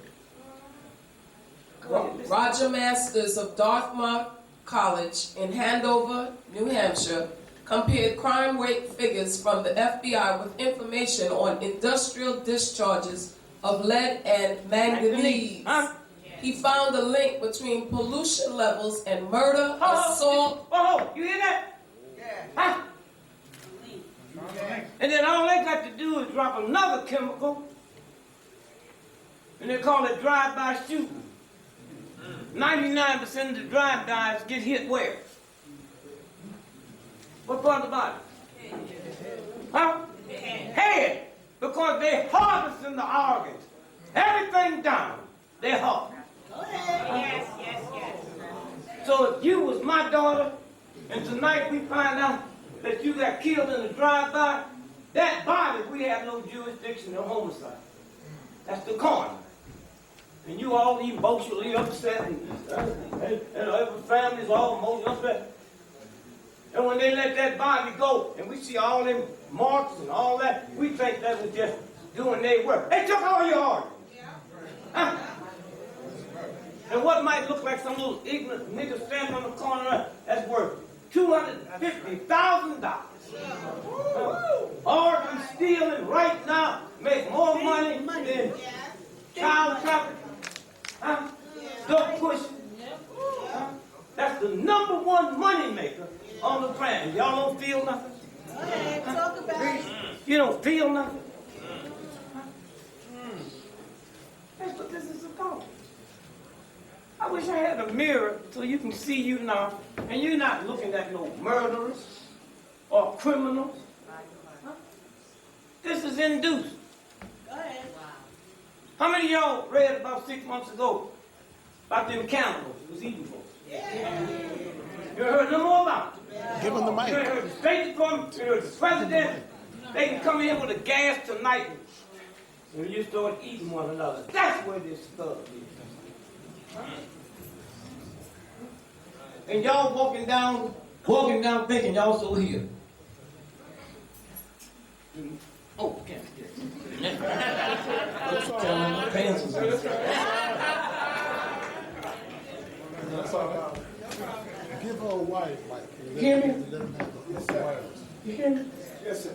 Speaker 9: Roger Masters of Dartmouth College in Andover, New Hampshire, compared crime rate figures from the FBI with information on industrial discharges of lead and manganese.
Speaker 8: Huh?
Speaker 9: He found a link between pollution levels and murder, assault.
Speaker 8: Oh, you hear that?
Speaker 6: Yeah.
Speaker 8: Huh? And then all they got to do is drop another chemical, and they call it drive-by shooting. 99% of the drive-bys get hit where? What part of the body? Huh? Head. Because they're harvesting the organs. Everything down, they're harvesting.
Speaker 6: Yes.
Speaker 8: So if you was my daughter, and tonight we find out that you got killed in a drive-by, that body, we have no jurisdiction on homicide. That's the coroner. And you all emotionally upset, and every family's all emotionally upset. And when they let that body go, and we see all them marks and all that, we think that was just doing their work. They took all your organs. Huh? And what might look like some little ignorant nigga standing on the corner, that's worth it. $250,000. Organ stealing right now make more money than child trafficking. Huh? Drug pushing. Huh? That's the #1 money maker on the planet. Y'all don't feel nothing?
Speaker 5: Talk about it.
Speaker 8: You don't feel nothing? That's what this is about. I wish I had a mirror so you can see you now, and you're not looking at no murderers or criminals. Huh? This is induced.
Speaker 5: Go ahead.
Speaker 8: How many of y'all read about 6 months ago about them cannibals who was eating folks? You heard no more about it?
Speaker 4: Give him the mic.
Speaker 8: You heard the State Department, you heard the President. They can come in with a gas tonight and you start eating one another. That's where this stuff is. Huh? And y'all walking down thinking y'all so here. Oh, can't forget. Pants was on.
Speaker 4: Give her a white mic.
Speaker 8: You hear me?
Speaker 4: Let him have the wireless.
Speaker 8: You hear me?
Speaker 7: Yes, sir.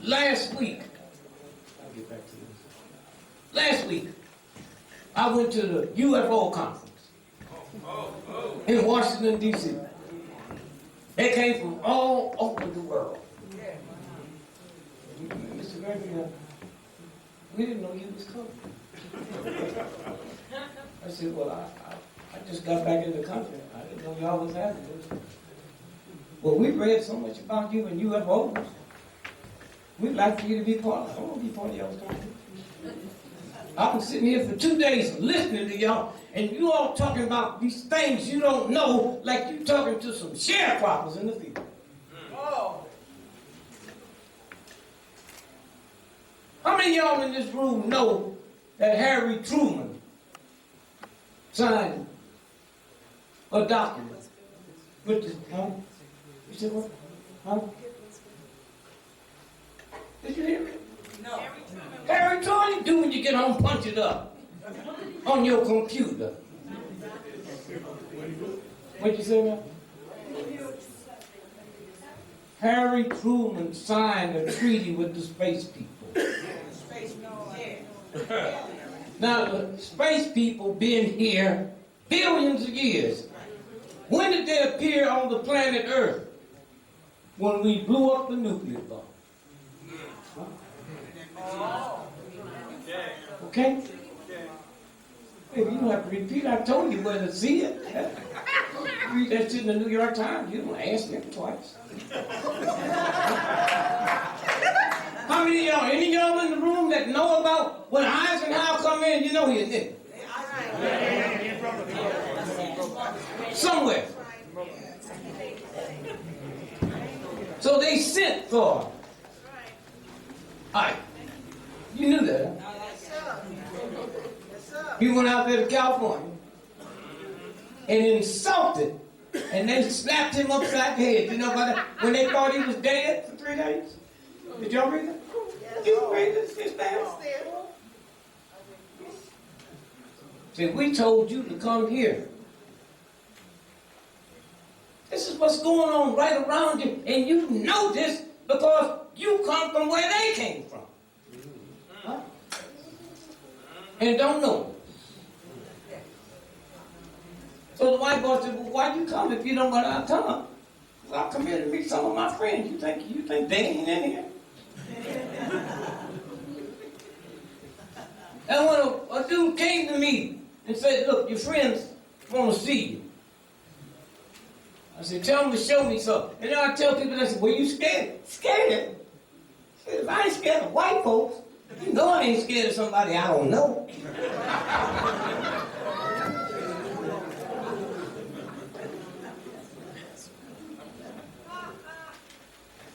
Speaker 8: Last week, I'll get back to this. Last week, I went to the UFO conference in Washington, D.C. They came from all over the world. Mr. Gregory, we didn't know you was coming. I said, well, I just got back in the country. I didn't know y'all was having this. Well, we read so much about you and UFOs. We'd like for you to be part of it. I want to be part of y'all's country. I've been sitting here for 2 days listening to y'all, and you all talking about these things you don't know like you talking to some sharecroppers in the field.
Speaker 5: Oh.
Speaker 8: How many of y'all in this room know that Harry Truman signed a document with the, huh? You said what? Huh? Did you hear me?
Speaker 5: No.
Speaker 8: Harry Truman, you do when you get home, punch it up on your computer. What'd you say now? Harry Truman signed a treaty with the space people. Now, the space people been here billions of years. When did they appear on the planet Earth? When we blew up the nuclear bomb. Okay? Hey, you don't have to repeat. I told you where to see it. Read that shit in the New York Times. You don't ask them twice. How many of y'all, any of y'all in the room that know about when Eisenhower come in, you know he did? Somewhere. So they sent for Ike. You knew that, huh? He went out there to California and insulted, and they slapped him upside the head. You know about that? When they thought he was dead for 3 days? Did y'all read that? You read this? It's there. See, we told you to come here. This is what's going on right around you, and you know this because you come from where they came from. Huh? And don't know. So the white boy said, well, why'd you come if you don't want to come? Well, I'll come here to meet some of my friends. You think they ain't in here? And when a dude came to me and said, look, your friends want to see you. I said, tell them to show me something. And then I tell people, I said, well, you scared? Scared? I said, if I ain't scared of white folks, you know I ain't scared of somebody I don't know.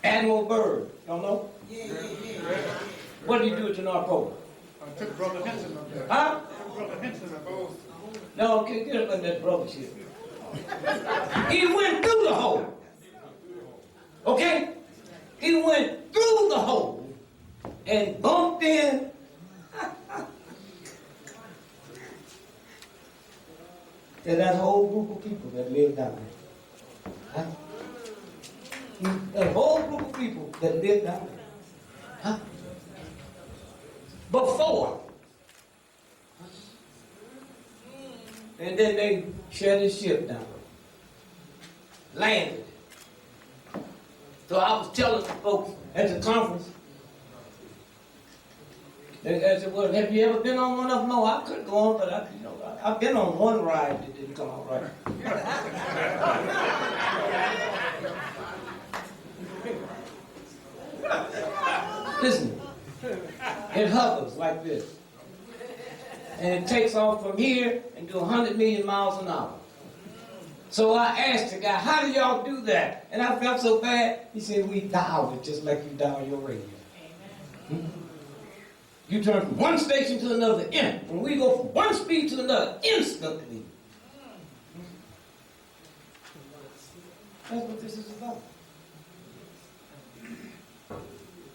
Speaker 8: Admiral Byrd, y'all know? Yeah. What did he do at the North Pole?
Speaker 4: I took Brother Henson up there.
Speaker 8: Huh?
Speaker 4: Brother Henson up there.
Speaker 8: No, get up in that brother shit. He went through the hole. Okay? He went through the hole and bumped in. to that whole group of people that live down there. Huh? That whole group of people that live down there. Huh? Before. And then they shut the ship down. Landed. So I was telling the folks at the conference, they said, well, have you ever been on one of them? No, I couldn't go on, but I've been on one ride that didn't come out right. Listen, it hovers like this. And it takes off from here and do 100 million miles an hour. So I asked the guy, how do y'all do that? And I felt so bad. He said, we dial it just like you dial your radio. Amen. You turn from one station to another, and we go from one speed to another instantly. That's what this is about.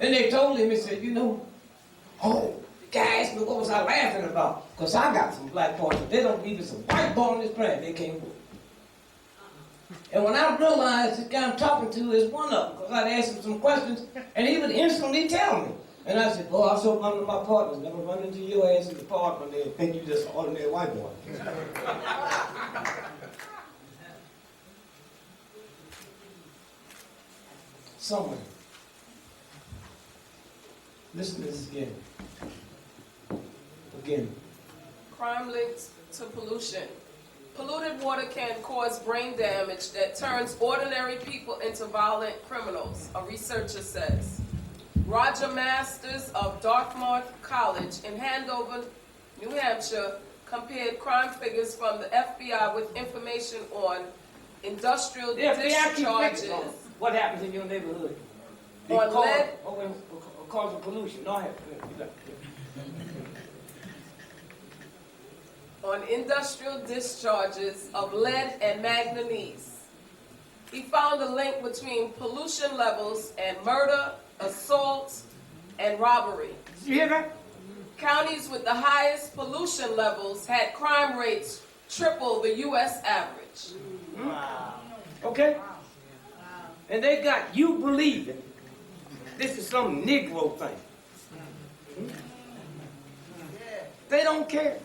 Speaker 8: And they told him, he said, oh, the guy asked me what was I laughing about? Because I got some black boys, but they don't believe it's a white boy on this planet. They can't work. And when I realized the guy I'm talking to is one of them, because I'd ask him some questions, and he would instantly tell me. And I said, I so one of my partners never run into your ass in the park when they think you just an ordinary white boy. Somewhere. Listen to this again. Again.
Speaker 9: Crime linked to pollution. Polluted water can cause brain damage that turns ordinary people into violent criminals, a researcher says. Roger Masters of Dartmouth College in Andover, New Hampshire, compared crime figures from the FBI with information on industrial discharges.
Speaker 8: What happens in your neighborhood?
Speaker 9: On lead.
Speaker 8: Cause of pollution. No,
Speaker 9: on industrial discharges of lead and manganese. He found a link between pollution levels and murder, assault, and robbery.
Speaker 8: Did you hear that?
Speaker 9: Counties with the highest pollution levels had crime rates triple the U.S. average.
Speaker 8: Wow. Okay? And they got you believing this is some Negro thing. They don't care.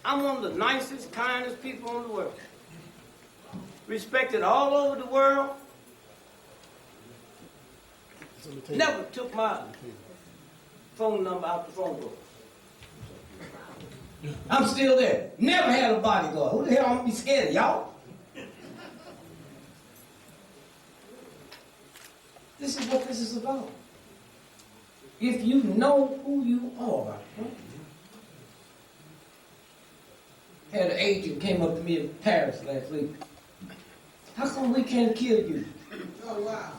Speaker 8: I'm one of the nicest, kindest people in the world. Respected all over the world. Never took my phone number out the phone book. I'm still there. Never had a bodyguard. Who the hell I'm gonna be scared of, y'all? This is what this is about. If you know who you are, had an agent came up to me in Paris last week. How come we can't kill you?
Speaker 6: Oh, wow.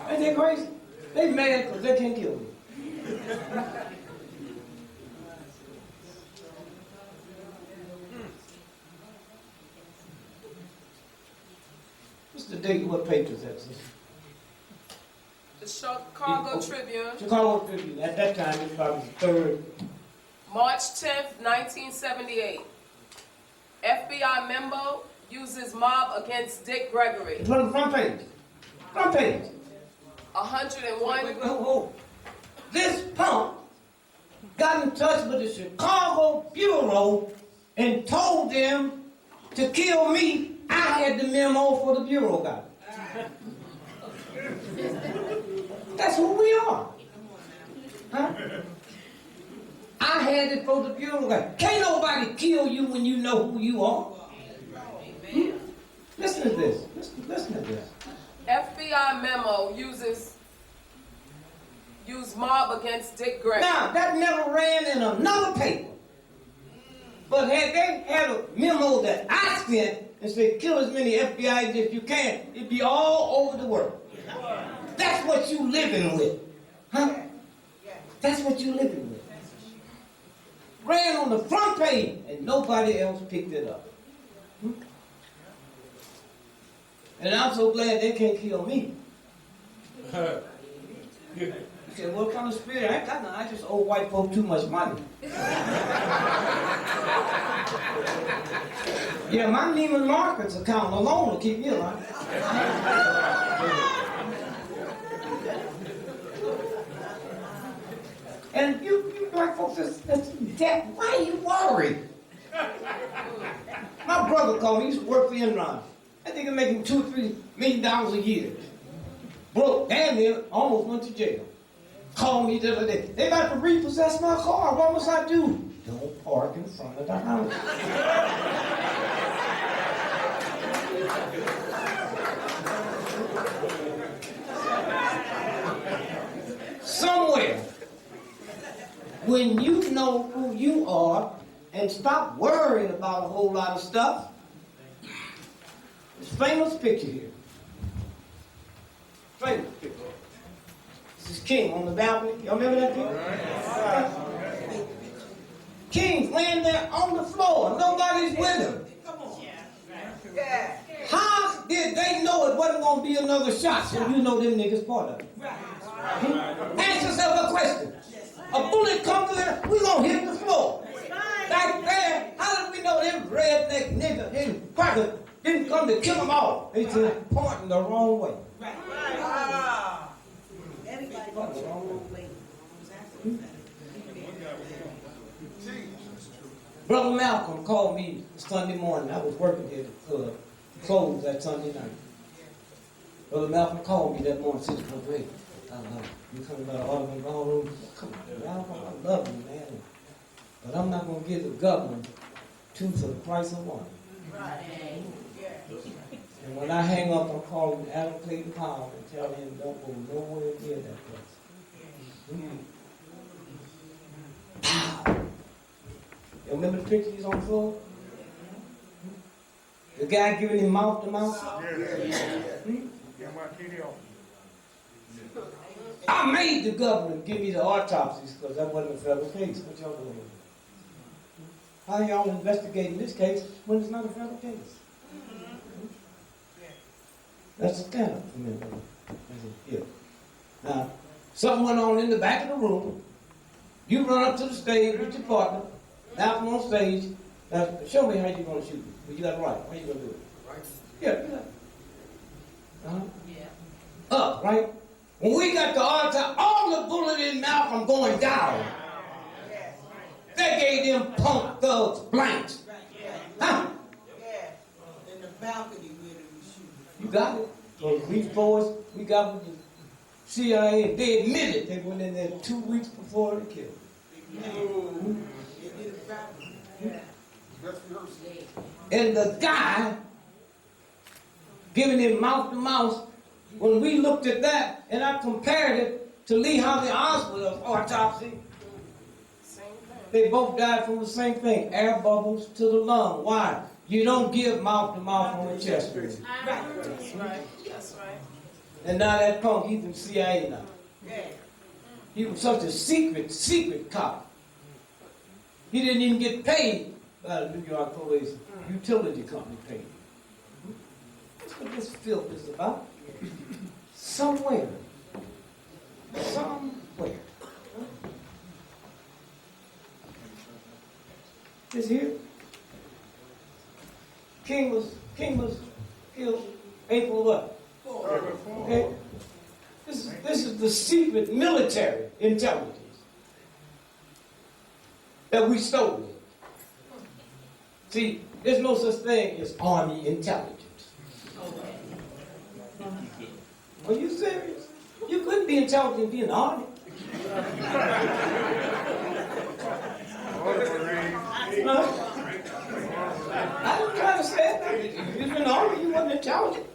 Speaker 8: Ain't they crazy? They mad because they can't kill me. What's the date? What page is that?
Speaker 9: The Chicago Tribune,
Speaker 8: Chicago Tribune. At that time, it was probably the 3rd.
Speaker 9: March 10th, 1978. FBI memo uses mob against Dick Gregory.
Speaker 8: It's on the front page. Front page.
Speaker 9: 101.
Speaker 8: Wait. This punk got in touch with the Chicago Bureau and told them to kill me. I had the memo for the Bureau guy. That's who we are. Huh? I had it for the Bureau guy. Can't nobody kill you when you know who you are. Listen to this. Listen to this.
Speaker 9: FBI memo use mob against Dick Gregory.
Speaker 8: Now, that never ran in another paper. But had they had a memo that I sent and said, kill as many FBI's as you can, it'd be all over the world. That's what you living with. Huh? That's what you living with. Ran on the front page and nobody else picked it up. And I'm so glad they can't kill me. You said, what kind of spirit? I ain't got none. I just owe white folk too much money. Yeah, my Neiman Marcus account alone will keep me alive. And you black folks, that, why are you worried? My brother called me, he used to work for Enron. I think he's making $2 or $3 million a year. Broke, damn near, almost went to jail. Called me the other day. They about to repossess my car. What must I do? Don't park in front of the house. Somewhere, when you know who you are and stop worrying about a whole lot of stuff, this famous picture here. Famous picture. This is King on the balcony. Y'all remember that picture? Right. King's laying there on the floor. Nobody's with him.
Speaker 6: Yeah.
Speaker 8: How did they know it wasn't going to be another shot? So you know them niggas part of it. Ask yourself a question. A bullet come through there, we going to hit the floor. Back there, how did we know them redneck niggas and crackers didn't come to kill them all? They just pointing the wrong way.
Speaker 6: Everybody goes the wrong way.
Speaker 8: Brother Malcolm called me Sunday morning. I was working here at the club, closed that Sunday night. Brother Malcolm called me that morning, said, "Hey, you coming about all of the ballroom? Come on, Malcolm, I love you, man. But I'm not going to give the government two for the price of one."
Speaker 6: Right.
Speaker 8: And when I hang up, I'm calling Adam Clayton Powell and tell him don't go nowhere near that place. You remember the picture he's on the floor? The guy giving him mouth to mouth? I made the government give me the autopsies because that wasn't a federal case. What y'all doing? How y'all investigating this case when it's not a federal case? That's a stand-up for me. Yeah. Now, something went on in the back of the room. You run up to the stage with your partner. Now I'm on stage. Now, show me how you're going to shoot it. Well, you got it right. How you going to do it? Right. Yeah, you got it. Uh-huh. Yeah. Up, right? When we got the autopsy, all the bullet in Malcolm going down. They gave them punk thugs blanks. Huh?
Speaker 6: Yeah. In the balcony where they were shooting.
Speaker 8: You got it. So we boys, we got with the CIA. They admitted they went in there 2 weeks before they killed him. And the guy giving him mouth to mouth, when we looked at that and I compared it to Lee Harvey Oswald's autopsy, they both died from the same thing, air bubbles to the lung. Why? You don't give mouth to mouth on the chest.
Speaker 9: That's right. That's right.
Speaker 8: And now that punk, he's in CIA now.
Speaker 6: Yeah.
Speaker 8: He was such a secret cop. He didn't even get paid by the New York police. Utility company paid him. That's what this filth is about. Somewhere. This here. King was killed April what? Okay. This is the secret military intelligence that we stole. See, there's no such thing as army intelligence. Are you serious? You couldn't be intelligent and be in the army. I didn't try to say that. If you was in the army, you wasn't intelligent.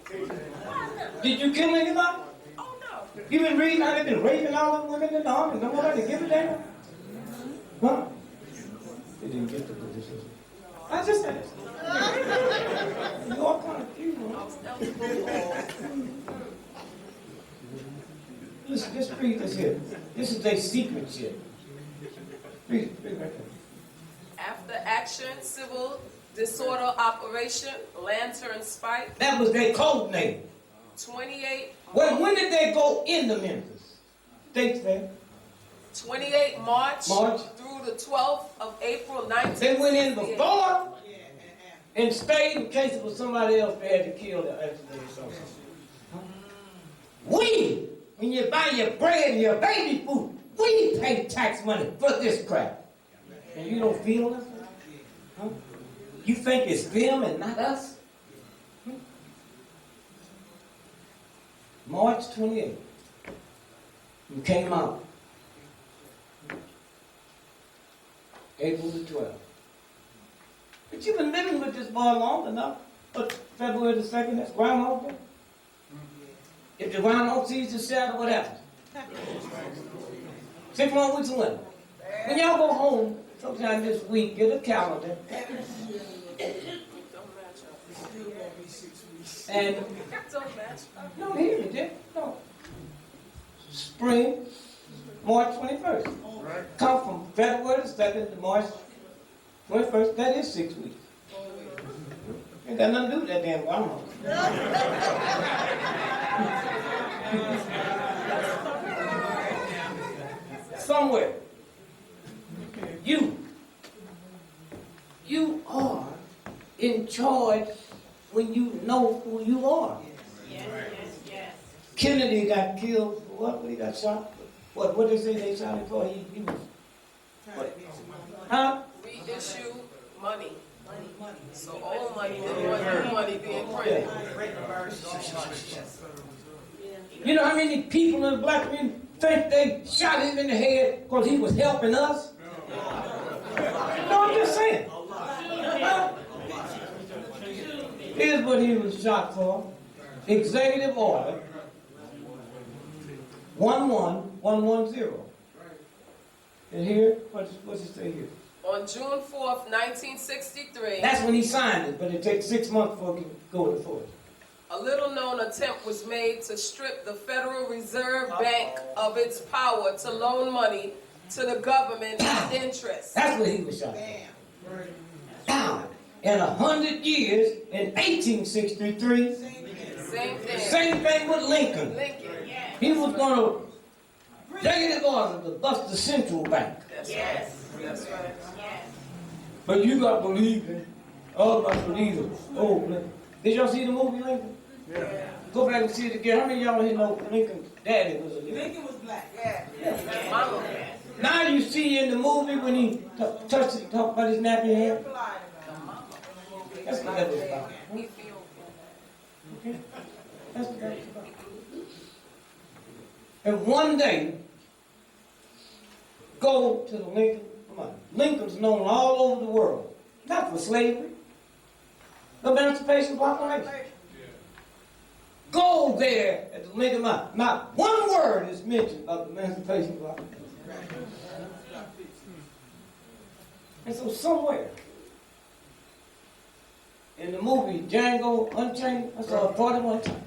Speaker 8: Did you kill anybody?
Speaker 9: Oh, no.
Speaker 8: You been reading how they've been raping all the women in the army? Nobody give a damn? Huh? They didn't get the position. I just said it. You all kind of cute, man. Listen, just read this here. This is their secret shit. Read it right there.
Speaker 9: After action, civil disorder operation, lantern spike,
Speaker 8: That was their code name.
Speaker 9: 28
Speaker 8: When did they go into Memphis? Dates there.
Speaker 9: 28 March
Speaker 8: March.
Speaker 9: through the 12th of April 1964.
Speaker 8: They went in before and stayed in case it was somebody else they had to kill the accident or something. Huh? We, when you buy your bread and your baby food, we pay tax money for this crap. And you don't feel nothing? Huh? You think it's them and not us? March 28th, you came out. April the 12th. But you've been living with this boy long enough. But February the 2nd, that's Groundhog Day. If the groundhog sees the shadow, what happens? 6 more weeks in winter. When y'all go home, sometime this week, get a calendar. And no, hear me, Dick. No. Spring, March 21st. Come from February the 2nd to March 21st. That is 6 weeks. Ain't got nothing to do with that damn groundhog. Somewhere. You are in charge when you know who you are.
Speaker 6: Yes.
Speaker 8: Kennedy got killed for what? He got shot? What they say they shot him for? He was... What? Huh?
Speaker 9: Reissue money. So old money, then want new money being printed.
Speaker 8: You know how many people in the black community think they shot him in the head because he was helping us? No, I'm just saying. Here's what he was shot for. Executive order 11110. And here, what's it say here?
Speaker 9: On June 4th, 1963,
Speaker 8: That's when he signed it, but it takes 6 months for it to go into force.
Speaker 9: a little-known attempt was made to strip the Federal Reserve Bank of its power to loan money to the government at interest.
Speaker 8: That's what he was shot for. Now, in 100 years, in 1863,
Speaker 9: Same thing.
Speaker 8: same thing with Lincoln.
Speaker 9: Lincoln.
Speaker 8: He was going to executive order to bust the central bank.
Speaker 9: That's right.
Speaker 8: But you got to believe it. All of us believe it. Oh, Lincoln. Did y'all see the movie Lincoln?
Speaker 4: Yeah.
Speaker 8: Go back and see it again. How many of y'all here know Lincoln's daddy was a Lincoln?
Speaker 6: Lincoln was black.
Speaker 9: Mama.
Speaker 8: Now you see in the movie when he touched it, talked about his nappy hair. That's what that was about. Okay? That's what that was about. And one day, go to the Lincoln. Come on. Lincoln's known all over the world. Not for slavery. The Emancipation Proclamation. Go there at the Lincoln Monument. Not one word is mentioned of the Emancipation Proclamation. And so somewhere in the movie Django Unchained, I saw it 41 times.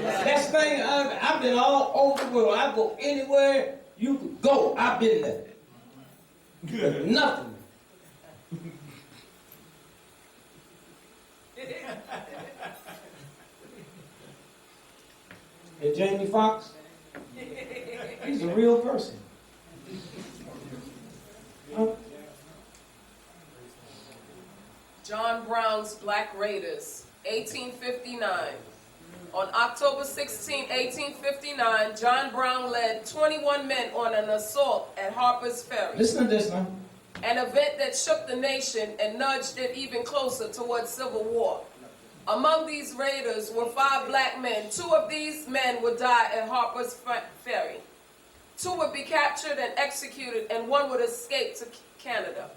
Speaker 8: That thing, I've been all over the world. I go anywhere you could go. I've been there. But nothing. And Jamie Foxx, he's a real person. Huh?
Speaker 9: John Brown's Black Raiders, 1859. On October 16, 1859, John Brown led 21 men on an assault at Harper's Ferry.
Speaker 8: Listen to this now.
Speaker 9: An event that shook the nation and nudged it even closer towards civil war. Among these raiders were 5 black men. 2 of these men would die at Harper's Ferry. 2 would be captured and executed, and 1 would escape to Canada.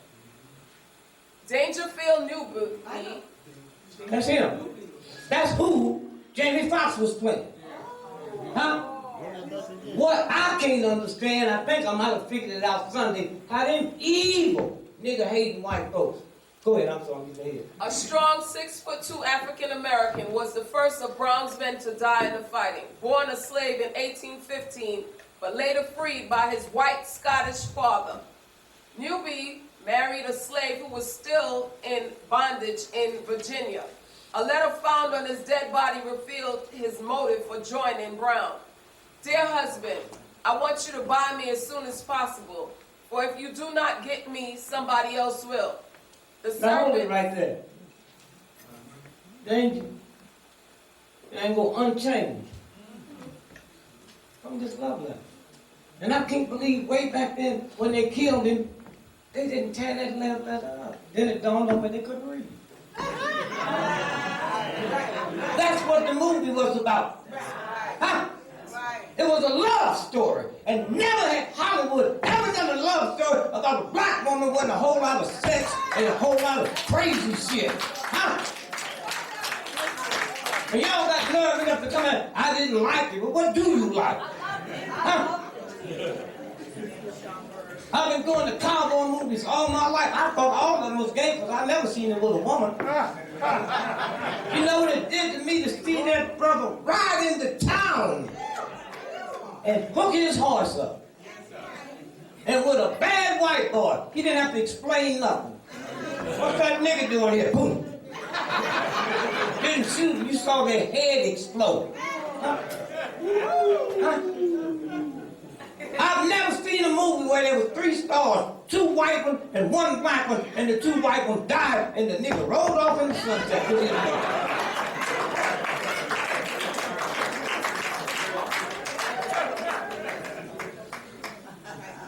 Speaker 9: Dangerfield Newby.
Speaker 8: That's him. That's who Jamie Foxx was playing. Huh? What I can't understand, I think I might have figured it out Sunday, how them evil nigger-hating white folks. Go ahead, I'm sorry, get ahead.
Speaker 9: A strong 6'2" African-American was the first of Brown's men to die in the fighting. Born a slave in 1815, but later freed by his white Scottish father. Newby married a slave who was still in bondage in Virginia. A letter found on his dead body revealed his motive for joining Brown. Dear husband, I want you to buy me as soon as possible, For if you do not get me, somebody else will. The
Speaker 8: Now hold it
Speaker 9: servant,
Speaker 8: right there. Danger. It ain't gonna unchanged. From this love letter. And I can't believe way back then when they killed him, they didn't tear that love letter up. Then it dawned on me they couldn't read. That's what the movie was about. Huh? It was a love story. And never had Hollywood ever done a love story about a black woman with a whole lot of sex and a whole lot of crazy shit. Huh? And y'all got nerve enough to come in, I didn't like it. But what do you like? Huh? I've been going to cowboy movies all my life. I thought all of them was gay because I never seen it with a woman. You know what it did to me to see that brother ride into town and hook his horse up. And with a bad white boy, he didn't have to explain nothing. What's that nigga doing here? Boom. Didn't shoot him, you saw their head explode. Huh? Huh? I've never seen a movie where there was 3 stars, 2 white ones and 1 black one, and the 2 white ones died and the nigga rolled off in the sunset.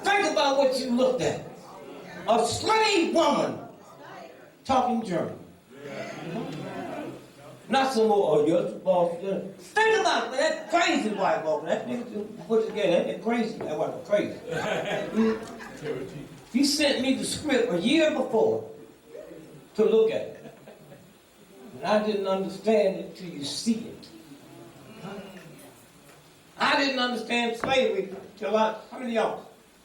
Speaker 8: Think about what you looked at. A slave woman talking German. Not some more, oh, yes, boss. Think about it, that crazy white woman. That nigga put together, that crazy, that was crazy. He sent me the script a year before to look at it. And I didn't understand it till you see it. I didn't understand slavery till how many of y'all?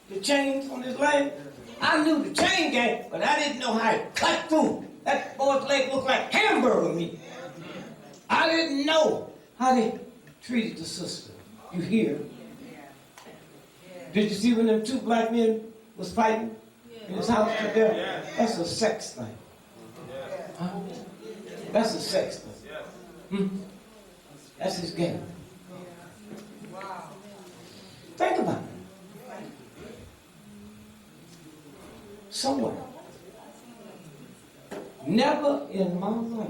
Speaker 8: The chains on his leg? I knew the chain gang, but I didn't know how it cut through. That boy's leg looked like hamburger meat. I didn't know how they treated the sister. You hear? Did you see when them 2 black men was fighting in his house up there? That's a sex thing. Huh? That's a sex thing. That's his game. Think about it. Somewhere. Never in my life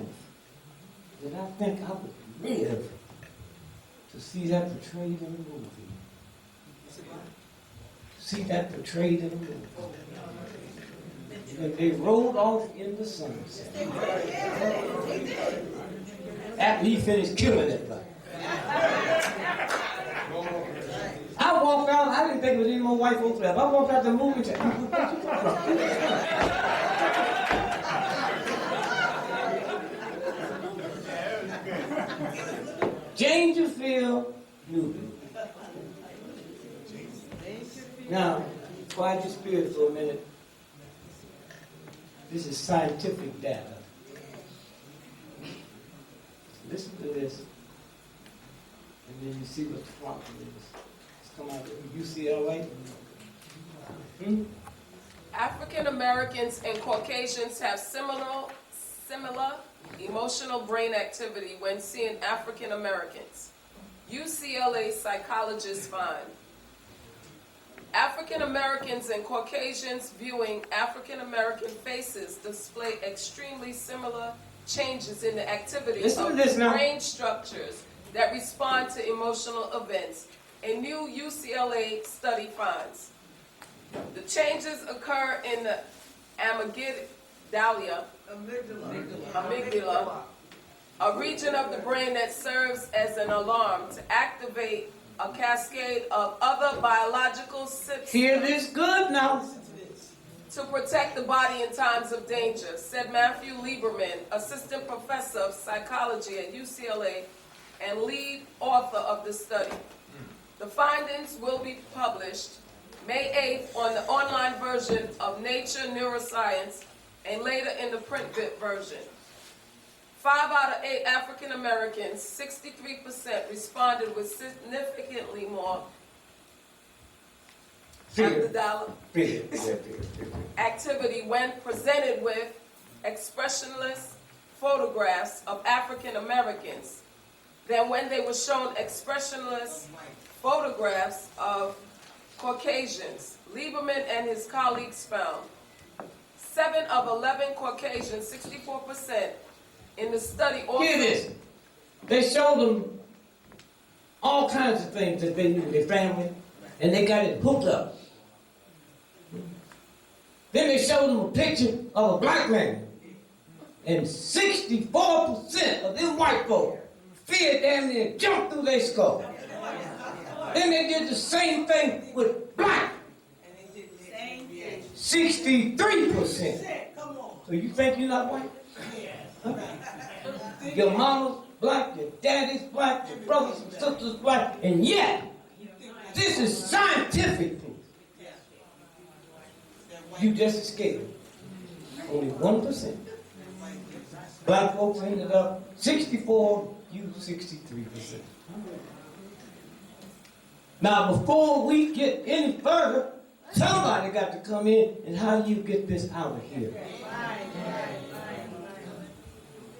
Speaker 8: did I think I would live to see that portrayed in a movie. See that portrayed in a movie. And they rode off in the sunset. After he finished killing that guy. I walked out, I didn't think there was any more white folks left. I walked out the movie and said, Dangerfield, Newton. Now, quiet your spirit for a minute. This is scientific data. Listen to this, and then you see what the problem is. It's come out of UCLA.
Speaker 9: African Americans and Caucasians have similar emotional brain activity when seeing African Americans. UCLA psychologists find African Americans and Caucasians viewing African American faces display extremely similar changes in the activity of brain structures that respond to emotional events. A new UCLA study finds the changes occur in the amygdala, a region of the brain that serves as an alarm to activate a cascade of other biological systems.
Speaker 8: Hear this good now.
Speaker 9: To protect the body in times of danger, said Matthew Lieberman, assistant professor of psychology at UCLA and lead author of the study. The findings will be published May 8th on the online version of Nature Neuroscience and later in the print version. 5 out of 8 African Americans, 63%, responded with significantly more activity when presented with expressionless photographs of African Americans than when they were shown expressionless photographs of Caucasians. Lieberman and his colleagues found 7 of 11 Caucasians, 64%, in the study.
Speaker 8: Hear this. They showed them all kinds of things that they knew, their family, and they got it hooked up. Then they showed them a picture of a black man, and 64% of them white folk fear damn near jumped through their skull. Then they did the same thing with black. 63%. So you think you're not white? Huh? Your mama's black, your daddy's black, your brothers and sisters black, and yet, this is scientific proof. You just escaped. Only 1%. Black folks ended up 64, you 63%. Now, before we get any further, somebody got to come in, and how do you get this out of here?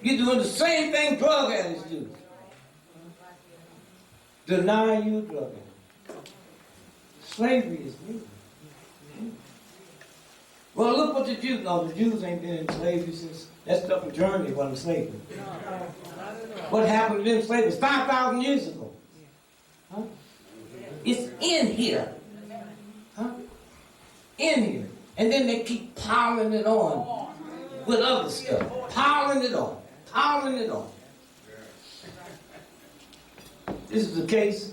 Speaker 8: You're doing the same thing drug addicts do. Deny you a drug addict. Slavery is legal. Well, look what the Jews know. The Jews ain't been in slavery since that stuff in Germany wasn't slavery. What happened to them slaves 5,000 years ago? Huh? It's in here. Huh? In here. And then they keep piling it on with other stuff. Piling it on. Piling it on. This is the case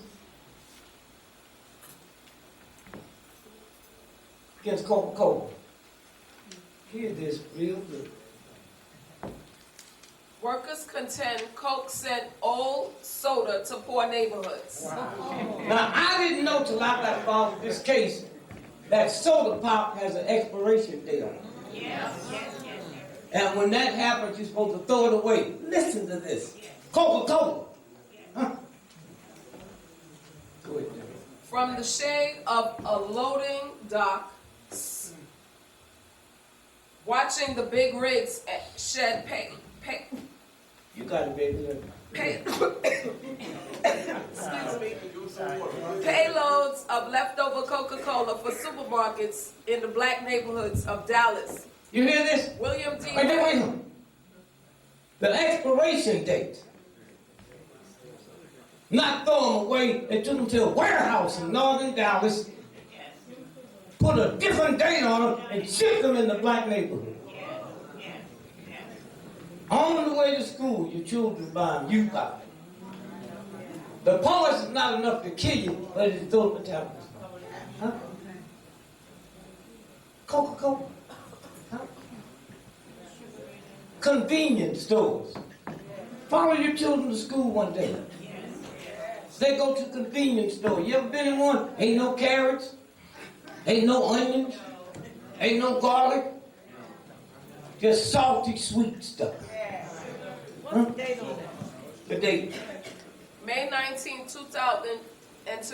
Speaker 8: against Coca-Cola. Hear this real good.
Speaker 9: Workers contend Coke sent old soda to poor neighborhoods.
Speaker 8: Now, I didn't know till I got involved with this case that soda pop has an expiration date on it. And when that happens, you're supposed to throw it away. Listen to this. Coca-Cola. Huh? Go ahead, Debbie.
Speaker 9: From the shade of a loading dock, watching the big rigs shed
Speaker 8: You got it, baby.
Speaker 9: payloads of leftover Coca-Cola for supermarkets in the black neighborhoods of Dallas.
Speaker 8: You hear this?
Speaker 9: William D.
Speaker 8: Wait a minute. The expiration date. Not throw them away. They took them to a warehouse in northern Dallas, put a different date on them, and shipped them in the black neighborhood. On the way to school, your children buy them, you buy them. The polish is not enough to kill you, but it's those metabolism. Huh? Coca-Cola. Huh? Convenience stores. Follow your children to school one day. They go to the convenience store. You ever been in one? Ain't no carrots, ain't no onions, ain't no garlic, just salty, sweet stuff. Huh? The date.
Speaker 9: May 19, 2002.
Speaker 4: Yes,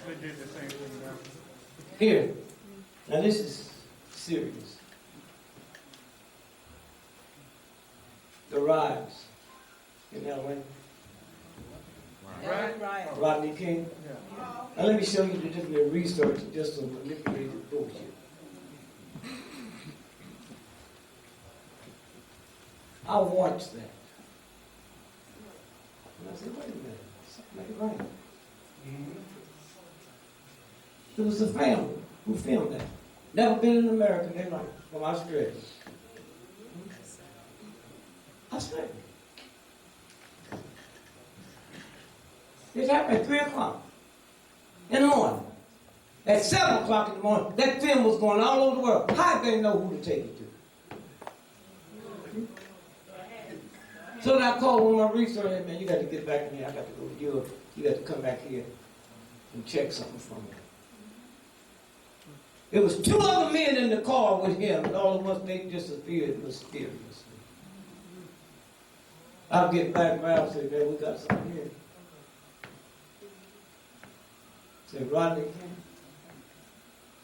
Speaker 4: they did the same thing now.
Speaker 8: Here. Now this is serious. The riots in L.A. Rodney King. Now let me show you the different research and just some manipulated bullshit. I watched that. And I said, wait a minute, something ain't right. It was a family who filmed that. Never been in America in their life, from Australia. Australia. It happened at 3 o'clock in the morning. At 7 o'clock in the morning, that film was going all over the world. How did they know who to take it to? So I called one of my researchers, man, you got to get back to me. I got to go to Europe. You got to come back here and check something for me. There was 2 other men in the car with him, and all of us, they disappeared mysteriously. I'll get back, Ralph said, man, we got something here. Said, Rodney King,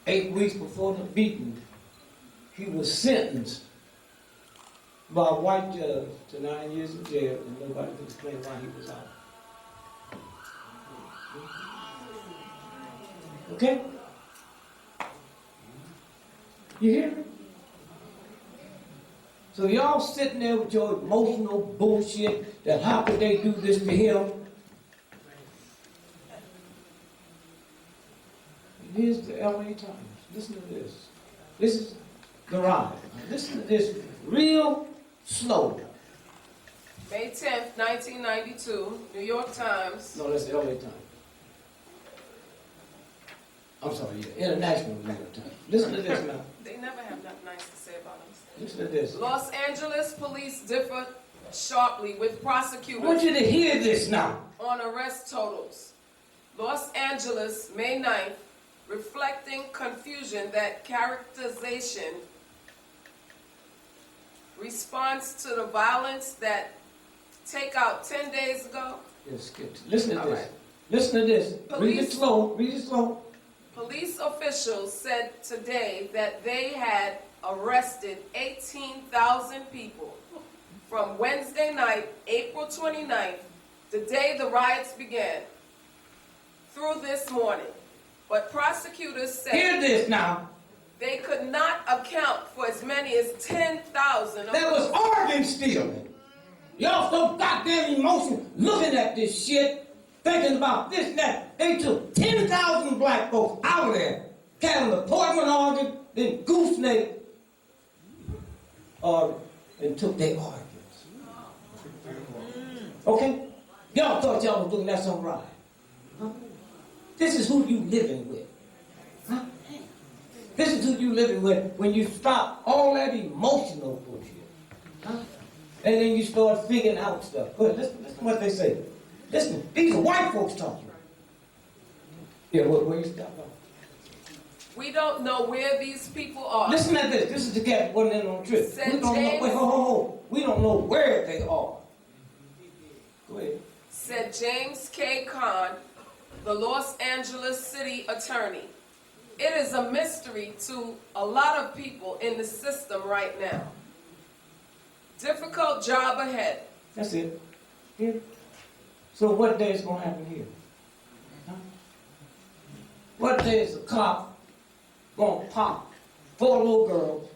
Speaker 8: 8 weeks before the beating, he was sentenced by a white judge to 9 years in jail, and nobody could explain why he was out. Okay? You hear me? So y'all sitting there with your emotional bullshit that how could they do this to him? Here's the LA Times. Listen to this. This is the ride. Listen to this real slow.
Speaker 9: May 10th, 1992, New York Times.
Speaker 8: No, that's the LA Times. I'm sorry, yeah, International New York Times. Listen to this now.
Speaker 9: They never have nothing nice to say about us.
Speaker 8: Listen to this.
Speaker 9: Los Angeles police differ sharply with
Speaker 8: I want
Speaker 9: prosecutors
Speaker 8: you to hear this now.
Speaker 9: on arrest totals. Los Angeles, May 9th, reflecting confusion that characterization response to the violence that take out 10 days ago.
Speaker 8: Yes, listen to
Speaker 9: All
Speaker 8: this.
Speaker 9: right.
Speaker 8: Listen to this. Read it
Speaker 9: Police-
Speaker 8: slow. Read it slow.
Speaker 9: Police officials said today that they had arrested 18,000 people from Wednesday night, April 29th, the day the riots began, through this morning. But prosecutors
Speaker 8: Hear
Speaker 9: said
Speaker 8: this now.
Speaker 9: they could not account for as many as 10,000 of
Speaker 8: That was
Speaker 9: those.
Speaker 8: organ stealing. Y'all so goddamn emotional looking at this shit, thinking about this and that. They took 10,000 black folks out of there, carrying the Portland organ, then gooseneck organ, and took their organs. Okay? Y'all thought y'all was doing that some right. Huh? This is who you living with. Huh? This is who you living with when you stop all that emotional bullshit. Huh? And then you start figuring out stuff. Good, listen to what they say. Listen, these are white folks talking. Yeah, where you stop?
Speaker 9: We don't know where these people are.
Speaker 8: Listen to this. This is the cat that wasn't in on the trip.
Speaker 9: Said
Speaker 8: We don't know.
Speaker 9: James-
Speaker 8: Wait, ho. We don't know where they are. Go ahead.
Speaker 9: Said James K. Kahn, the Los Angeles city attorney. It is a mystery to a lot of people in the system right now. Difficult job ahead.
Speaker 8: That's it. Here. So what day is going to happen here? Huh? What day is the cop going to pop 4 little girls,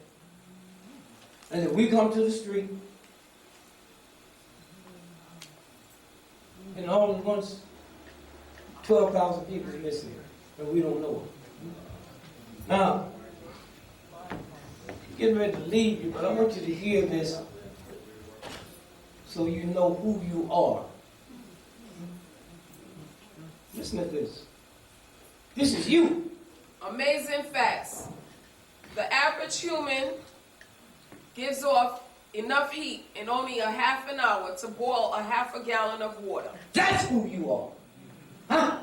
Speaker 8: and then we come to the street, and all at once 12,000 people are missing, and we don't know it. Now, getting ready to leave you, but I want you to hear this so you know who you are. Listen to this. This is you.
Speaker 9: Amazing facts. The average human gives off enough heat in only a half an hour to boil a half a gallon of water.
Speaker 8: That's who you are. Huh?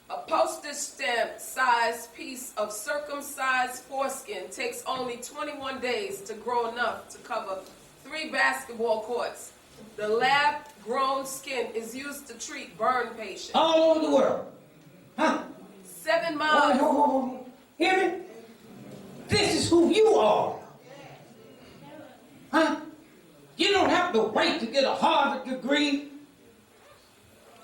Speaker 9: A postage stamp sized piece of circumcised foreskin takes only 21 days to grow enough to cover 3 basketball courts. The lab-grown skin is used to treat burn patients.
Speaker 8: All over the world. Huh?
Speaker 9: 7 miles.
Speaker 8: Oh, hear me? This is who you are. Huh? You don't have to wait to get a Harvard degree.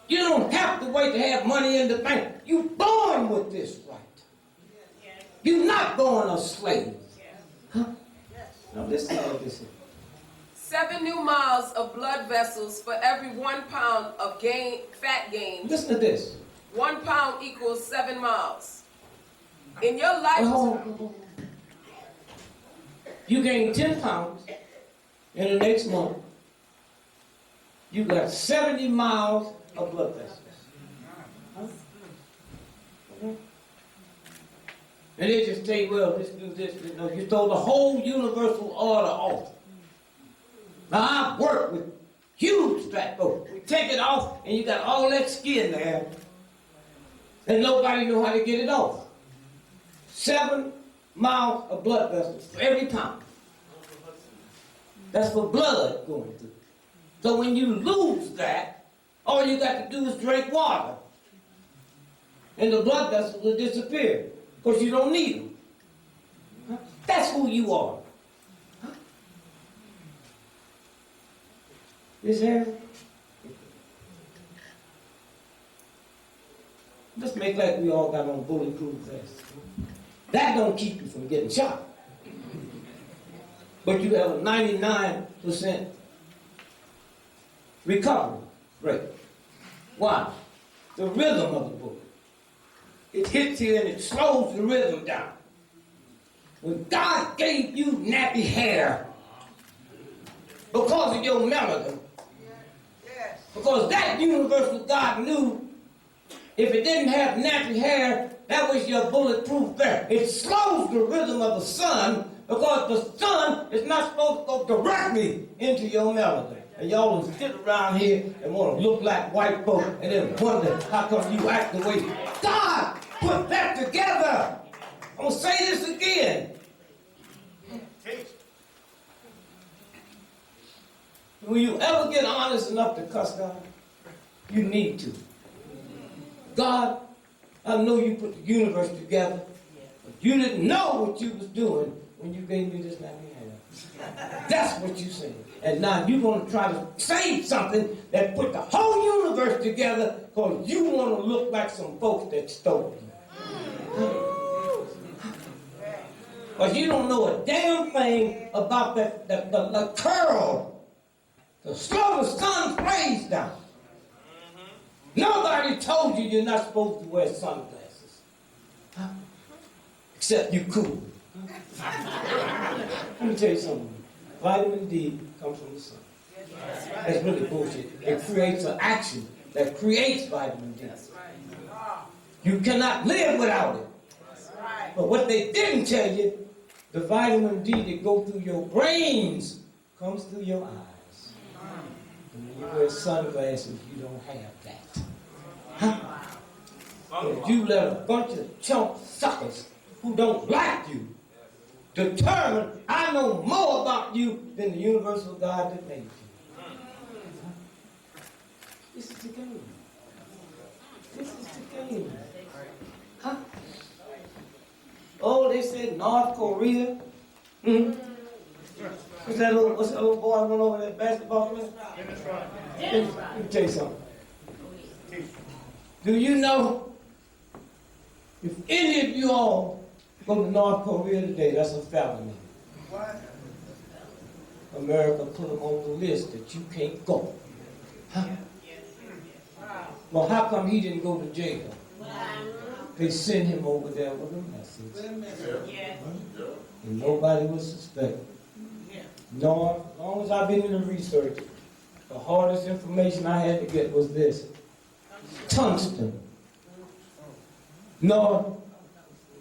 Speaker 8: You don't have to wait to have money in the bank. You're born with this right. You're not born a slave. Huh? Now listen to what this is.
Speaker 9: 7 new miles of blood vessels for every 1 pound of fat gain.
Speaker 8: Listen to this.
Speaker 9: 1 pound equals 7 miles. In your life,
Speaker 8: Oh. You gain 10 pounds in the next month. You got 70 miles of blood vessels. Huh? Mhm. And they just say, well, let's do this. No, you throw the whole universal order off. Now, I work with huge fat folks. We take it off, and you got all that skin there, and nobody know how to get it off. 7 miles of blood vessels for every pound. That's for blood going through. So when you lose that, all you got to do is drink water. And the blood vessels will disappear because you don't need them. Huh? That's who you are. Huh? This hair? Let's make like we all got on bulletproof vests. That don't keep you from getting shot. But you have a 99% recovery rate. Why? The rhythm of the bullet. It hits you and it slows the rhythm down. When God gave you nappy hair because of your melanin, because that universal God knew if it didn't have nappy hair, that was your bulletproof vest. It slows the rhythm of the sun because the sun is not supposed to go directly into your melanin. And y'all will sit around here and want to look like white folk and then wonder how come you act the way God put that together. I'm going to say this again. Will you ever get honest enough to cuss God? You need to. God, I know you put the universe together, but you didn't know what you was doing when you gave me this nappy hair. That's what you said. And now you're going to try to say something that put the whole universe together because you want to look like some folks that stole you. Because you don't know a damn thing about the curl, the slow the sun's rays down. Nobody told you you're not supposed to wear sunglasses. Huh? Except you cool. Let me tell you something. Vitamin D comes from the sun. That's really bullshit. It creates an action that creates vitamin D. You cannot live without it. But what they didn't tell you, the vitamin D that goes through your brains comes through your eyes. And when you wear sunglasses, you don't have that. Huh? But you let a bunch of chump suckers who don't like you determine I know more about you than the universal God that made you. This is the game. This is the game. Huh? Oh, they said North Korea. What's that little boy went over that basketball player? Let me tell you something. Do you know if any of you all go to North Korea today, that's a felony. America put them on the list that you can't go. Huh? Well, how come he didn't go to jail? They sent him over there with a message. And nobody would suspect. No, as long as I've been in the research, the hardest information I had to get was this. Tungsten. North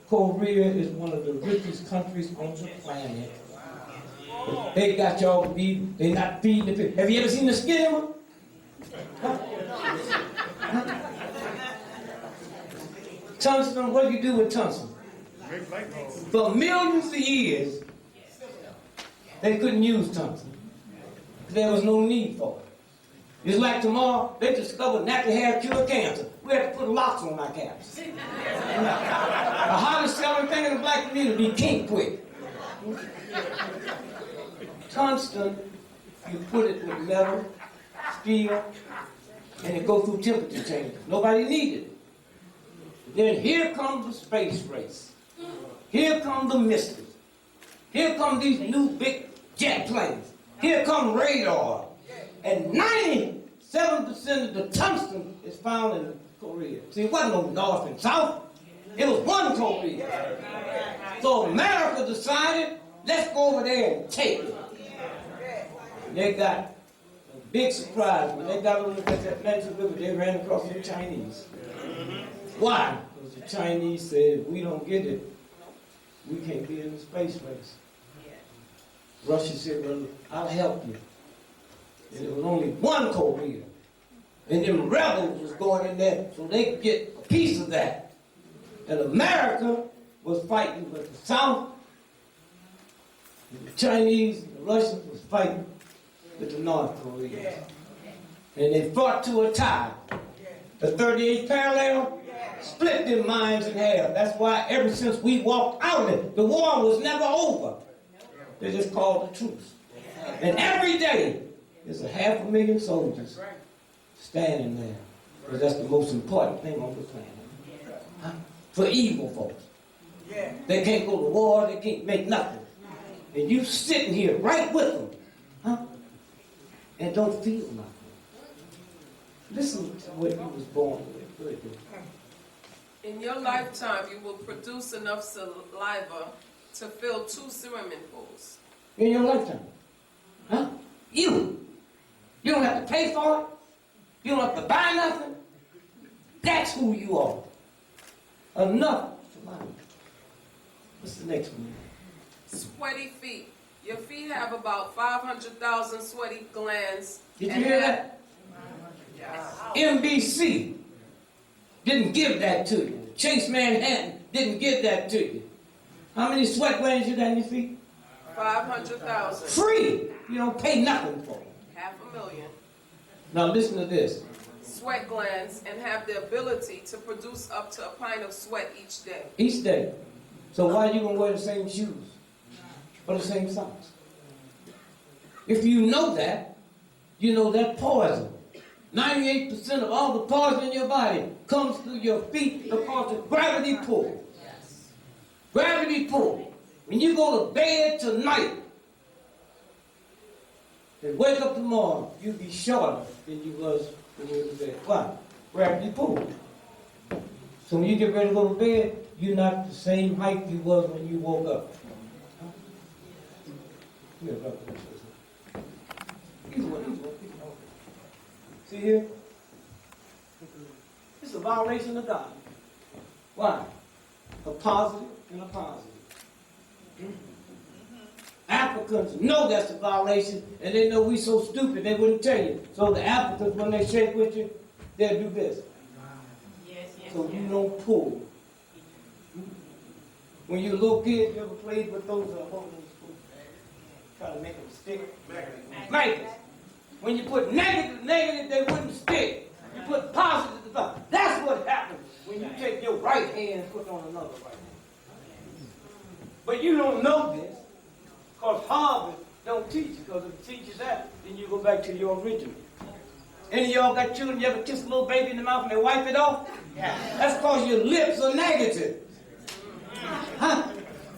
Speaker 8: Korea is one of the richest countries on the planet. They got y'all believe they not feeding the people. Have you ever seen the skinny one? Huh? Huh? Tungsten, what do you do with tungsten? For millions of years, they couldn't use tungsten. There was no need for it. It's like tomorrow, they discovered natural hair cure cancer. We have to put locks on our caps. The hottest selling thing in the black community, kink quick. Tungsten, you put it with metal, steel, and it goes through temperature changes. Nobody needed it. Then here comes the space race. Here come the missiles. Here come these new big jet planes. Here come radar. And 97% of the tungsten is found in Korea. See, it wasn't no north and south. It was one Korea. So America decided, let's go over there and take it. And they got a big surprise. When they got over at that Atlantic River, they ran across the Chinese. Why? Because the Chinese said, if we don't get it, we can't be in the space race. Russia said, well, I'll help you. And there was only one Korea. And them rebels was going in there so they could get a piece of that. And America was fighting with the South. And the Chinese and the Russians was fighting with the North Koreans. And they fought to a tie. The 38th parallel split their minds in half. That's why ever since we walked out of it, the war was never over. They just called the truce. And every day, there's 500,000 soldiers standing there. Because that's the most important thing on the planet. Huh? For evil folks.
Speaker 6: Yeah.
Speaker 8: They can't go to war, they can't make nothing. And you sitting here right with them, huh? And don't feel nothing. Listen to what you was born with. Go ahead.
Speaker 9: In your lifetime, you will produce enough saliva to fill 2 swimming pools.
Speaker 8: In your lifetime. Huh? You. You don't have to pay for it. You don't have to buy nothing. That's who you are. Enough saliva. What's the next one?
Speaker 9: Sweaty feet. Your feet have about 500,000 sweaty glands.
Speaker 8: Did you
Speaker 9: and
Speaker 8: hear
Speaker 9: have-
Speaker 8: that? NBC didn't give that to you. Chase Manhattan didn't give that to you. How many sweat glands you got in your feet?
Speaker 9: 500,000.
Speaker 8: Free. You don't pay nothing for it.
Speaker 9: 500,000.
Speaker 8: Now listen to this.
Speaker 9: Sweat glands and have the ability to produce up to a pint of sweat each day.
Speaker 8: Each day. So why are you going to wear the same shoes? Or the same socks? If you know that, you know that poison. 98% of all the poison in your body comes through your feet because of gravity pull. Gravity pull. When you go to bed tonight and wake up tomorrow, you'll be shorter than you was when you were to bed. Why? Gravity pull. So when you get ready to go to bed, you're not the same height you was when you woke up. Come here, brother. He's one. See here? It's a violation of God. Why? A positive and a positive. Africans know that's a violation, and they know we so stupid they wouldn't tell you. So the Africans, when they shake with you, they'll do this. So you don't pull. When you're a little kid, you ever played with those try to make them stick? Magnets. When you put negative, they wouldn't stick. You put positive, that's what happens when you take your right hand and put on another right hand. But you don't know this, because Harvard don't teach you, because if it teaches that, then you go back to your original. Any of y'all got children, you ever kiss a little baby in the mouth and they wipe it off? Yeah. That's because your lips are negative. Huh?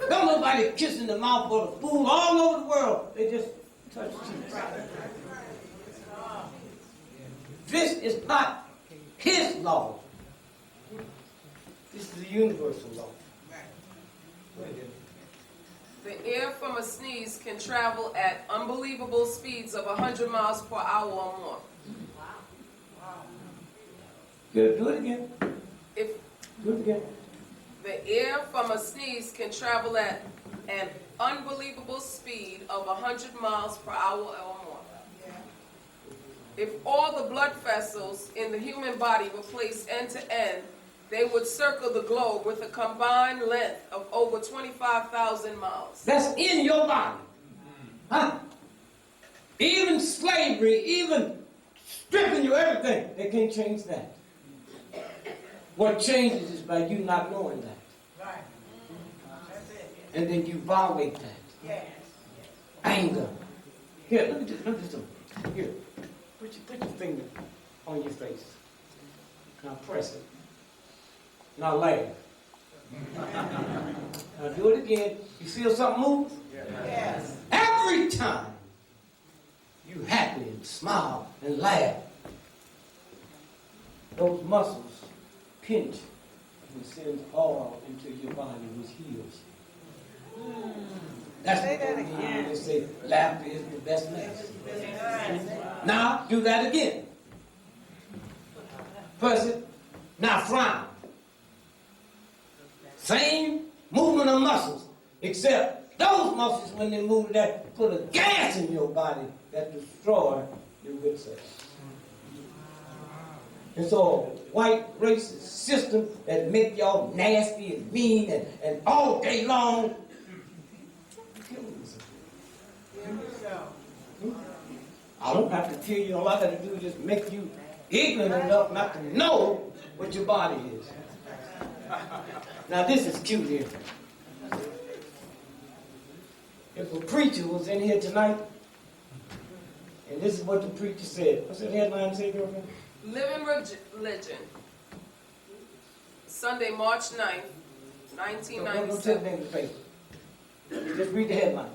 Speaker 8: Don't nobody kiss in the mouth for the fool all over the world. They just touch cheeks. This is not his law. This is the universal law.
Speaker 9: The air from a sneeze can travel at unbelievable speeds of 100 miles per hour or more.
Speaker 8: Good. Do it again. Do it again.
Speaker 9: The air from a sneeze can travel at an unbelievable speed of 100 miles per hour or more. If all the blood vessels in the human body were placed end to end, they would circle the globe with a combined length of over 25,000 miles.
Speaker 8: That's in your body. Huh? Even slavery, even stripping you everything, they can't change that. What changes is by you not knowing that.
Speaker 6: Right. That's it.
Speaker 8: And then you violate that.
Speaker 6: Yes.
Speaker 8: Anger. Here, let me just here. Put your finger on your face. Now press it. Now laugh. Now do it again. You feel something move?
Speaker 6: Yes.
Speaker 8: Every time you happy and smile and laugh, those muscles pinch and sends oil into your body, which heals. That's what they mean when they say laughter is the best medicine. Now do that again. Press it. Now frown. Same movement of muscles, except those muscles, when they move, that put a gas in your body that destroy your good cells. And so a white racist system that make y'all nasty and mean and all day long. I don't have to kill you. All I got to do is just make you ignorant enough not to know what your body is. Now this is cute here. If a preacher was in here tonight, and this is what the preacher said. What's that headline say, girlfriend?
Speaker 9: Living religion. Sunday, March 9th,
Speaker 8: Don't tell
Speaker 9: 1997.
Speaker 8: me in the paper. Just read the headline.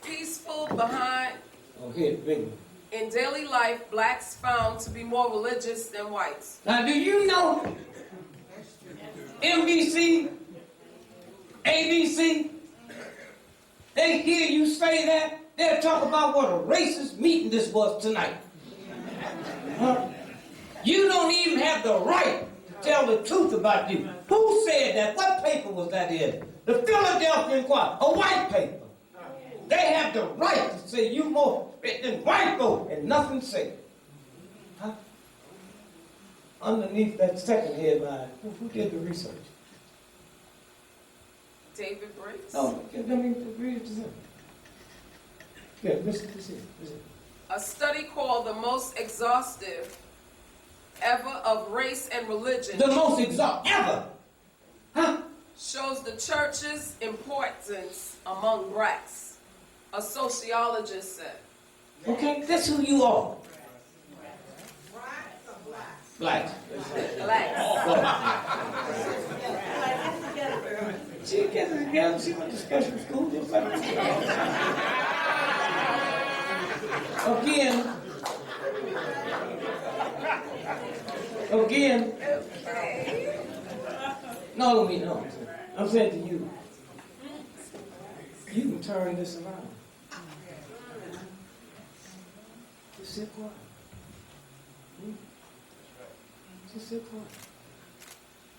Speaker 9: Peaceful behind
Speaker 8: Oh, here, the big one.
Speaker 9: in daily life, blacks found to be more religious than whites.
Speaker 8: Now, do you know NBC, ABC, they hear you say that, they'll talk about what a racist meeting this was tonight. Huh? You don't even have the right to tell the truth about you. Who said that? What paper was that in? The Philadelphia Inquirer, a white paper. They have the right to say you more than white folk and nothing said. Huh? Underneath that second headline, who did the research?
Speaker 9: David Briggs.
Speaker 8: No, let me read it to them. Yeah, listen.
Speaker 9: A study called the most exhaustive ever of race and religion
Speaker 8: The most exhaustive ever. Huh?
Speaker 9: shows the church's importance among blacks, a sociologist said.
Speaker 8: Okay, that's who you are. Blacks.
Speaker 9: Blacks.
Speaker 8: She gets it together. She went to special school just like me. Again. No. I'm saying to you, you can turn this around. Just sit quiet. Just sit quiet.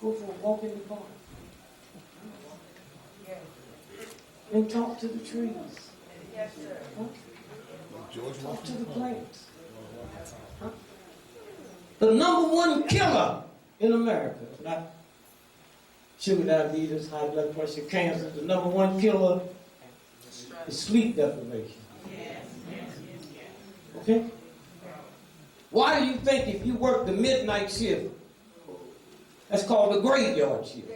Speaker 8: Go for a walk in the park. And talk to the trees.
Speaker 5: Yes, sir.
Speaker 8: Huh? Talk to the plants. Huh? The number one killer in America, not sugar diabetes, high blood pressure, cancer, the number one killer is sleep deprivation. Okay? Why do you think if you work the midnight shift, that's called the graveyard shift?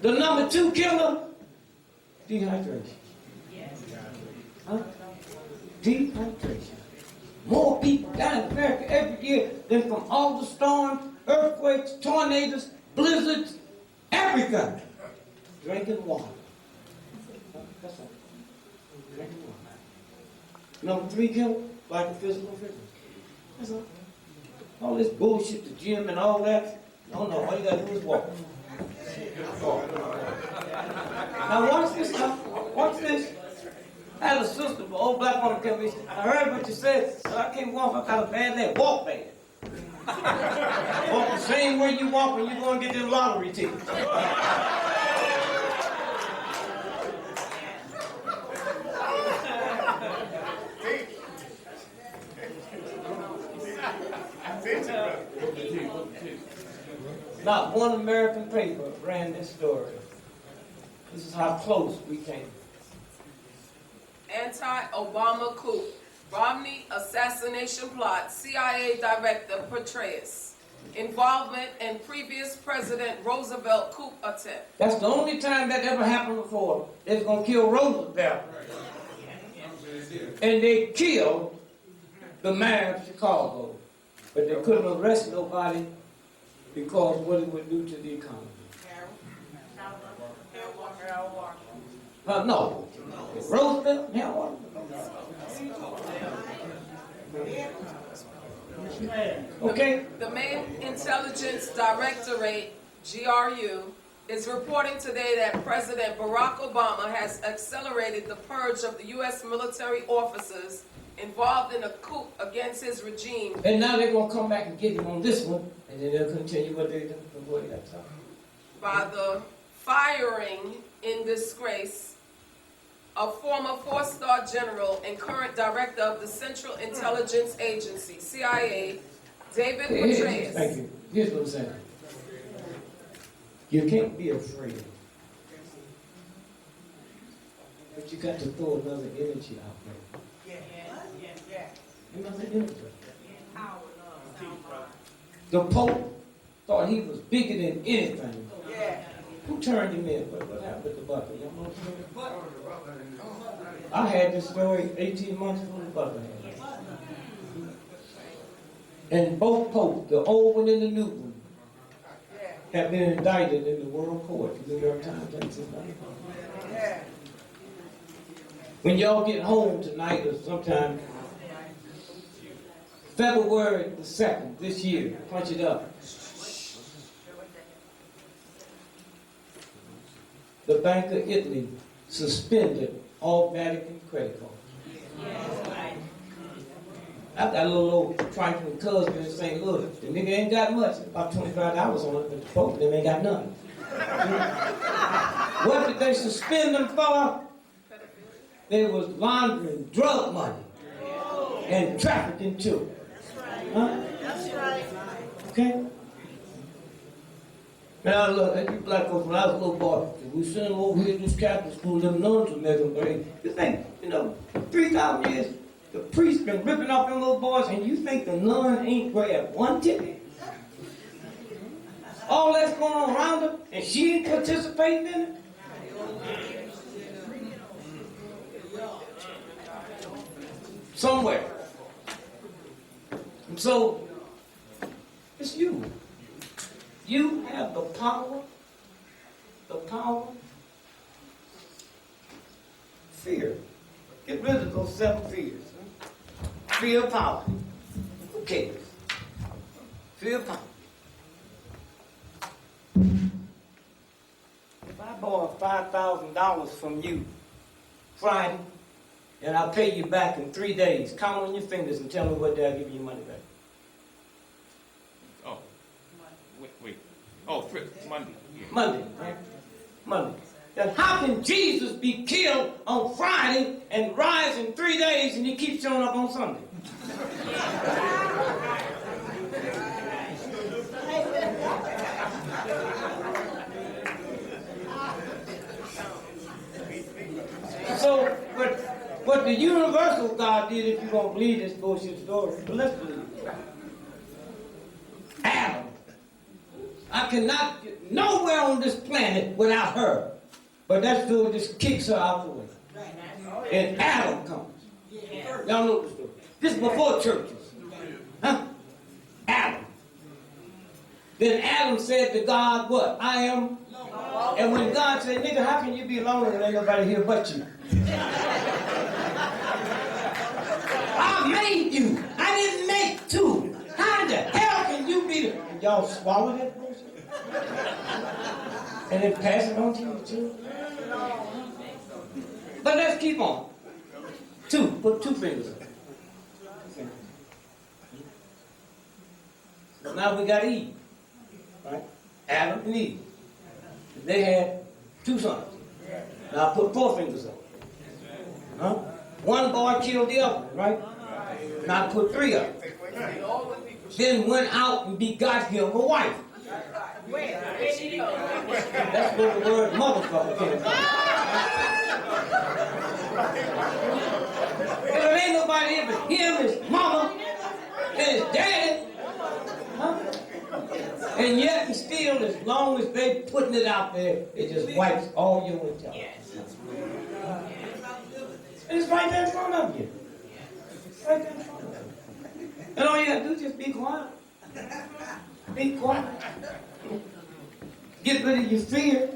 Speaker 8: The number two killer, dehydration. Huh? Dehydration. More people die in America every year than from all the storms, earthquakes, tornadoes, blizzards, everything. Drinking water. That's all. Drinking water. Number three killer, lack of physical fitness. That's all. All this bullshit, the gym and all that. No, all you gotta do is walk. Now watch this now. Watch this. I had a sister, an old black woman, tell me, I heard what you said, but I can't walk, I got a bad leg. Walk bad. Walk the same way you walk when you go and get them lottery tickets. Not one American paper ran this story. This is how close we came.
Speaker 9: Anti-Obama coup. Romney assassination plot. CIA Director Petraeus. Involvement in previous President Roosevelt coup attempt.
Speaker 8: That's the only time that ever happened before. They was gonna kill Roosevelt. And they killed the mayor of Chicago. But they couldn't arrest nobody because what it would do to the economy. No. Roosevelt? Hell, okay.
Speaker 9: The main intelligence directorate, GRU, is reporting today that President Barack Obama has accelerated the purge of the U.S. military officers involved in a coup against his regime.
Speaker 8: And now they're going to come back and get him on this one, and then they'll continue what they did before that time.
Speaker 9: By the firing in disgrace of former four-star general and current director of the Central Intelligence Agency, CIA, David Petraeus.
Speaker 8: Thank you. Here's what I'm saying. You can't be afraid. But you got to throw another energy out there. Another energy. The Pope thought he was bigger than anything. Who turned him in? What happened with the bucket? Y'all know what I'm saying? I had this story 18 months before the bucket happened. And both popes, the old one and the new one, have been indicted in the world court. The New York Times ain't said nothing. When y'all get home tonight or sometime, February the 2nd this year, punch it up. The Bank of Italy suspended all Vatican credit cards. I got a little old trifling cousin in St. Louis. The nigga ain't got much, about $25 on it, but the folk them ain't got none. What did they suspend them for? They was laundering drug money and trafficking children. Huh?
Speaker 5: That's right.
Speaker 8: Okay? Now look, at you black folks, when I was a little boy, we sent them over here to this Catholic school, them nuns would make them pay. You think, 3,000 years, the priest been ripping off them little boys, and you think the nun ain't grabbed one ticket? All that's going on around her, and she ain't participating in it? Somewhere. And so, it's you. You have the power, fear. Get rid of those 7 fears. Fear of poverty. Who cares? Fear of poverty. If I borrow $5,000 from you Friday, and I'll pay you back in 3 days, count on your fingers and tell me what day I'll give you your money back.
Speaker 4: Oh, wait. Oh, Monday. Yeah.
Speaker 8: Monday, right? Monday. Then how can Jesus be killed on Friday and rise in 3 days and he keeps showing up on Sunday? So, what the universal God did, if you don't believe this bullshit story, but let's believe it. Adam. I cannot get nowhere on this planet without her. But that story just kicks her out the way. And Adam comes. Y'all know the story. This is before churches. Huh? Adam. Then Adam said to God, what? I am. And when God said, nigga, how can you be alone when ain't nobody here but you? I made you. I didn't make two. How the hell can you be the... And y'all swallow that bullshit? And then pass it on to your children? But let's keep on. 2. Put 2 fingers up. So now we got Eve. Right? Adam and Eve. They had 2 sons. Now I put 4 fingers up. Huh? One boy killed the other, right? Now I put 3 up. Then went out and begot him a wife. That's where the word motherfucker came from. If there ain't nobody here but him, his mama, and his daddy. Huh? And yet and still, as long as they putting it out there, it just wipes all your intelligence. And it's right there in front of you. Right there in front of you. And all you have to do is just be quiet. Be quiet. Get rid of your fear.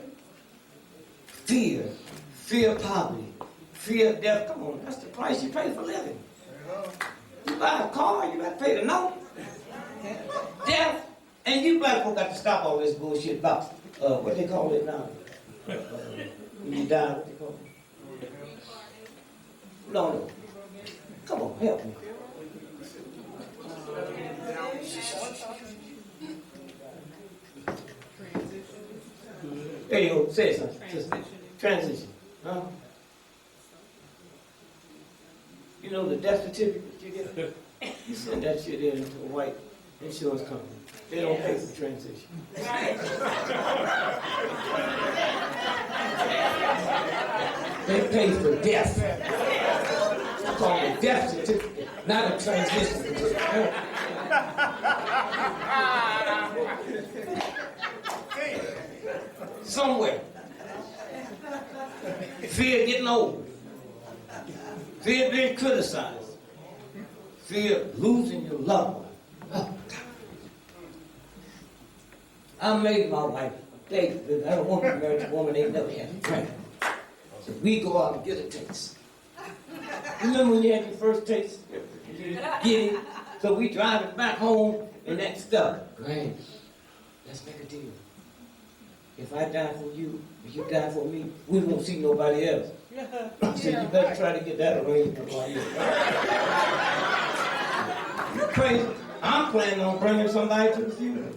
Speaker 8: Fear of poverty. Fear of death. Come on, that's the price you pay for living. You buy a car, you got to pay the note. Death. And you black folk got to stop all this bullshit about, what they call it now? When you die, what they call it? No. Come on, help me. There you go, say something. Transition. Huh? You know the death certificate you get? You send that shit in to a white insurance company. They don't pay for transition. They pay for death. It's called a death certificate, not a transition certificate. Somewhere. Fear getting old. Fear being criticized. Fear losing your loved one. I made my wife date. I don't want to be married to a woman that ain't never had a drink. So we go out and get a taste. Remember when you had your first taste? You get it. So we driving back home and that stuff. Great. Let's make a deal. If I die for you, if you die for me, we won't see nobody else. I said, you better try to get that arrangement while you're You crazy? I'm planning on bringing somebody to the funeral.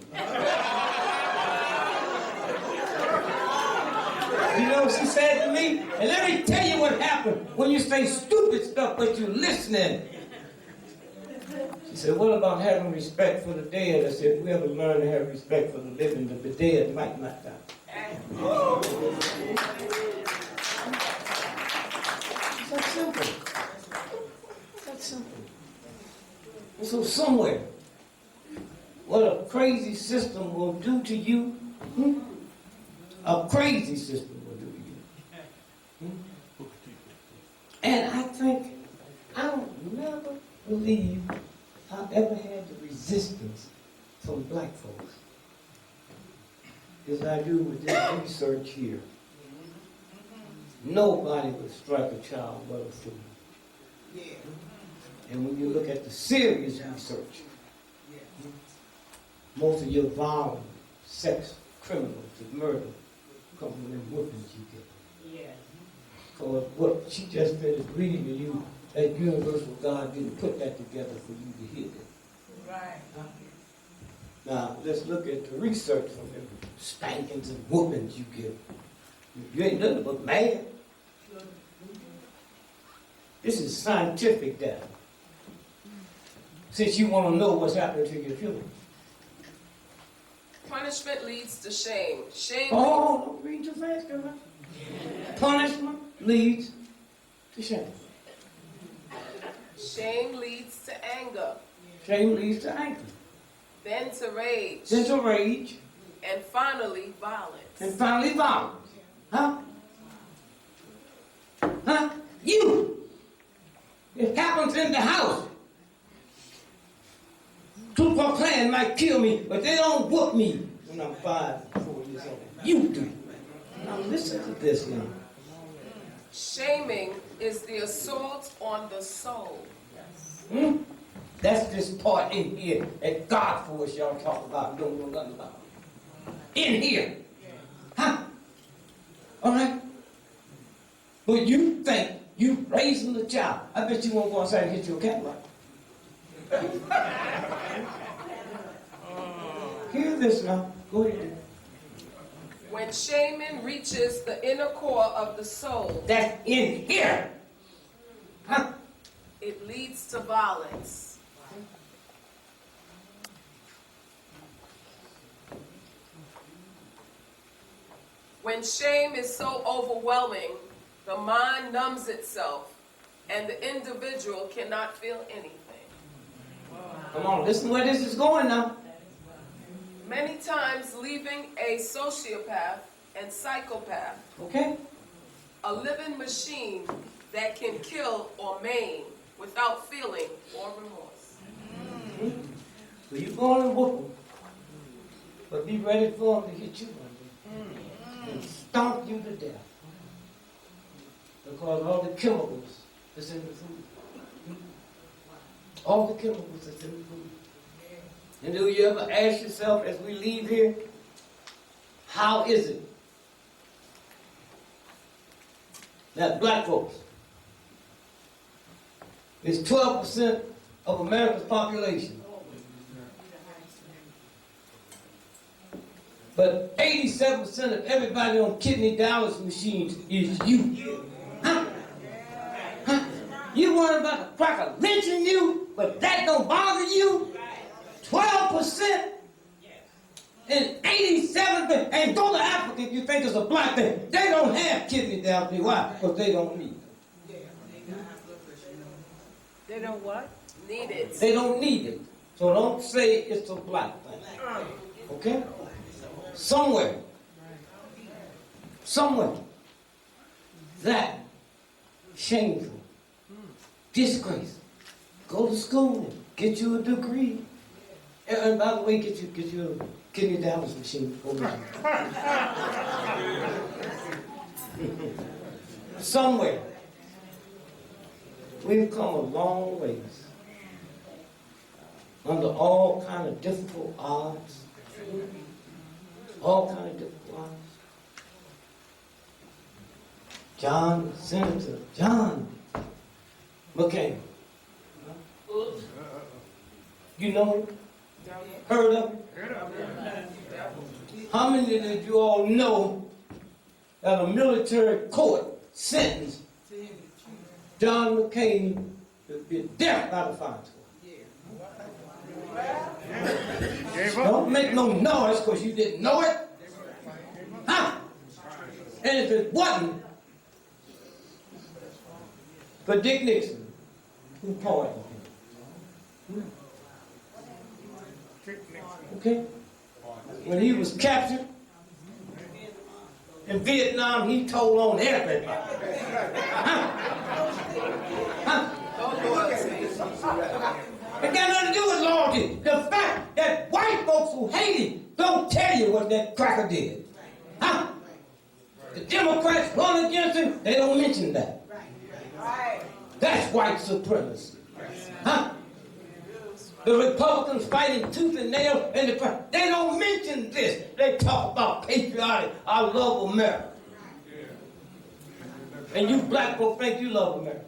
Speaker 8: You know what she said to me? And let me tell you what happened when you say stupid stuff but you're listening. She said, what about having respect for the dead? I said, if we ever learn to have respect for the living, the dead might not die. It's that simple. It's that simple. And so somewhere, what a crazy system will do to you, a crazy system will do to you. And I think, I don't never believe I've ever had the resistance from black folks as I do with this research here. Nobody would strike a child but a fool. And when you look at the serious research, most of your violent sex criminals and murder come from them whoopings you get. Because what she just finished reading to you, that universal God didn't put that together for you to hear that.
Speaker 6: Right.
Speaker 8: Now, let's look at the research from them spankings and whoopings you get. You ain't nothing but mad. This is scientific data. Since you want to know what's happening to your children.
Speaker 9: Punishment leads to shame. Shame.
Speaker 8: Oh, don't read too fast, girl. Punishment leads to shame.
Speaker 9: Shame leads to anger.
Speaker 8: Shame leads to anger.
Speaker 9: Then to rage.
Speaker 8: Then to rage.
Speaker 9: And finally, violence.
Speaker 8: And finally, violence. Huh? Huh? You! It happens in the house. Ku Klux Klan might kill me, but they don't whoop me when I'm 5, 4 years old. You do. Now listen to this now.
Speaker 9: Shaming is the assault on the soul.
Speaker 8: That's this part in here that God force y'all talk about and don't know nothing about. In here. Huh? All right? But you think you raising the child. I bet you won't go outside and hit your cat right. Hear this now. Go ahead.
Speaker 9: When shaming reaches the inner core of the soul,
Speaker 8: That's in here. Huh?
Speaker 9: it leads to violence. When shame is so overwhelming, the mind numbs itself and the individual cannot feel anything.
Speaker 8: Come on, listen where this is going now.
Speaker 9: Many times leaving a sociopath and psychopath,
Speaker 8: Okay?
Speaker 9: a living machine that can kill or maim without feeling or remorse.
Speaker 8: So you go on and whoop them, but be ready for them to hit you one day and stomp you to death. Because all the chemicals is in the food. All the chemicals is in the food. And do you ever ask yourself as we leave here, how is it that black folks is 12% of America's population, but 87% of everybody on kidney dialysis machines is you? Huh? Huh? You worry about the cracker lynching you, but that don't bother you? 12% and 87%, and go to Africa if you think it's a black thing. They don't have kidney dialysis. Why? Because they don't need it.
Speaker 6: They don't what?
Speaker 9: Need it.
Speaker 8: They don't need it. So don't say it's a black thing. Okay? Somewhere, that shameful, disgrace. Go to school, get you a degree. And by the way, get you kidney dialysis machine over here. Somewhere. We've come a long ways. Under all kind of difficult odds. All kind of difficult odds. Senator John McCain. You know him? Heard of him? How many of you all know that a military court sentenced John McCain to be death by the firing squad? Don't make no noise because you didn't know it. Huh? And if it wasn't for Dick Nixon, who pardoned him? Okay? When he was captured in Vietnam, he told on everybody. Huh? Huh? It got nothing to do with loyalty. The fact that white folks who hate him don't tell you what that cracker did. Huh? The Democrats run against him, they don't mention that. That's white supremacy. Huh? The Republicans fighting tooth and nail, and they don't mention this. They talk about patriotic, I love America. And you black folks think you love America.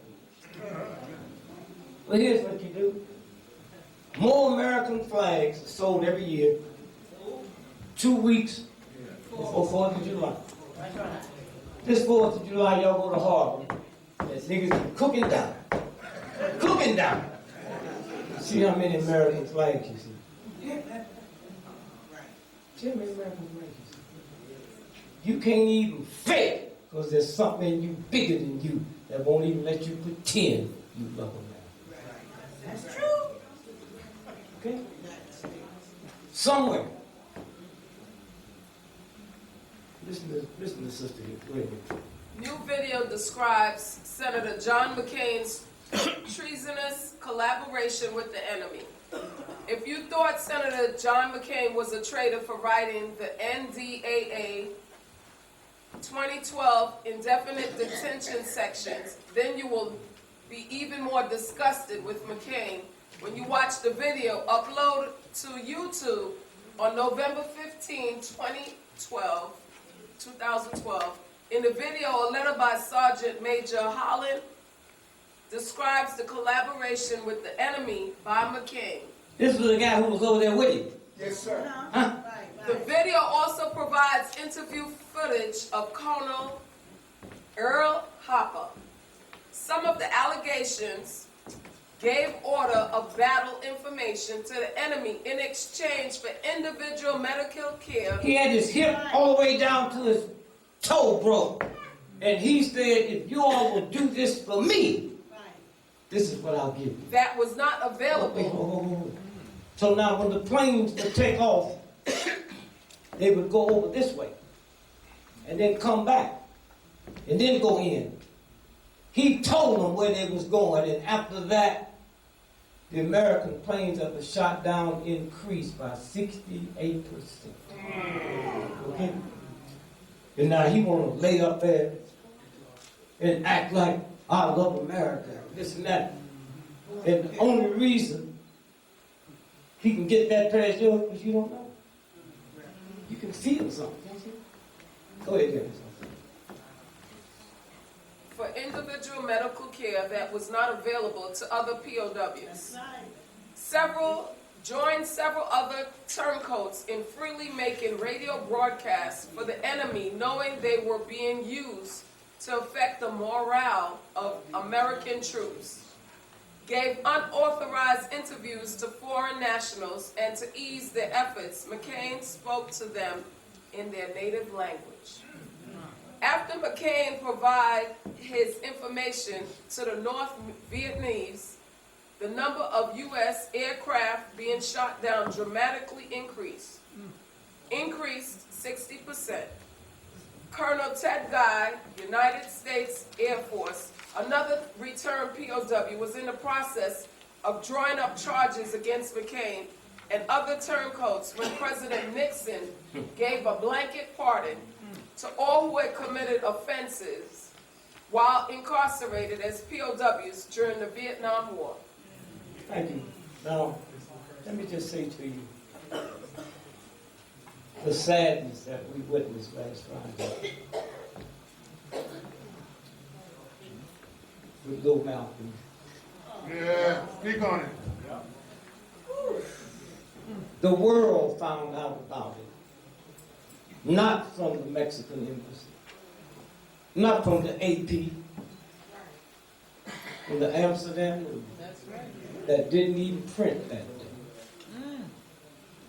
Speaker 8: Well, here's what you do. More American flags are sold every year, 2 weeks before 4th of July. This 4th of July, y'all go to Harvard. That niggas cooking down. Cooking down. See how many American flags you see. See how many American flags you see. You can't even fake because there's something in you bigger than you that won't even let you pretend you love America.
Speaker 6: That's true.
Speaker 8: Okay? Somewhere. Listen to Sister here. Go ahead.
Speaker 9: New video describes Senator John McCain's treasonous collaboration with the enemy. If you thought Senator John McCain was a traitor for writing the NDAA 2012 indefinite detention sections, then you will be even more disgusted with McCain when you watch the video uploaded to YouTube on November 15, 2012. In the video, a letter by Sergeant Major Holland describes the collaboration with the enemy by McCain.
Speaker 8: This was the guy who was over there with him.
Speaker 7: Yes, sir.
Speaker 8: Huh?
Speaker 9: The video also provides interview footage of Colonel Earl Hopper. Some of the allegations gave order of battle information to the enemy in exchange for individual medical care.
Speaker 8: He had his hip all the way down to his toe broke. And he said, if you all will do this for me, this is what I'll give you.
Speaker 9: That was not available.
Speaker 8: So now when the planes would take off, they would go over this way and then come back and then go in. He told them where they was going, and after that, the American planes that were shot down increased by 68%. Okay? And now he want to lay up there and act like, I love America, this and that. And the only reason he can get that past you is because you don't know. You can feel something, can't you? Go ahead, Dennis.
Speaker 9: For individual medical care that was not available to other POWs. Joined several other turncoats in freely making radio broadcasts for the enemy, knowing they were being used to affect the morale of American troops. Gave unauthorized interviews to foreign nationals, and to ease their efforts, McCain spoke to them in their native language. After McCain provided his information to the North Vietnamese, the number of U.S. aircraft being shot down dramatically increased 60%. Colonel Ted Guy, United States Air Force, another returned POW, was in the process of drawing up charges against McCain and other turncoats when President Nixon gave a blanket pardon to all who had committed offenses while incarcerated as POWs during the Vietnam War.
Speaker 8: Thank you. Now, let me just say to you, the sadness that we witnessed last Friday with Lil Malcolm.
Speaker 4: Yeah, speak on it.
Speaker 8: The world found out about it, not from the Mexican embassy, not from the AP, from the Amsterdam News, that didn't even print that day.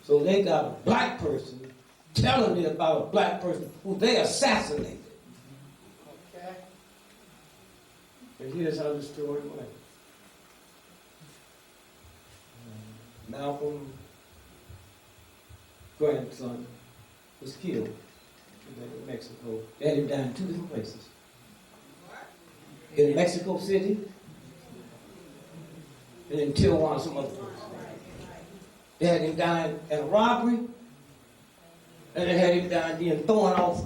Speaker 8: So they got a black person telling me about a black person who they assassinated.
Speaker 6: Okay.
Speaker 8: And here's how the story went. Malcolm's grandson was killed in Mexico. They had him down in 2 different places. In Mexico City and in Tijuana, some other place. They had him down at a robbery, and they had him down being thrown off.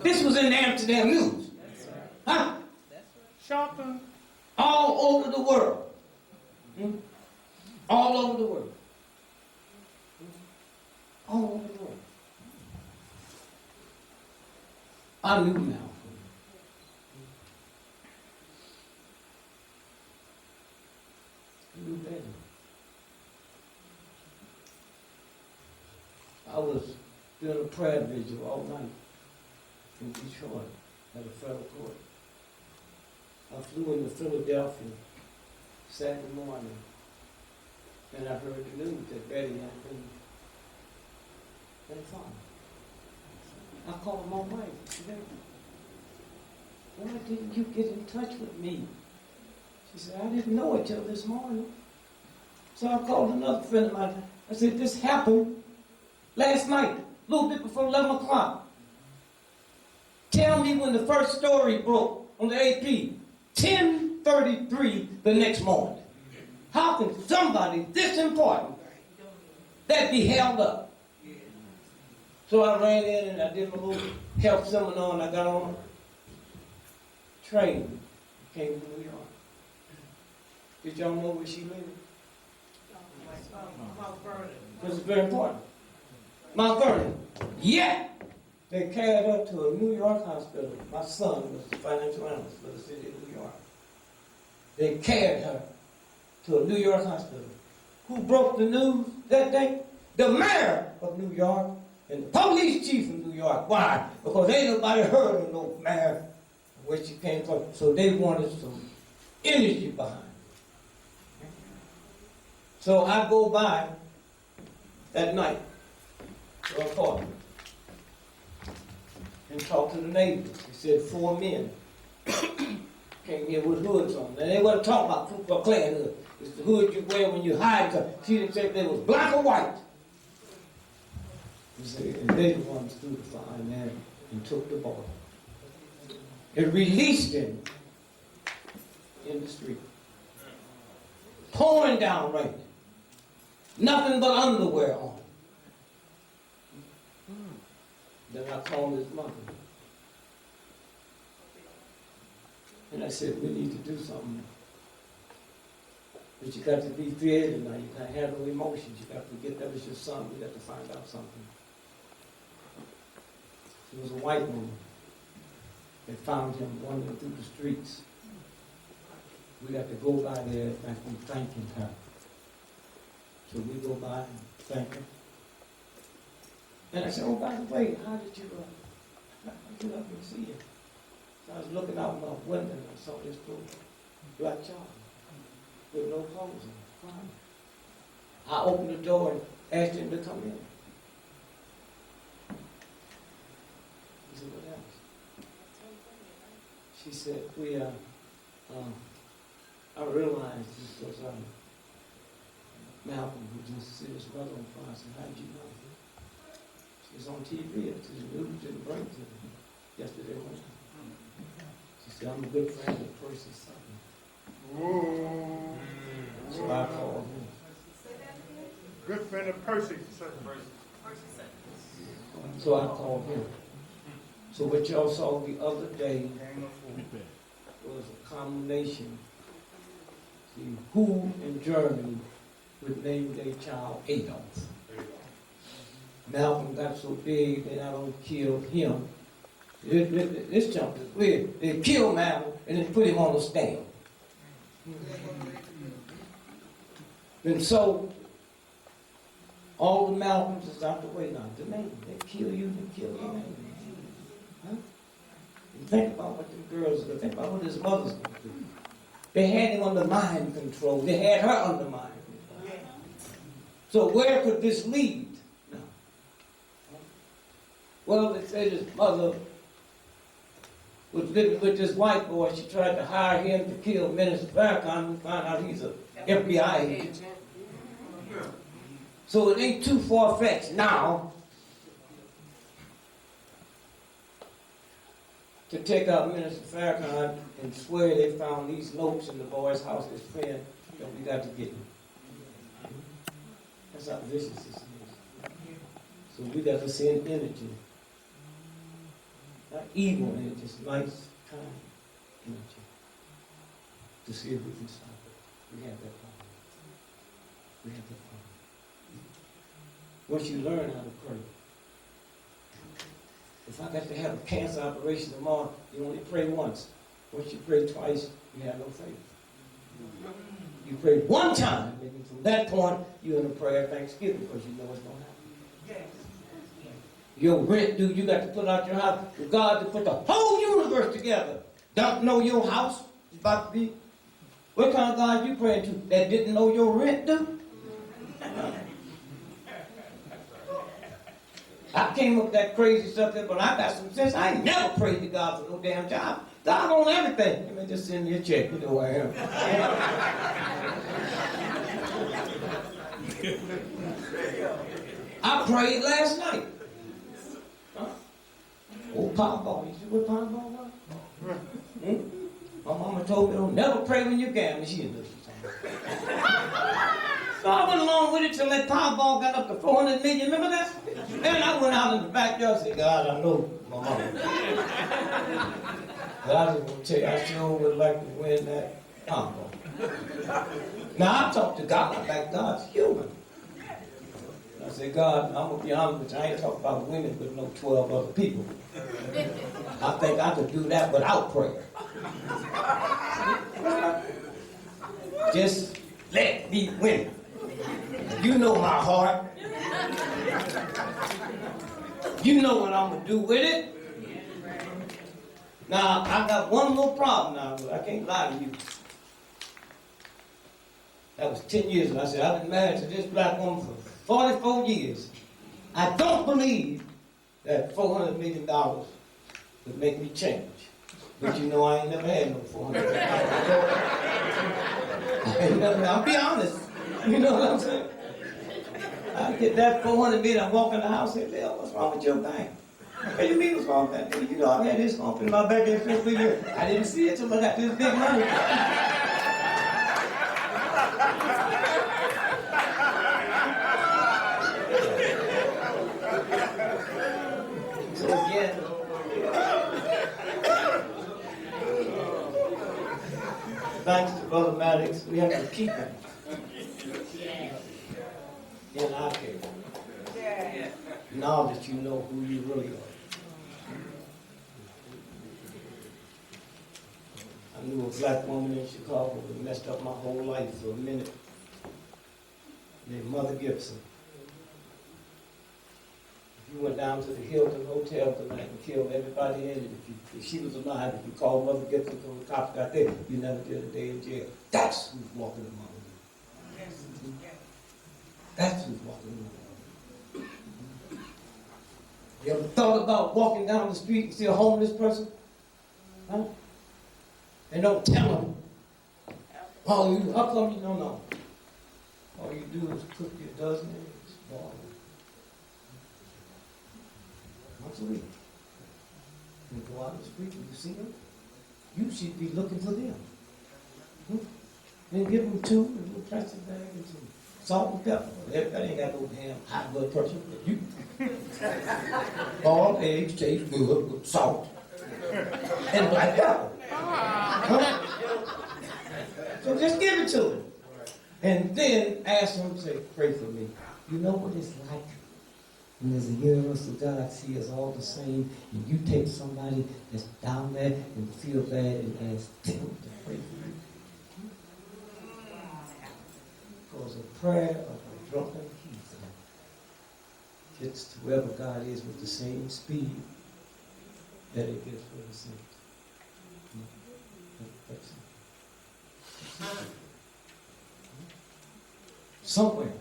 Speaker 8: This was in the Amsterdam News. Huh?
Speaker 4: Shocking.
Speaker 8: All over the world. All over the world. All over the world. I knew Malcolm. I knew better. I was doing a prayer vigil all night in Detroit at a federal court. I flew into Philadelphia Saturday morning, and I heard the news that Betty had been found. I called my wife. She said, "Why didn't you get in touch with me?" She said, "I didn't know it till this morning." So I called another friend of mine. I said, "This happened last night, a little bit before 11 o'clock. Tell me when the first story broke on the AP. 10:33 the next morning. How can somebody this important that be held up?" So I ran in and I did my little health seminar, and I got on a train, came to New York. Did y'all know where she lived? This is very important. Mount Vernon. Yet, they carried her to a New York hospital. My son was the financial analyst for the city of New York. They carried her to a New York hospital. Who broke the news that day? The mayor of New York and the police chief of New York. Why? Because ain't nobody heard of no mayor where she came from. So they wanted some energy behind it. So I go by that night to her apartment and talk to the neighbors. They said 4 men came here with hoods on. And they wasn't talking about Ku Klux Klan hood. It's the hood you wear when you hide. She didn't say if they was black or white. And they the ones threw the fire in there and took the boy. It released him in the street. Pouring down rain. Nothing but underwear on. Then I called his mother. And I said, "We need to do something. But you got to be creative now. You can't have no emotions. You got to forget that was your son. We got to find out something." It was a white woman that found him wandering through the streets. We got to go by there and be thanking her. So we go by and thank her. And I said, "Oh, by the way, how did you let me see you?" So I was looking out my window and I saw this little black child with no clothes on, crying. I opened the door and asked him to come in. He said, "What else?" She said, I realized this was Malcolm who just set his brother on fire. I said, "How did you know?" She was on TV. It's the news didn't bring to me yesterday morning. She said, "I'm a good friend of Percy Sutton." So I called him.
Speaker 4: Good friend of Percy.
Speaker 8: So I called him. So what y'all saw the other day was a combination. See, who in Germany would name their child Adolf? Malcolm got so big they not only killed him. This jump is weird. They killed Malcolm and then put him on the stand. And so all the Malcolms is out the way now. The name, they kill you, they kill your name. Huh? And think about what the girls do. Think about what his mother's going to do. They had him under mind control. They had her under mind control. So where could this lead? No. Well, they said his mother was living with this white boy. She tried to hire him to kill Minister Farrakhan. We found out he's an FBI agent. So it ain't too far-fetched now to take out Minister Farrakhan and swear they found these notes in the boy's house, his friend, that we got to get him. That's how vicious this is. So we got to send energy. Not evil energy, just nice, kind energy. To see if we can stop it. We have that problem. We have that problem. Once you learn how to pray. If I got to have a cancer operation tomorrow, you only pray once. Once you pray twice, you have no faith. You pray one time, and from that point, you're in a prayer of thanksgiving because you know what's going to happen. Your rent due, you got to put out your house for God to put the whole universe together. Don't know your house is about to be. What kind of God you praying to that didn't know your rent due? I came up with that crazy stuff, but I got some sense. I ain't never prayed to God for no damn job. God on everything. Let me just send you a check. You know where I am. I prayed last night. Huh? Old Powerball. You see what Powerball was? My mama told me, don't never pray when you gamble. She didn't listen to me. So I went along with it till that Powerball got up to 400 million. Remember that? Then I went out in the backyard and said, God, I know my mama. But I just want to tell you, I sure would like to win that Powerball. Now I talk to God like God's human. I say, God, I'm going to be honest with you, I ain't talking about winning with no 12 other people. I think I could do that without prayer. Just let me win. You know my heart. You know what I'm going to do with it. Now, I got one little problem now. I can't lie to you. That was 10 years ago. I said, I've been married to this black woman for 44 years. I don't believe that $400 million would make me change. But you know I ain't never had no $400 million. I'll be honest. You know what I'm saying? I get that $400 million, I walk in the house and say, what's wrong with your bank? What do you mean what's wrong with that? You know I've had this bump in my back every 3 years. I didn't see it till I got this big money. So again, thanks to Brother Maddox, we have to keep it in our care. Now that you know who you really are. I knew a black woman in Chicago that messed up my whole life for a minute, named Mother Gibson. If you went down to the Hilton Hotel tonight and killed everybody in it, if she was alive, if you called Mother Gibson because the cops got there, you never did a day in jail. That's who's walking among you. That's who's walking among you. You ever thought about walking down the street and see a homeless person? Huh? And don't tell them. Oh, how come you don't know? All you do is cook your dozen eggs. Boil them. Once a week. You go out in the street and you see them, you should be looking for them. Then give them two, a little plastic bag and some salt and pepper. Everybody ain't got no damn high blood pressure. But you, boiled eggs taste good with salt and black pepper. Huh? So just give it to him. And then ask him to say, pray for me. You know what it's like when there's a universal God, see us all the same, and you take somebody that's down there and feel bad and ask them to pray for you. Because a prayer of a drunken heathen gets to wherever God is with the same speed that it gets for the saints. Somewhere,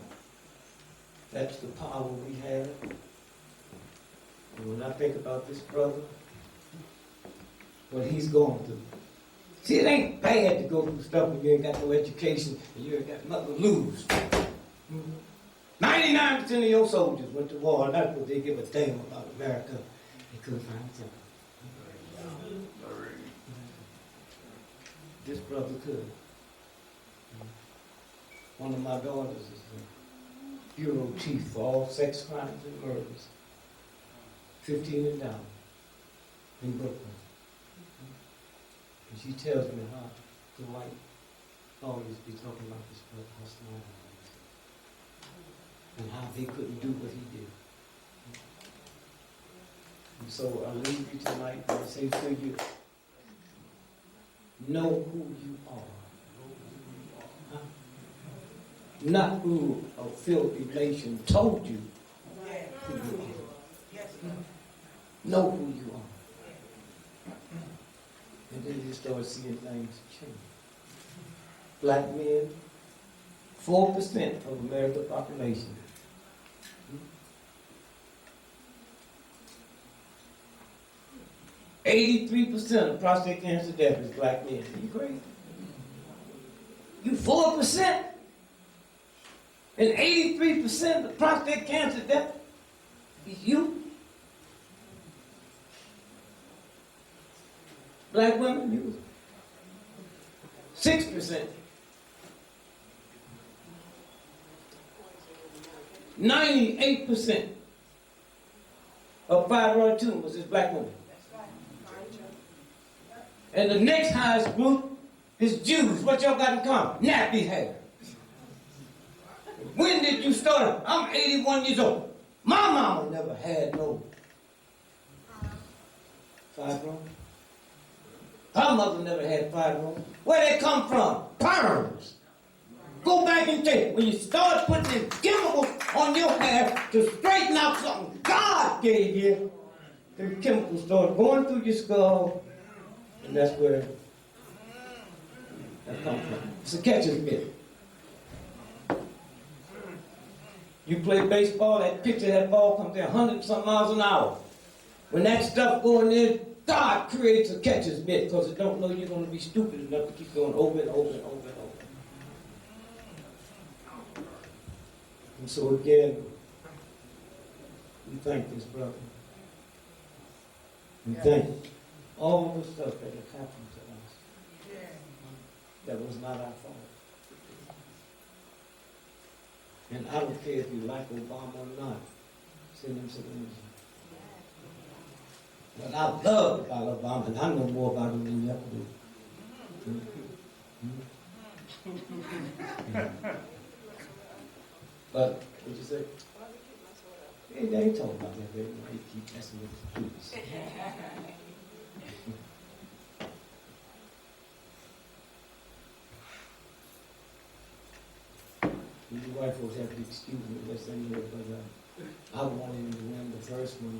Speaker 8: that's the power we have. And when I think about this brother, what he's going through. See, it ain't bad to go through stuff when you ain't got no education and you ain't got nothing to lose. 99% of your soldiers went to war, and that's what they give a damn about America. They couldn't find a job. This brother could. One of my daughters is the bureau chief for all sex crimes and murders, 15 and down, in Brooklyn. And she tells me how the white always be talking about this brother hustling and how they couldn't do what he did. And so I leave you tonight and I say to you, know who you are. Not who a filthy nation told you who you are. Know who you are. And then you start seeing things change. Black men, 4% of America's population. 83% of prostate cancer death is black men. Are you crazy? You 4%? And 83% of prostate cancer death is you? Black women, you 6%. 98% of fibroid tumors is black women. And the next highest group is Jews. What y'all got in common? Nappy hair. When did you start? I'm 81 years old. My mama never had no fibroid. Her mother never had fibroid. Where they come from? Perms. Go back and take. When you start putting in chemicals on your hair to straighten out something God gave you, the chemicals start going through your skull, and that's where that comes from. It's a catcher's mitt. You play baseball, that pitcher, that ball comes in 100-some miles an hour. When that stuff going in, God creates a catcher's mitt because it don't know you're going to be stupid enough to keep going over and over and over and over. And so again, we thank this brother. We thank all the stuff that has happened to us. That was not our fault. And I don't care if you like Obama or not. Send him some energy. What I love about Obama, and I know more about him than you ever do. But, what'd you say? Hey, they ain't talking about that, baby. They keep messing with the truths. Your wife will have to excuse me, let's say here, but I wanted him to win the first one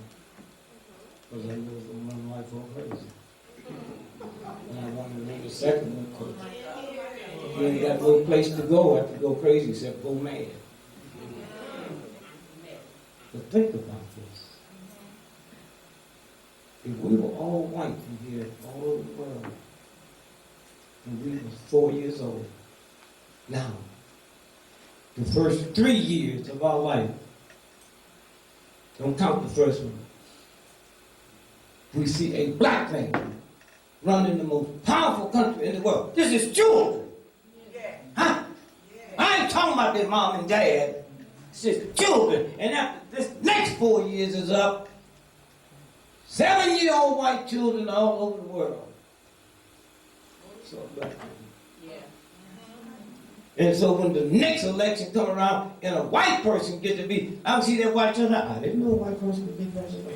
Speaker 8: because I knew it was going to run my wife all crazy. And I wanted to win the second one because you ain't got no place to go after you go crazy except go mad. But think about this. If we were all white from here, all over the world, and we was 4 years old, now, the first 3 years of our life, don't count the first one, we see a black man running the most powerful country in the world. This is children. Huh? I ain't talking talking about their mom and dad. It's just children. And after this next 4 years is up, 7-year-old white children all over the world. So black people. And so when the next election come around and a white person get to be, I don't see that white child, I didn't know a white person could be president.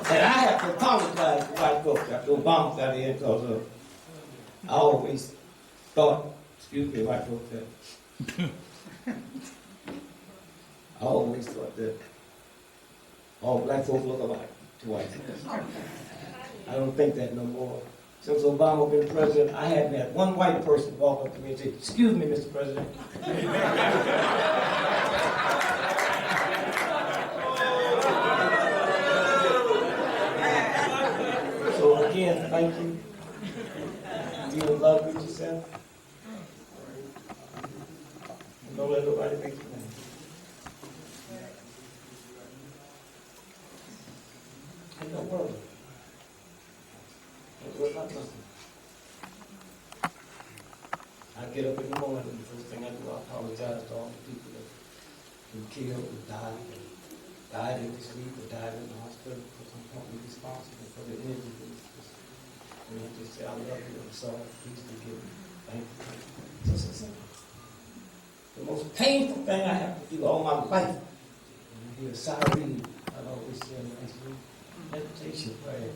Speaker 8: And I have to apologize to white folks after Obama got in because I always thought, excuse me, white folks, that I always thought that all black folks look alike to white folks. I don't think that no more. Since Obama been president, I haven't had one white person walk up to me and say, excuse me, Mr. President. So again, thank you. You in love with yourself. And don't let nobody make you mad. And don't worry. I get up in the morning, the first thing I do, I apologize to all the people that were killed, who died in the sleep, or died in the hospital, because I'm partly responsible for the injuries. And I just say, I love you, I'm sorry, please forgive me. Thank you. Just as simple. The most painful thing I have to do all my life, when I hear a siren, I always say, meditation prayer.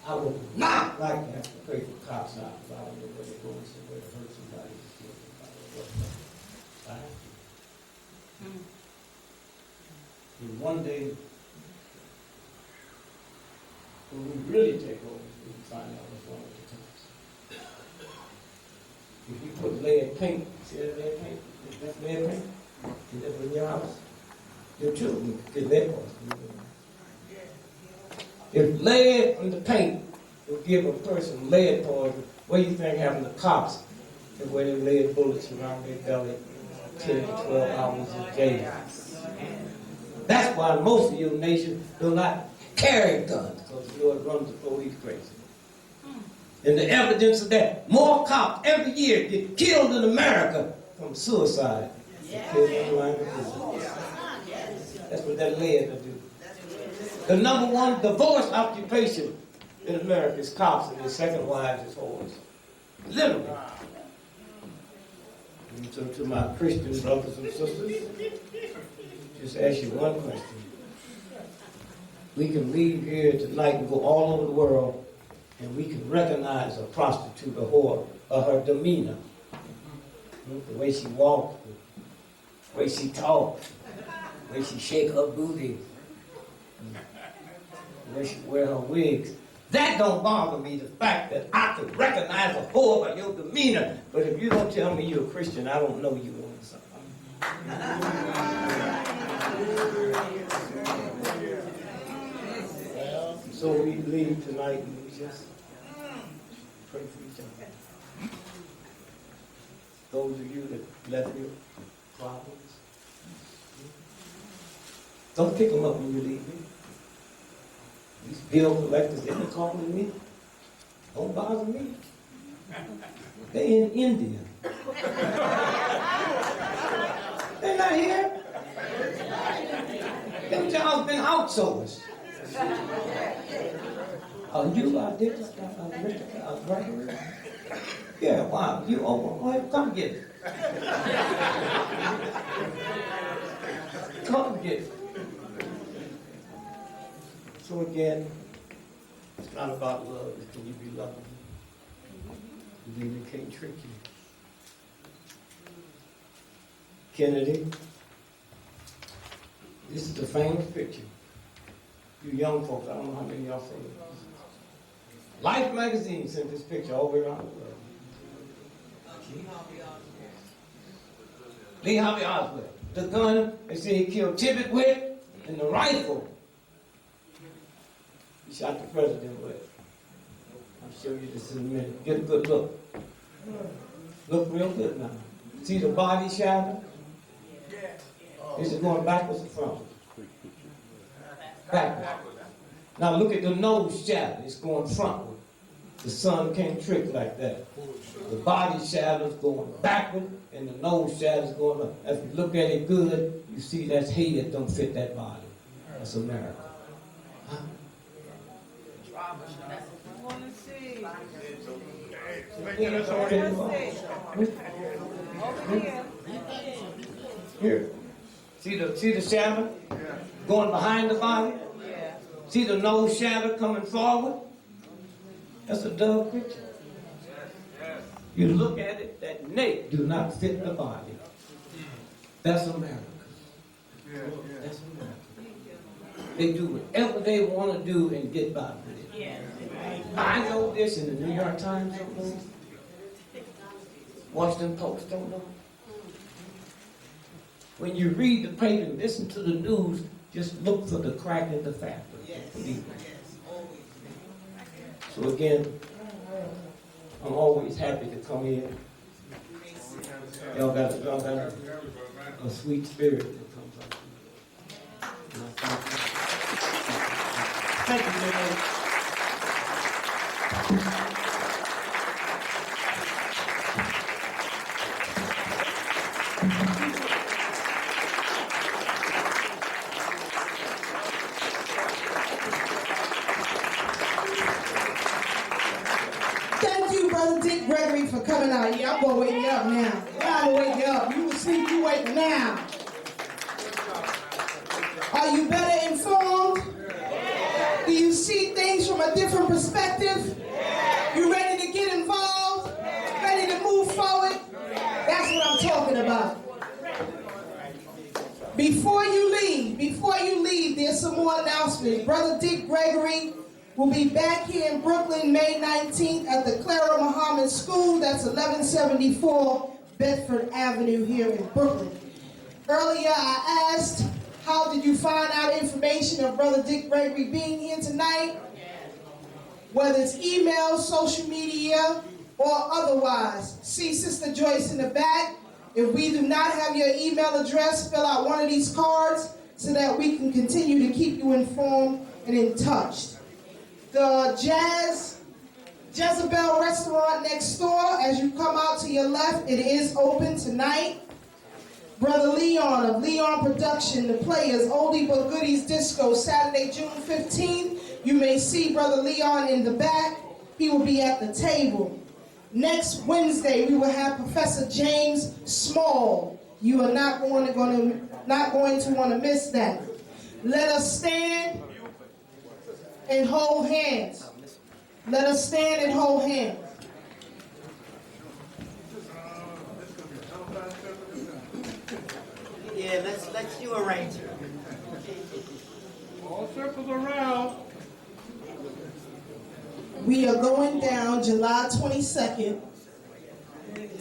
Speaker 8: I would not like to have to pray for cops now, because I don't know where they're going somewhere to hurt somebody. I have to. And one day, when we really take over, we can find out what's wrong with the cops. If you put lead paint, see that lead paint? That's lead paint? You never in your house? Your children get lead poisoning. If lead in the paint will give a person lead poison, what do you think happened to cops that wear their lead bullets around their belly 10 to 12 hours a day? That's why most of your nation do not carry guns, because the Lord runs the police crazy. And the evidence of that, more cops every year get killed in America from suicide. That's what that lead will do. The number one divorce occupation in America is cops, and the second wives is whores. Literally. And so to my Christian brothers and sisters, just ask you one question. We can leave here tonight and go all over the world, and we can recognize a prostitute, a whore, or her demeanor. The way she walks, the way she talks, the way she shake her booty, the way she wear her wigs. That don't bother me, the fact that I could recognize a whore by your demeanor. But if you don't tell me you're a Christian, I don't know you on something. So we leave tonight and we just pray for each other. Those of you that left your problems, don't pick them up when you leave me. These bill collectors, they're not calling me. Don't bother me. They're in India. They're not here. Them jobs been outsourced. Gregory? Yeah, wow, you over. Come get it. Come get it. So again, it's not about love. It's can you be loving? You can't trick you. Kennedy, this is the famous picture. You young folks, I don't know how many of y'all seen it. Life magazine sent this picture all the way around the world. Lee Harvey Oswald. The gun they say he killed Tibbet with, and the rifle he shot the president with. I'll show you this in a minute. Get a good look. Look real good now. See the body shadow? Is it going backwards or front? Backwards. Now look at the nose shadow. It's going frontward. The sun can't trick like that. The body shadow's going backward and the nose shadow's going up. If you look at it good, you see that's hay that don't fit that body. That's America. Huh? Here. See the shadow going behind the body? See the nose shadow coming forward? That's a dove picture. You look at it, that neck do not fit the body. That's America. That's America. They do whatever they want to do and get by with it. I know this in the New York Times, don't know. Washington Post, don't know. When you read the paper and listen to the news, just look for the crack in the fabric. So again, I'm always happy to come in. Y'all got a sweet spirit that comes up. Thank you, man.
Speaker 1: Thank you, Brother Dick Gregory, for coming out. Yeah, I'm going to wake you up now. I'm going to wake you up. You asleep, you wake now. Are you better informed? Do you see things from a different perspective? You ready to get involved? Ready to move forward? That's what I'm talking about. Before you leave, there's some more announcements. Brother Dick Gregory will be back here in Brooklyn May 19th at the Clara Muhammad School. That's 1174 Bedford Avenue here in Brooklyn. Earlier I asked, how did you find out information of Brother Dick Gregory being here tonight? Whether it's email, social media, or otherwise. See Sister Joyce in the back. If we do not have your email address, fill out one of these cards so that we can continue to keep you informed and in touch. The Jezebel restaurant next door, as you come out to your left, it is open tonight. Brother Leon of Leon Production, the Players, Oldie But Goodies Disco, Saturday, June 15th. You may see Brother Leon in the back. He will be at the table. Next Wednesday, we will have Professor James Small. You are not going to want to miss that. Let us stand and hold hands. Let us stand and hold hands.
Speaker 6: Yeah, let's you arrange it.
Speaker 4: All circles around.
Speaker 1: We are going down July 22nd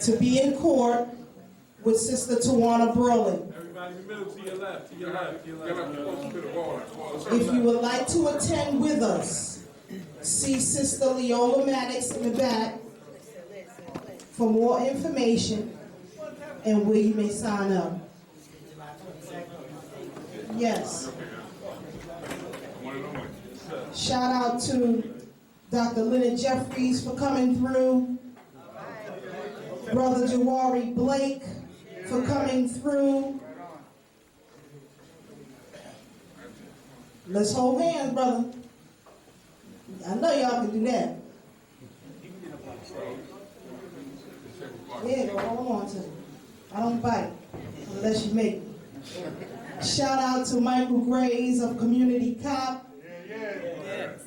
Speaker 1: to be in court with Sister Tawana Burley.
Speaker 4: Everybody in the middle, to your left, to your left, to your left.
Speaker 1: If you would like to attend with us, see Sister Leola Maddox in the back for more information and where you may sign up. Yes. Shout out to Dr. Leonard Jeffries for coming through. Brother Jawari Blake for coming through. Let's hold hands, brother. I know y'all can do that. Yeah, go hold on to it. I don't bite unless you make me. Shout out to Michael Grays of Community Cop.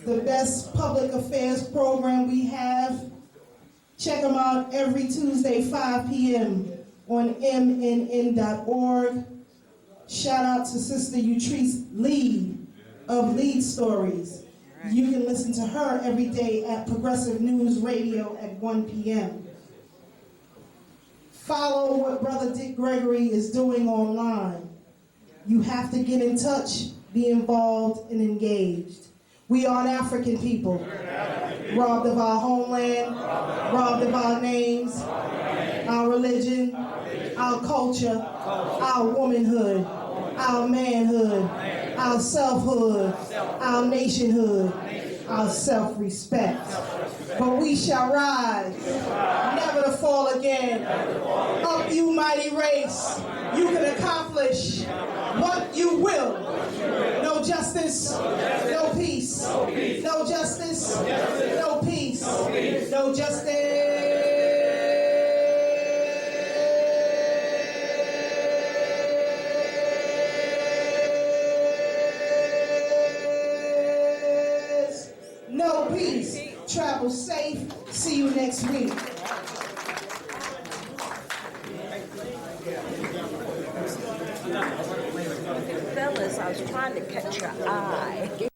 Speaker 1: The best public affairs program we have. Check them out every Tuesday, 5 p.m. on mnn.org. Shout out to Sister Utrice Lee of Lead Stories. You can listen to her every day at Progressive News Radio at 1 p.m. Follow what Brother Dick Gregory is doing online. You have to get in touch, be involved, and engaged. We are an African people, robbed of our homeland, robbed of our names, our religion, our culture, our womanhood, our manhood, our selfhood, our nationhood, our self-respect. But we shall rise, never to fall again. Up, you mighty race, you can accomplish what you will. No justice, no peace. No justice, no peace. No justice, no peace. Travel safe. See you next week.
Speaker 10: Fellas, I was trying to catch your eye.